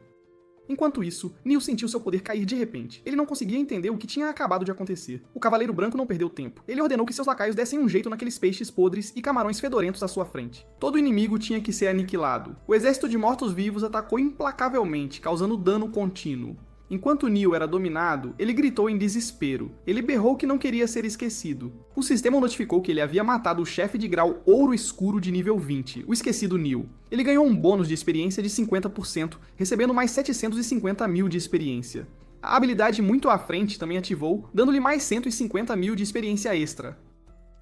Enquanto isso, Neil sentiu seu poder cair de repente. Ele não conseguia entender o que tinha acabado de acontecer. O Cavaleiro Branco não perdeu tempo. Ele ordenou que seus lacaios dessem um jeito naqueles peixes podres e camarões fedorentos à sua frente. Todo inimigo tinha que ser aniquilado. O exército de mortos-vivos atacou implacavelmente, causando dano contínuo. Enquanto Neil era dominado, ele gritou em desespero. Ele berrou que não queria ser esquecido. O sistema notificou que ele havia matado o chefe de grau Ouro Escuro de nível 20, o esquecido Neil. Ele ganhou um bônus de experiência de 50%, recebendo mais 750.000 de experiência. A habilidade muito à frente também ativou, dando-lhe mais 150.000 de experiência extra.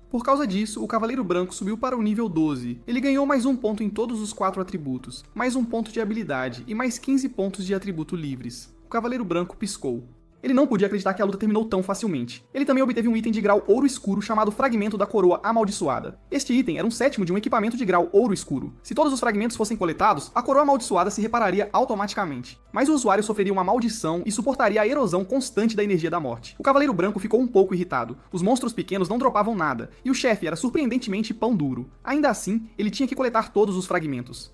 Por causa disso, o Cavaleiro Branco subiu para o nível 12. Ele ganhou mais um ponto em todos os 4 atributos, mais um ponto de habilidade e mais 15 pontos de atributo livres. O Cavaleiro Branco piscou. Ele não podia acreditar que a luta terminou tão facilmente. Ele também obteve um item de grau Ouro Escuro chamado Fragmento da Coroa Amaldiçoada. Este item era um sétimo de um equipamento de grau Ouro Escuro. Se todos os fragmentos fossem coletados, a Coroa Amaldiçoada se repararia automaticamente. Mas o usuário sofreria uma maldição e suportaria a erosão constante da energia da morte. O Cavaleiro Branco ficou um pouco irritado. Os monstros pequenos não dropavam nada, e o chefe era surpreendentemente pão duro. Ainda assim, ele tinha que coletar todos os fragmentos.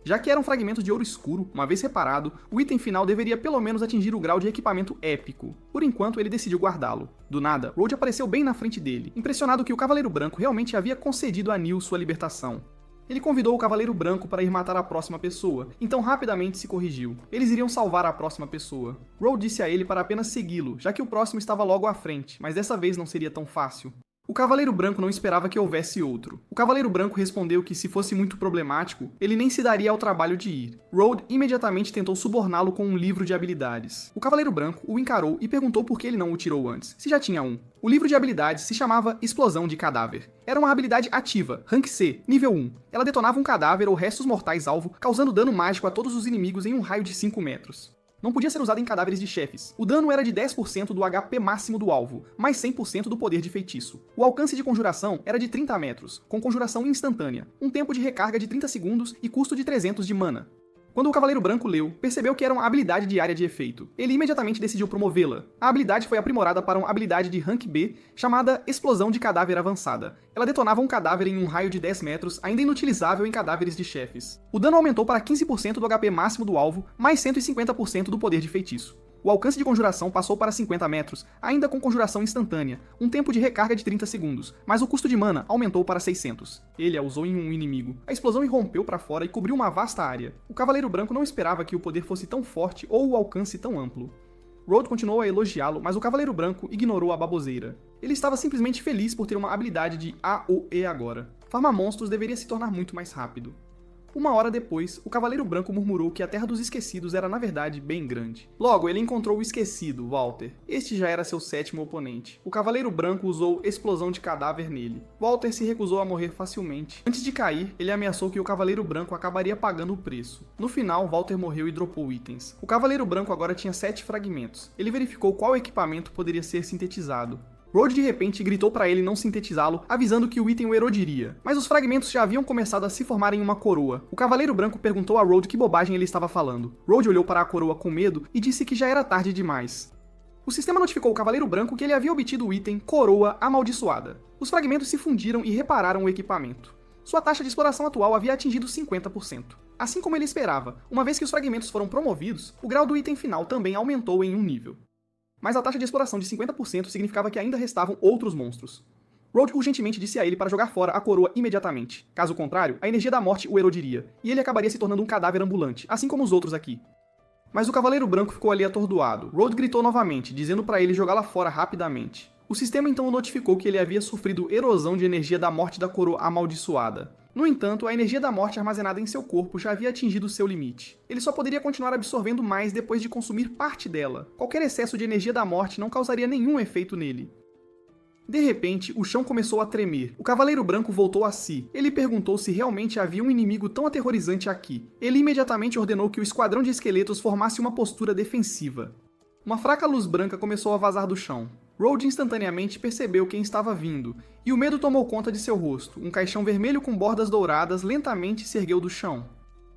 Já que era um fragmento de ouro escuro, uma vez reparado, o item final deveria pelo menos atingir o grau de equipamento épico. Por enquanto, ele decidiu guardá-lo. Do nada, Road apareceu bem na frente dele, impressionado que o Cavaleiro Branco realmente havia concedido a Neil sua libertação. Ele convidou o Cavaleiro Branco para ir matar a próxima pessoa, então rapidamente se corrigiu. Eles iriam salvar a próxima pessoa. Road disse a ele para apenas segui-lo, já que o próximo estava logo à frente, mas dessa vez não seria tão fácil. O Cavaleiro Branco não esperava que houvesse outro. O Cavaleiro Branco respondeu que se fosse muito problemático, ele nem se daria ao trabalho de ir. Road imediatamente tentou suborná-lo com um livro de habilidades. O Cavaleiro Branco o encarou e perguntou por que ele não o tirou antes, se já tinha um. O livro de habilidades se chamava Explosão de Cadáver. Era uma habilidade ativa, Rank C, nível 1. Ela detonava um cadáver ou restos mortais alvo, causando dano mágico a todos os inimigos em um raio de 5 metros. Não podia ser usada em cadáveres de chefes. O dano era de 10% do HP máximo do alvo, mais 100% do poder de feitiço. O alcance de conjuração era de 30 metros, com conjuração instantânea, um tempo de recarga de 30 segundos e custo de 300 de mana. Quando o Cavaleiro Branco leu, percebeu que era uma habilidade de área de efeito. Ele imediatamente decidiu promovê-la. A habilidade foi aprimorada para uma habilidade de Rank B, chamada Explosão de Cadáver Avançada. Ela detonava um cadáver em um raio de 10 metros, ainda inutilizável em cadáveres de chefes. O dano aumentou para 15% do HP máximo do alvo, mais 150% do poder de feitiço. O alcance de conjuração passou para 50 metros, ainda com conjuração instantânea, um tempo de recarga de 30 segundos, mas o custo de mana aumentou para 600. Ele a usou em um inimigo. A explosão irrompeu para fora e cobriu uma vasta área. O Cavaleiro Branco não esperava que o poder fosse tão forte ou o alcance tão amplo. Road continuou a elogiá-lo, mas o Cavaleiro Branco ignorou a baboseira. Ele estava simplesmente feliz por ter uma habilidade de AOE agora. Farmar monstros deveria se tornar muito mais rápido. Uma hora depois, o Cavaleiro Branco murmurou que a Terra dos Esquecidos era na verdade bem grande. Logo, ele encontrou o Esquecido, Walter. Este já era seu 7º oponente. O Cavaleiro Branco usou explosão de cadáver nele. Walter se recusou a morrer facilmente. Antes de cair, ele ameaçou que o Cavaleiro Branco acabaria pagando o preço. No final, Walter morreu e dropou itens. O Cavaleiro Branco agora tinha 7 fragmentos. Ele verificou qual equipamento poderia ser sintetizado. Road de repente gritou para ele não sintetizá-lo, avisando que o item o erodiria. Mas os fragmentos já haviam começado a se formar em uma coroa. O Cavaleiro Branco perguntou a Road que bobagem ele estava falando. Road olhou para a coroa com medo e disse que já era tarde demais. O sistema notificou o Cavaleiro Branco que ele havia obtido o item Coroa Amaldiçoada. Os fragmentos se fundiram e repararam o equipamento. Sua taxa de exploração atual havia atingido 50%. Assim como ele esperava, uma vez que os fragmentos foram promovidos, o grau do item final também aumentou em um nível. Mas a taxa de exploração de 50% significava que ainda restavam outros monstros. Road urgentemente disse a ele para jogar fora a coroa imediatamente. Caso contrário, a energia da morte o erodiria, e ele acabaria se tornando um cadáver ambulante, assim como os outros aqui. Mas o Cavaleiro Branco ficou ali atordoado. Road gritou novamente, dizendo para ele jogá-la fora rapidamente. O sistema então o notificou que ele havia sofrido erosão de energia da morte da coroa amaldiçoada. No entanto, a energia da morte armazenada em seu corpo já havia atingido seu limite. Ele só poderia continuar absorvendo mais depois de consumir parte dela. Qualquer excesso de energia da morte não causaria nenhum efeito nele. De repente, o chão começou a tremer. O Cavaleiro Branco voltou a si. Ele perguntou se realmente havia um inimigo tão aterrorizante aqui. Ele imediatamente ordenou que o esquadrão de esqueletos formasse uma postura defensiva. Uma fraca luz branca começou a vazar do chão. Road instantaneamente percebeu quem estava vindo, e o medo tomou conta de seu rosto. Um caixão vermelho com bordas douradas lentamente se ergueu do chão.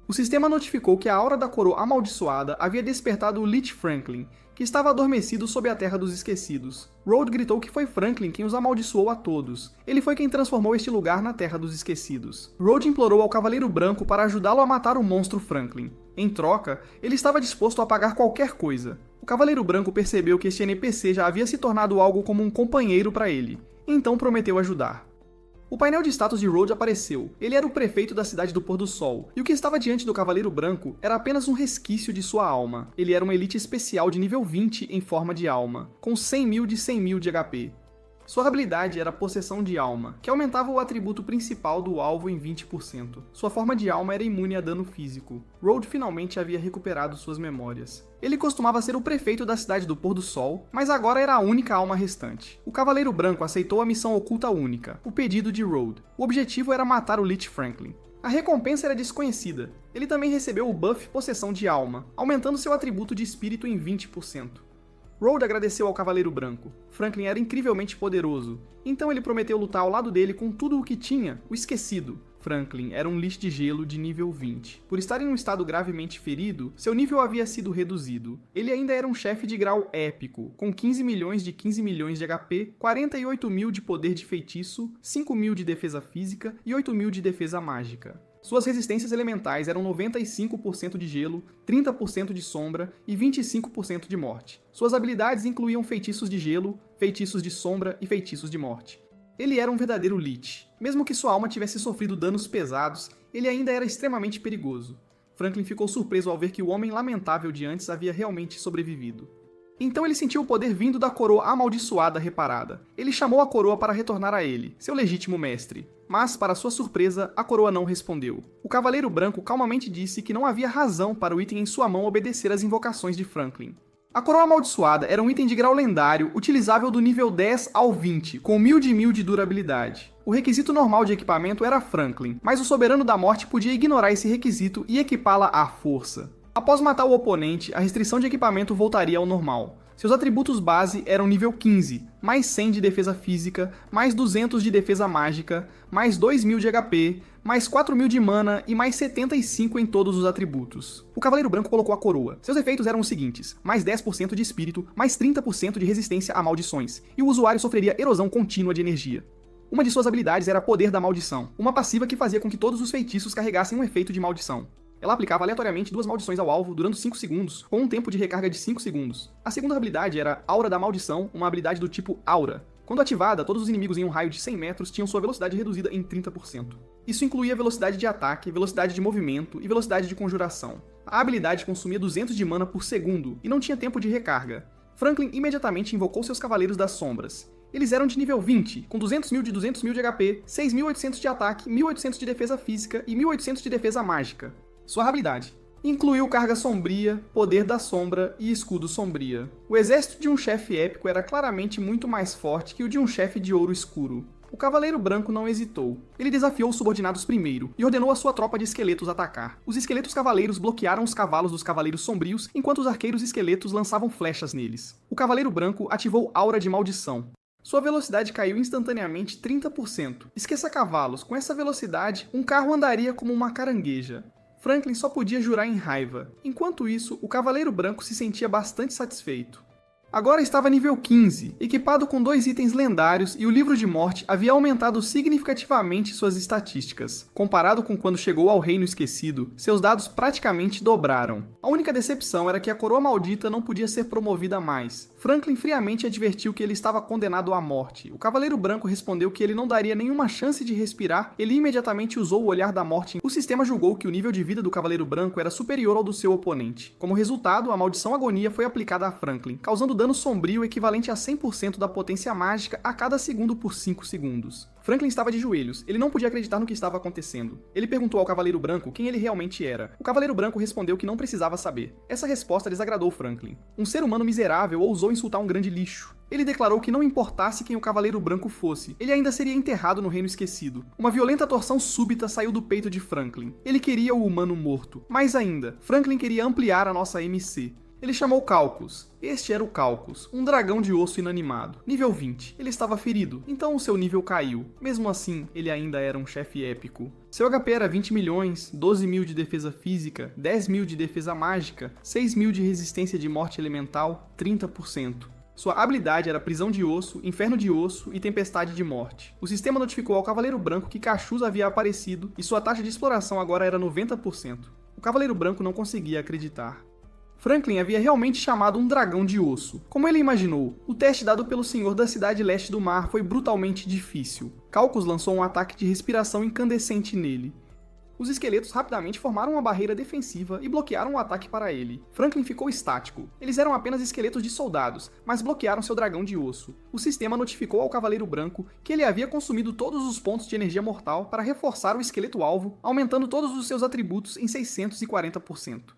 O sistema notificou que a aura da coroa amaldiçoada havia despertado o Lich Franklin, que estava adormecido sob a Terra dos Esquecidos. Road gritou que foi Franklin quem os amaldiçoou a todos. Ele foi quem transformou este lugar na Terra dos Esquecidos. Road implorou ao Cavaleiro Branco para ajudá-lo a matar o monstro Franklin. Em troca, ele estava disposto a pagar qualquer coisa. O Cavaleiro Branco percebeu que este NPC já havia se tornado algo como um companheiro para ele, então prometeu ajudar. O painel de status de Road apareceu. Ele era o prefeito da cidade do pôr do sol, e o que estava diante do Cavaleiro Branco era apenas um resquício de sua alma. Ele era uma elite especial de nível 20 em forma de alma, com 100.000 de 100.000 de HP. Sua habilidade era Possessão de Alma, que aumentava o atributo principal do alvo em 20%. Sua forma de alma era imune a dano físico. Road finalmente havia recuperado suas memórias. Ele costumava ser o prefeito da cidade do pôr do sol, mas agora era a única alma restante. O Cavaleiro Branco aceitou a missão oculta única, o pedido de Road. O objetivo era matar o Lich Franklin. A recompensa era desconhecida. Ele também recebeu o buff Possessão de Alma, aumentando seu atributo de espírito em 20%. Road agradeceu ao Cavaleiro Branco. Franklin era incrivelmente poderoso, então ele prometeu lutar ao lado dele com tudo o que tinha, o Esquecido. Franklin era um Lich de gelo de nível 20. Por estar em um estado gravemente ferido, seu nível havia sido reduzido. Ele ainda era um chefe de grau épico, com 15 milhões de 15 milhões de HP, 48.000 de poder de feitiço, 5.000 de defesa física e 8.000 de defesa mágica. Suas resistências elementais eram 95% de gelo, 30% de sombra e 25% de morte. Suas habilidades incluíam feitiços de gelo, feitiços de sombra e feitiços de morte. Ele era um verdadeiro Lich. Mesmo que sua alma tivesse sofrido danos pesados, ele ainda era extremamente perigoso. Franklin ficou surpreso ao ver que o homem lamentável de antes havia realmente sobrevivido. Então ele sentiu o poder vindo da coroa amaldiçoada reparada. Ele chamou a coroa para retornar a ele, seu legítimo mestre. Mas, para sua surpresa, a coroa não respondeu. O Cavaleiro Branco calmamente disse que não havia razão para o item em sua mão obedecer às invocações de Franklin. A coroa amaldiçoada era um item de grau lendário, utilizável do nível 10 ao 20, com 1000 de 1000 de durabilidade. O requisito normal de equipamento era Franklin, mas o Soberano da Morte podia ignorar esse requisito e equipá-la à força. Após matar o oponente, a restrição de equipamento voltaria ao normal. Seus atributos base eram nível 15, mais 100 de defesa física, mais 200 de defesa mágica, mais 2.000 de HP, mais 4.000 de mana e mais 75 em todos os atributos. O Cavaleiro Branco colocou a coroa. Seus efeitos eram os seguintes: mais 10% de espírito, mais 30% de resistência a maldições, e o usuário sofreria erosão contínua de energia. Uma de suas habilidades era Poder da Maldição, uma passiva que fazia com que todos os feitiços carregassem um efeito de maldição. Ela aplicava aleatoriamente 2 maldições ao alvo durante 5 segundos, com um tempo de recarga de 5 segundos. A segunda habilidade era Aura da Maldição, uma habilidade do tipo Aura. Quando ativada, todos os inimigos em um raio de 100 metros tinham sua velocidade reduzida em 30%. Isso incluía velocidade de ataque, velocidade de movimento e velocidade de conjuração. A habilidade consumia 200 de mana por segundo e não tinha tempo de recarga. Franklin imediatamente invocou seus Cavaleiros das Sombras. Eles eram de nível 20, com 200 mil de 200 mil de HP, 6.800 de ataque, 1.800 de defesa física e 1.800 de defesa mágica. Sua habilidade incluiu carga sombria, poder da sombra e escudo sombria. O exército de um chefe épico era claramente muito mais forte que o de um chefe de ouro escuro. O Cavaleiro Branco não hesitou. Ele desafiou os subordinados primeiro e ordenou a sua tropa de esqueletos atacar. Os esqueletos cavaleiros bloquearam os cavalos dos cavaleiros sombrios, enquanto os arqueiros esqueletos lançavam flechas neles. O Cavaleiro Branco ativou Aura de Maldição. Sua velocidade caiu instantaneamente 30%. Esqueça cavalos, com essa velocidade, um carro andaria como uma carangueja. Franklin só podia jurar em raiva. Enquanto isso, o Cavaleiro Branco se sentia bastante satisfeito. Agora estava nível 15, equipado com 2 itens lendários e o Livro de Morte havia aumentado significativamente suas estatísticas. Comparado com quando chegou ao Reino Esquecido, seus dados praticamente dobraram. A única decepção era que a Coroa Maldita não podia ser promovida mais. Franklin friamente advertiu que ele estava condenado à morte. O Cavaleiro Branco respondeu que ele não daria nenhuma chance de respirar, ele imediatamente usou o Olhar da Morte. O sistema julgou que o nível de vida do Cavaleiro Branco era superior ao do seu oponente. Como resultado, a Maldição Agonia foi aplicada a Franklin, causando dano sombrio equivalente a 100% da potência mágica a cada segundo por 5 segundos. Franklin estava de joelhos, ele não podia acreditar no que estava acontecendo. Ele perguntou ao Cavaleiro Branco quem ele realmente era. O Cavaleiro Branco respondeu que não precisava saber. Essa resposta desagradou Franklin. Um ser humano miserável ousou insultar um grande lixo. Ele declarou que não importasse quem o Cavaleiro Branco fosse, ele ainda seria enterrado no Reino Esquecido. Uma violenta torção súbita saiu do peito de Franklin. Ele queria o humano morto. Mais ainda, Franklin queria ampliar a nossa MC. Ele chamou Calcus. Este era o Calcus, um dragão de osso inanimado. Nível 20. Ele estava ferido, então o seu nível caiu. Mesmo assim, ele ainda era um chefe épico. Seu HP era 20 milhões, 12 mil de defesa física, 10 mil de defesa mágica, 6 mil de resistência de morte elemental, 30%. Sua habilidade era Prisão de Osso, Inferno de Osso e Tempestade de Morte. O sistema notificou ao Cavaleiro Branco que Cachus havia aparecido e sua taxa de exploração agora era 90%. O Cavaleiro Branco não conseguia acreditar. Franklin havia realmente chamado um dragão de osso. Como ele imaginou, o teste dado pelo senhor da cidade leste do mar foi brutalmente difícil. Calcus lançou um ataque de respiração incandescente nele. Os esqueletos rapidamente formaram uma barreira defensiva e bloquearam o ataque para ele. Franklin ficou estático. Eles eram apenas esqueletos de soldados, mas bloquearam seu dragão de osso. O sistema notificou ao Cavaleiro Branco que ele havia consumido todos os pontos de energia mortal para reforçar o esqueleto-alvo, aumentando todos os seus atributos em 640%.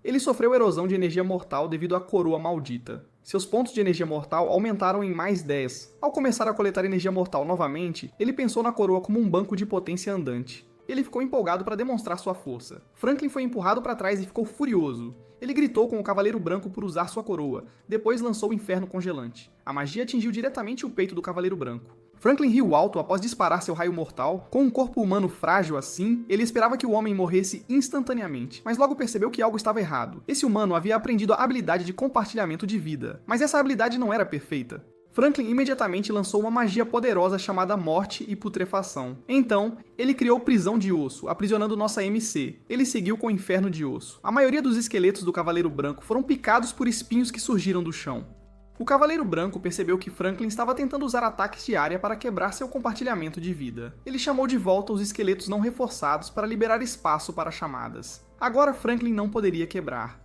Ele sofreu erosão de energia mortal devido à Coroa Maldita. Seus pontos de energia mortal aumentaram em mais 10. Ao começar a coletar energia mortal novamente, ele pensou na coroa como um banco de potência andante. Ele ficou empolgado para demonstrar sua força. Franklin foi empurrado para trás e ficou furioso. Ele gritou com o Cavaleiro Branco por usar sua coroa, depois lançou o Inferno Congelante. A magia atingiu diretamente o peito do Cavaleiro Branco. Franklin riu alto após disparar seu raio mortal. Com um corpo humano frágil assim, ele esperava que o homem morresse instantaneamente, mas logo percebeu que algo estava errado. Esse humano havia aprendido a habilidade de compartilhamento de vida, mas essa habilidade não era perfeita. Franklin imediatamente lançou uma magia poderosa chamada Morte e Putrefação. Então, ele criou Prisão de Osso, aprisionando nossa MC. Ele seguiu com o Inferno de Osso. A maioria dos esqueletos do Cavaleiro Branco foram picados por espinhos que surgiram do chão. O Cavaleiro Branco percebeu que Franklin estava tentando usar ataques de área para quebrar seu compartilhamento de vida. Ele chamou de volta os esqueletos não reforçados para liberar espaço para chamadas. Agora Franklin não poderia quebrar.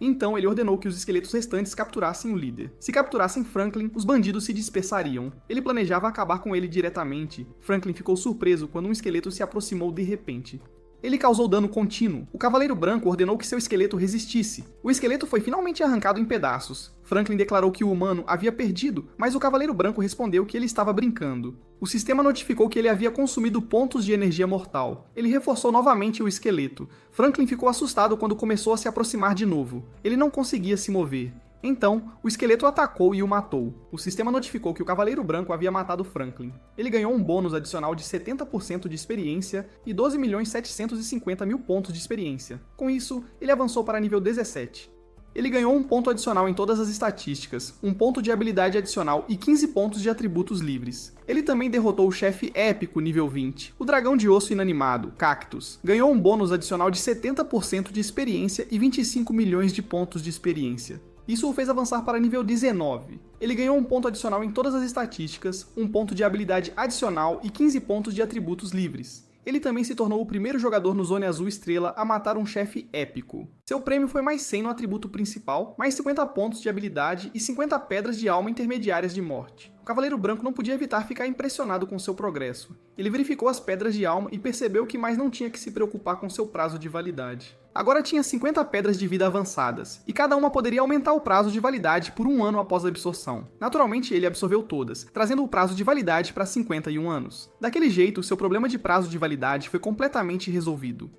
Então ele ordenou que os esqueletos restantes capturassem o líder. Se capturassem Franklin, os bandidos se dispersariam. Ele planejava acabar com ele diretamente. Franklin ficou surpreso quando um esqueleto se aproximou de repente. Ele causou dano contínuo. O Cavaleiro Branco ordenou que seu esqueleto resistisse. O esqueleto foi finalmente arrancado em pedaços. Franklin declarou que o humano havia perdido, mas o Cavaleiro Branco respondeu que ele estava brincando. O sistema notificou que ele havia consumido pontos de energia mortal. Ele reforçou novamente o esqueleto. Franklin ficou assustado quando começou a se aproximar de novo. Ele não conseguia se mover. Então, o esqueleto atacou e o matou. O sistema notificou que o Cavaleiro Branco havia matado Franklin. Ele ganhou um bônus adicional de 70% de experiência e 12.750.000 pontos de experiência. Com isso, ele avançou para nível 17. Ele ganhou um ponto adicional em todas as estatísticas, um ponto de habilidade adicional e 15 pontos de atributos livres. Ele também derrotou o chefe épico nível 20, o dragão de osso inanimado, Cactus. Ganhou um bônus adicional de 70% de experiência e 25 milhões de pontos de experiência. Isso o fez avançar para nível 19. Ele ganhou um ponto adicional em todas as estatísticas, um ponto de habilidade adicional e 15 pontos de atributos livres. Ele também se tornou o primeiro jogador no Zone Azul Estrela a matar um chefe épico. Seu prêmio foi mais 100 no atributo principal, mais 50 pontos de habilidade e 50 pedras de alma intermediárias de morte. O Cavaleiro Branco não podia evitar ficar impressionado com seu progresso. Ele verificou as pedras de alma e percebeu que mais não tinha que se preocupar com seu prazo de validade. Agora tinha 50 pedras de vida avançadas, e cada uma poderia aumentar o prazo de validade por 1 ano após a absorção. Naturalmente, ele absorveu todas, trazendo o prazo de validade para 51 anos. Daquele jeito, seu problema de prazo de validade foi completamente resolvido.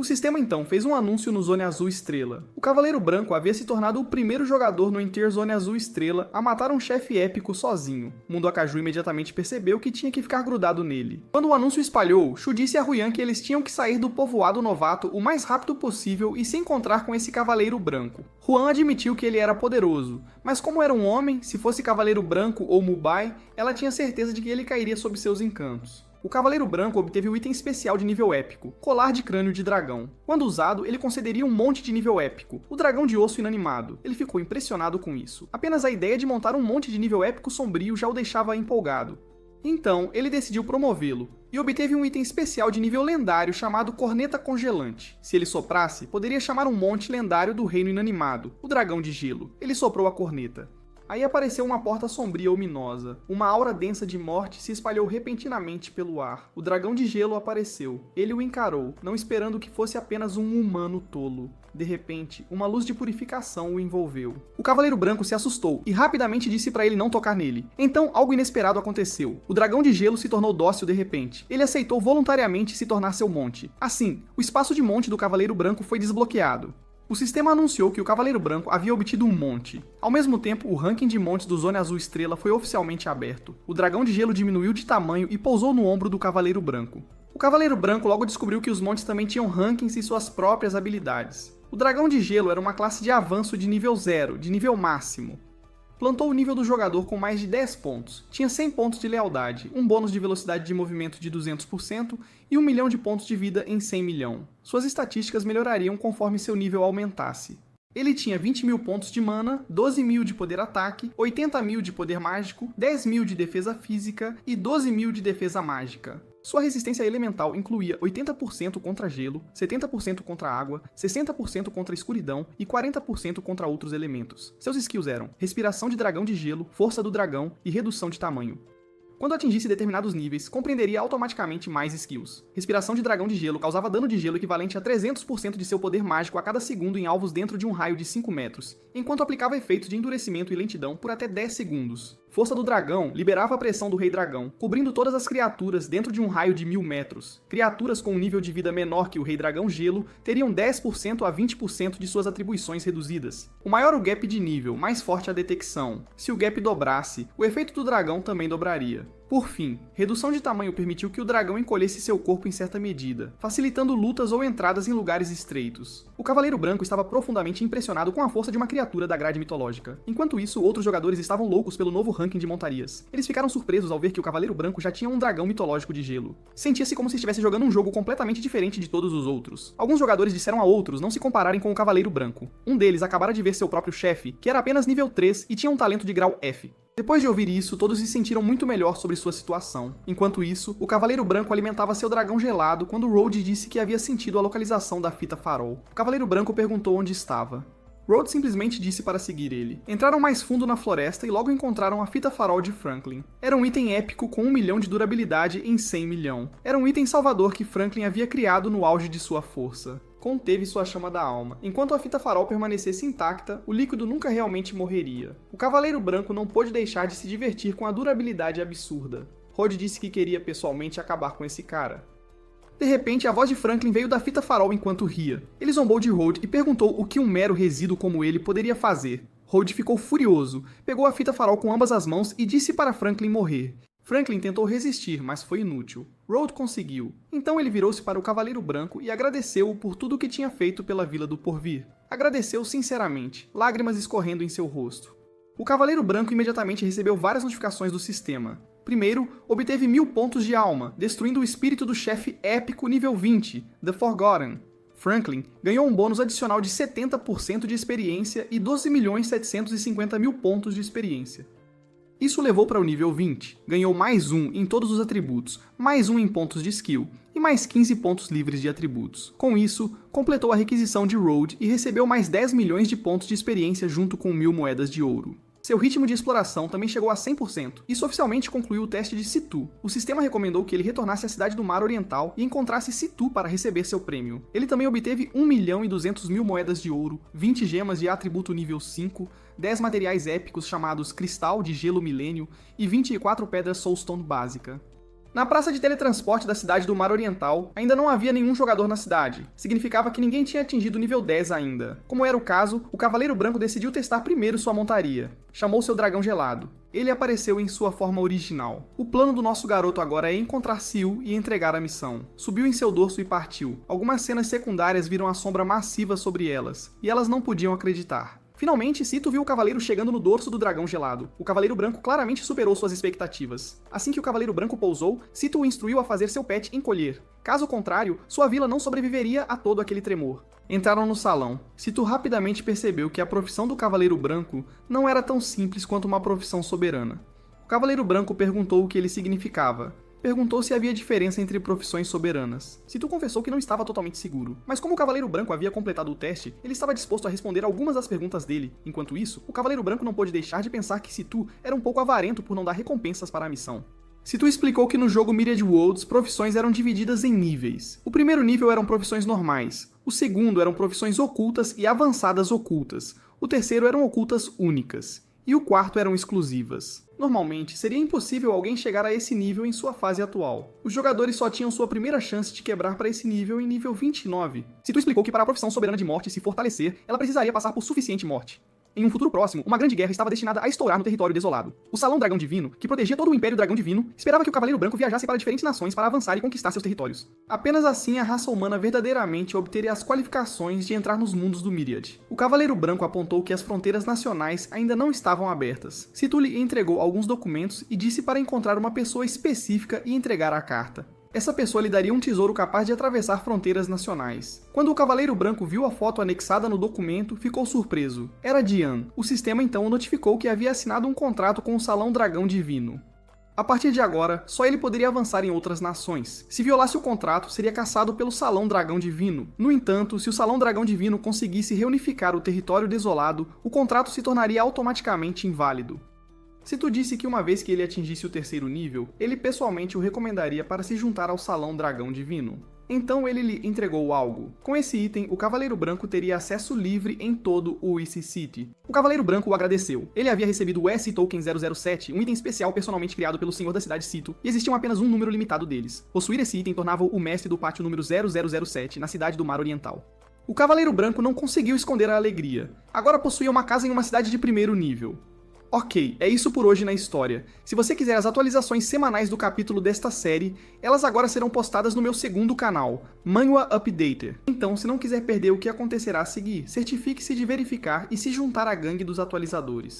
O sistema então fez um anúncio no Zone Azul Estrela. O Cavaleiro Branco havia se tornado o primeiro jogador no Entier Zone Azul Estrela a matar um chefe épico sozinho. Mundo Akaju imediatamente percebeu que tinha que ficar grudado nele. Quando o anúncio espalhou, Shu disse a Ruyan que eles tinham que sair do povoado novato o mais rápido possível e se encontrar com esse Cavaleiro Branco. Ruyan admitiu que ele era poderoso, mas como era um homem, se fosse Cavaleiro Branco ou Mubai, ela tinha certeza de que ele cairia sob seus encantos. O Cavaleiro Branco obteve o item especial de nível épico, Colar de Crânio de Dragão. Quando usado, ele concederia um monte de nível épico, o Dragão de Osso Inanimado. Ele ficou impressionado com isso. Apenas a ideia de montar um monte de nível épico sombrio já o deixava empolgado. Então, ele decidiu promovê-lo, e obteve um item especial de nível lendário chamado Corneta Congelante. Se ele soprasse, poderia chamar um monte lendário do Reino Inanimado, o Dragão de Gelo. Ele soprou a corneta. Aí apareceu uma porta sombria ominosa. Uma aura densa de morte se espalhou repentinamente pelo ar. O dragão de gelo apareceu. Ele o encarou, não esperando que fosse apenas um humano tolo. De repente, uma luz de purificação o envolveu. O Cavaleiro Branco se assustou e rapidamente disse para ele não tocar nele. Então, algo inesperado aconteceu. O dragão de gelo se tornou dócil de repente. Ele aceitou voluntariamente se tornar seu monte. Assim, o espaço de monte do Cavaleiro Branco foi desbloqueado. O sistema anunciou que o Cavaleiro Branco havia obtido um monte. Ao mesmo tempo, o ranking de montes do Zone Azul Estrela foi oficialmente aberto. O dragão de gelo diminuiu de tamanho e pousou no ombro do Cavaleiro Branco. O Cavaleiro Branco logo descobriu que os montes também tinham rankings e suas próprias habilidades. O dragão de gelo era uma classe de avanço de nível 0, de nível máximo. Plantou o nível do jogador com mais de 10 pontos, tinha 100 pontos de lealdade, um bônus de velocidade de movimento de 200% e 1 milhão de pontos de vida em 100 milhão. Suas estatísticas melhorariam conforme seu nível aumentasse. Ele tinha 20 mil pontos de mana, 12 mil de poder ataque, 80 mil de poder mágico, 10 mil de defesa física e 12 mil de defesa mágica. Sua resistência elemental incluía 80% contra gelo, 70% contra água, 60% contra escuridão e 40% contra outros elementos. Seus skills eram respiração de dragão de gelo, força do dragão e redução de tamanho. Quando atingisse determinados níveis, compreenderia automaticamente mais skills. Respiração de dragão de gelo causava dano de gelo equivalente a 300% de seu poder mágico a cada segundo em alvos dentro de um raio de 5 metros, enquanto aplicava efeitos de endurecimento e lentidão por até 10 segundos. Força do dragão liberava a pressão do Rei Dragão, cobrindo todas as criaturas dentro de um raio de 1000 metros. Criaturas com um nível de vida menor que o Rei Dragão Gelo teriam 10% a 20% de suas atribuições reduzidas. O maior o gap de nível, mais forte a detecção. Se o gap dobrasse, o efeito do dragão também dobraria. Por fim, redução de tamanho permitiu que o dragão encolhesse seu corpo em certa medida, facilitando lutas ou entradas em lugares estreitos. O Cavaleiro Branco estava profundamente impressionado com a força de uma criatura da grade mitológica. Enquanto isso, outros jogadores estavam loucos pelo novo ranking de montarias. Eles ficaram surpresos ao ver que o Cavaleiro Branco já tinha um dragão mitológico de gelo. Sentia-se como se estivesse jogando um jogo completamente diferente de todos os outros. Alguns jogadores disseram a outros não se compararem com o Cavaleiro Branco. Um deles acabara de ver seu próprio chefe, que era apenas nível 3 e tinha um talento de grau F. Depois de ouvir isso, todos se sentiram muito melhor sobre sua situação. Enquanto isso, o Cavaleiro Branco alimentava seu dragão gelado quando Road disse que havia sentido a localização da fita farol. O Cavaleiro Branco perguntou onde estava. Road simplesmente disse para seguir ele. Entraram mais fundo na floresta e logo encontraram a fita farol de Franklin. Era um item épico com 1 milhão de durabilidade em 100 milhão. Era um item salvador que Franklin havia criado no auge de sua força. Conteve sua chama da alma. Enquanto a fita farol permanecesse intacta, o líquido nunca realmente morreria. O Cavaleiro Branco não pôde deixar de se divertir com a durabilidade absurda. Rod disse que queria pessoalmente acabar com esse cara. De repente, a voz de Franklin veio da fita farol enquanto ria. Ele zombou de Rod e perguntou o que um mero resíduo como ele poderia fazer. Rod ficou furioso, pegou a fita farol com ambas as mãos e disse para Franklin morrer. Franklin tentou resistir, mas foi inútil. Road conseguiu. Então ele virou-se para o Cavaleiro Branco e agradeceu-o por tudo o que tinha feito pela Vila do Porvir. Agradeceu sinceramente, lágrimas escorrendo em seu rosto. O Cavaleiro Branco imediatamente recebeu várias notificações do sistema. Primeiro, obteve 1000 pontos de alma, destruindo o espírito do chefe épico nível 20, The Forgotten. Franklin ganhou um bônus adicional de 70% de experiência e 12.750.000 pontos de experiência. Isso levou para o nível 20, ganhou mais 1 em todos os atributos, mais 1 em pontos de skill, e mais 15 pontos livres de atributos. Com isso, completou a requisição de Road e recebeu mais 10 milhões de pontos de experiência junto com 1000 moedas de ouro. Seu ritmo de exploração também chegou a 100%. Isso oficialmente concluiu o teste de Situ. O sistema recomendou que ele retornasse à cidade do Mar Oriental e encontrasse Situ para receber seu prêmio. Ele também obteve 1.200.000 moedas de ouro, 20 gemas de atributo nível 5, 10 materiais épicos chamados Cristal de Gelo Milênio e 24 pedras Soulstone básica. Na praça de teletransporte da cidade do Mar Oriental, ainda não havia nenhum jogador na cidade. Significava que ninguém tinha atingido o nível 10 ainda. Como era o caso, o Cavaleiro Branco decidiu testar primeiro sua montaria. Chamou seu dragão gelado. Ele apareceu em sua forma original. O plano do nosso garoto agora é encontrar Seal e entregar a missão. Subiu em seu dorso e partiu. Algumas cenas secundárias viram a sombra massiva sobre elas, e elas não podiam acreditar. Finalmente, Sito viu o cavaleiro chegando no dorso do dragão gelado. O Cavaleiro Branco claramente superou suas expectativas. Assim que o Cavaleiro Branco pousou, Sito o instruiu a fazer seu pet encolher. Caso contrário, sua vila não sobreviveria a todo aquele tremor. Entraram no salão. Sito rapidamente percebeu que a profissão do Cavaleiro Branco não era tão simples quanto uma profissão soberana. O Cavaleiro Branco perguntou o que ele significava. Perguntou se havia diferença entre profissões soberanas. Sito confessou que não estava totalmente seguro, mas como o Cavaleiro Branco havia completado o teste, ele estava disposto a responder algumas das perguntas dele. Enquanto isso, o Cavaleiro Branco não pôde deixar de pensar que Sito era um pouco avarento por não dar recompensas para a missão. Sito explicou que no jogo Myriad Worlds, profissões eram divididas em níveis. O primeiro nível eram profissões normais, o segundo eram profissões ocultas e avançadas ocultas, o terceiro eram ocultas únicas, e o quarto eram exclusivas. Normalmente, seria impossível alguém chegar a esse nível em sua fase atual. Os jogadores só tinham sua primeira chance de quebrar para esse nível em nível 29. Sito explicou que para a profissão soberana de morte se fortalecer, ela precisaria passar por suficiente morte. Em um futuro próximo, uma grande guerra estava destinada a estourar no território desolado. O Salão Dragão Divino, que protegia todo o Império Dragão Divino, esperava que o Cavaleiro Branco viajasse para diferentes nações para avançar e conquistar seus territórios. Apenas assim a raça humana verdadeiramente obteria as qualificações de entrar nos mundos do Myriad. O Cavaleiro Branco apontou que as fronteiras nacionais ainda não estavam abertas. Sito lhe entregou alguns documentos e disse para encontrar uma pessoa específica e entregar a carta. Essa pessoa lhe daria um tesouro capaz de atravessar fronteiras nacionais. Quando o Cavaleiro Branco viu a foto anexada no documento, ficou surpreso. Era Dian. O sistema então o notificou que havia assinado um contrato com o Salão Dragão Divino. A partir de agora, só ele poderia avançar em outras nações. Se violasse o contrato, seria caçado pelo Salão Dragão Divino. No entanto, se o Salão Dragão Divino conseguisse reunificar o território desolado, o contrato se tornaria automaticamente inválido. Sito disse que uma vez que ele atingisse o terceiro nível, ele pessoalmente o recomendaria para se juntar ao Salão Dragão Divino. Então ele lhe entregou algo. Com esse item, o Cavaleiro Branco teria acesso livre em todo o Issy City. O Cavaleiro Branco o agradeceu. Ele havia recebido o S Token 007, um item especial personalmente criado pelo senhor da cidade Sito, e existiam apenas um número limitado deles. Possuir esse item tornava-o o mestre do pátio número 0007, na cidade do Mar Oriental. O Cavaleiro Branco não conseguiu esconder a alegria. Agora possuía uma casa em uma cidade de primeiro nível. Ok, é isso por hoje na história. Se você quiser as atualizações semanais do capítulo desta série, elas agora serão postadas no meu segundo canal, Manhwa Updater. Então, se não quiser perder o que acontecerá a seguir, certifique-se de verificar e se juntar à gangue dos atualizadores.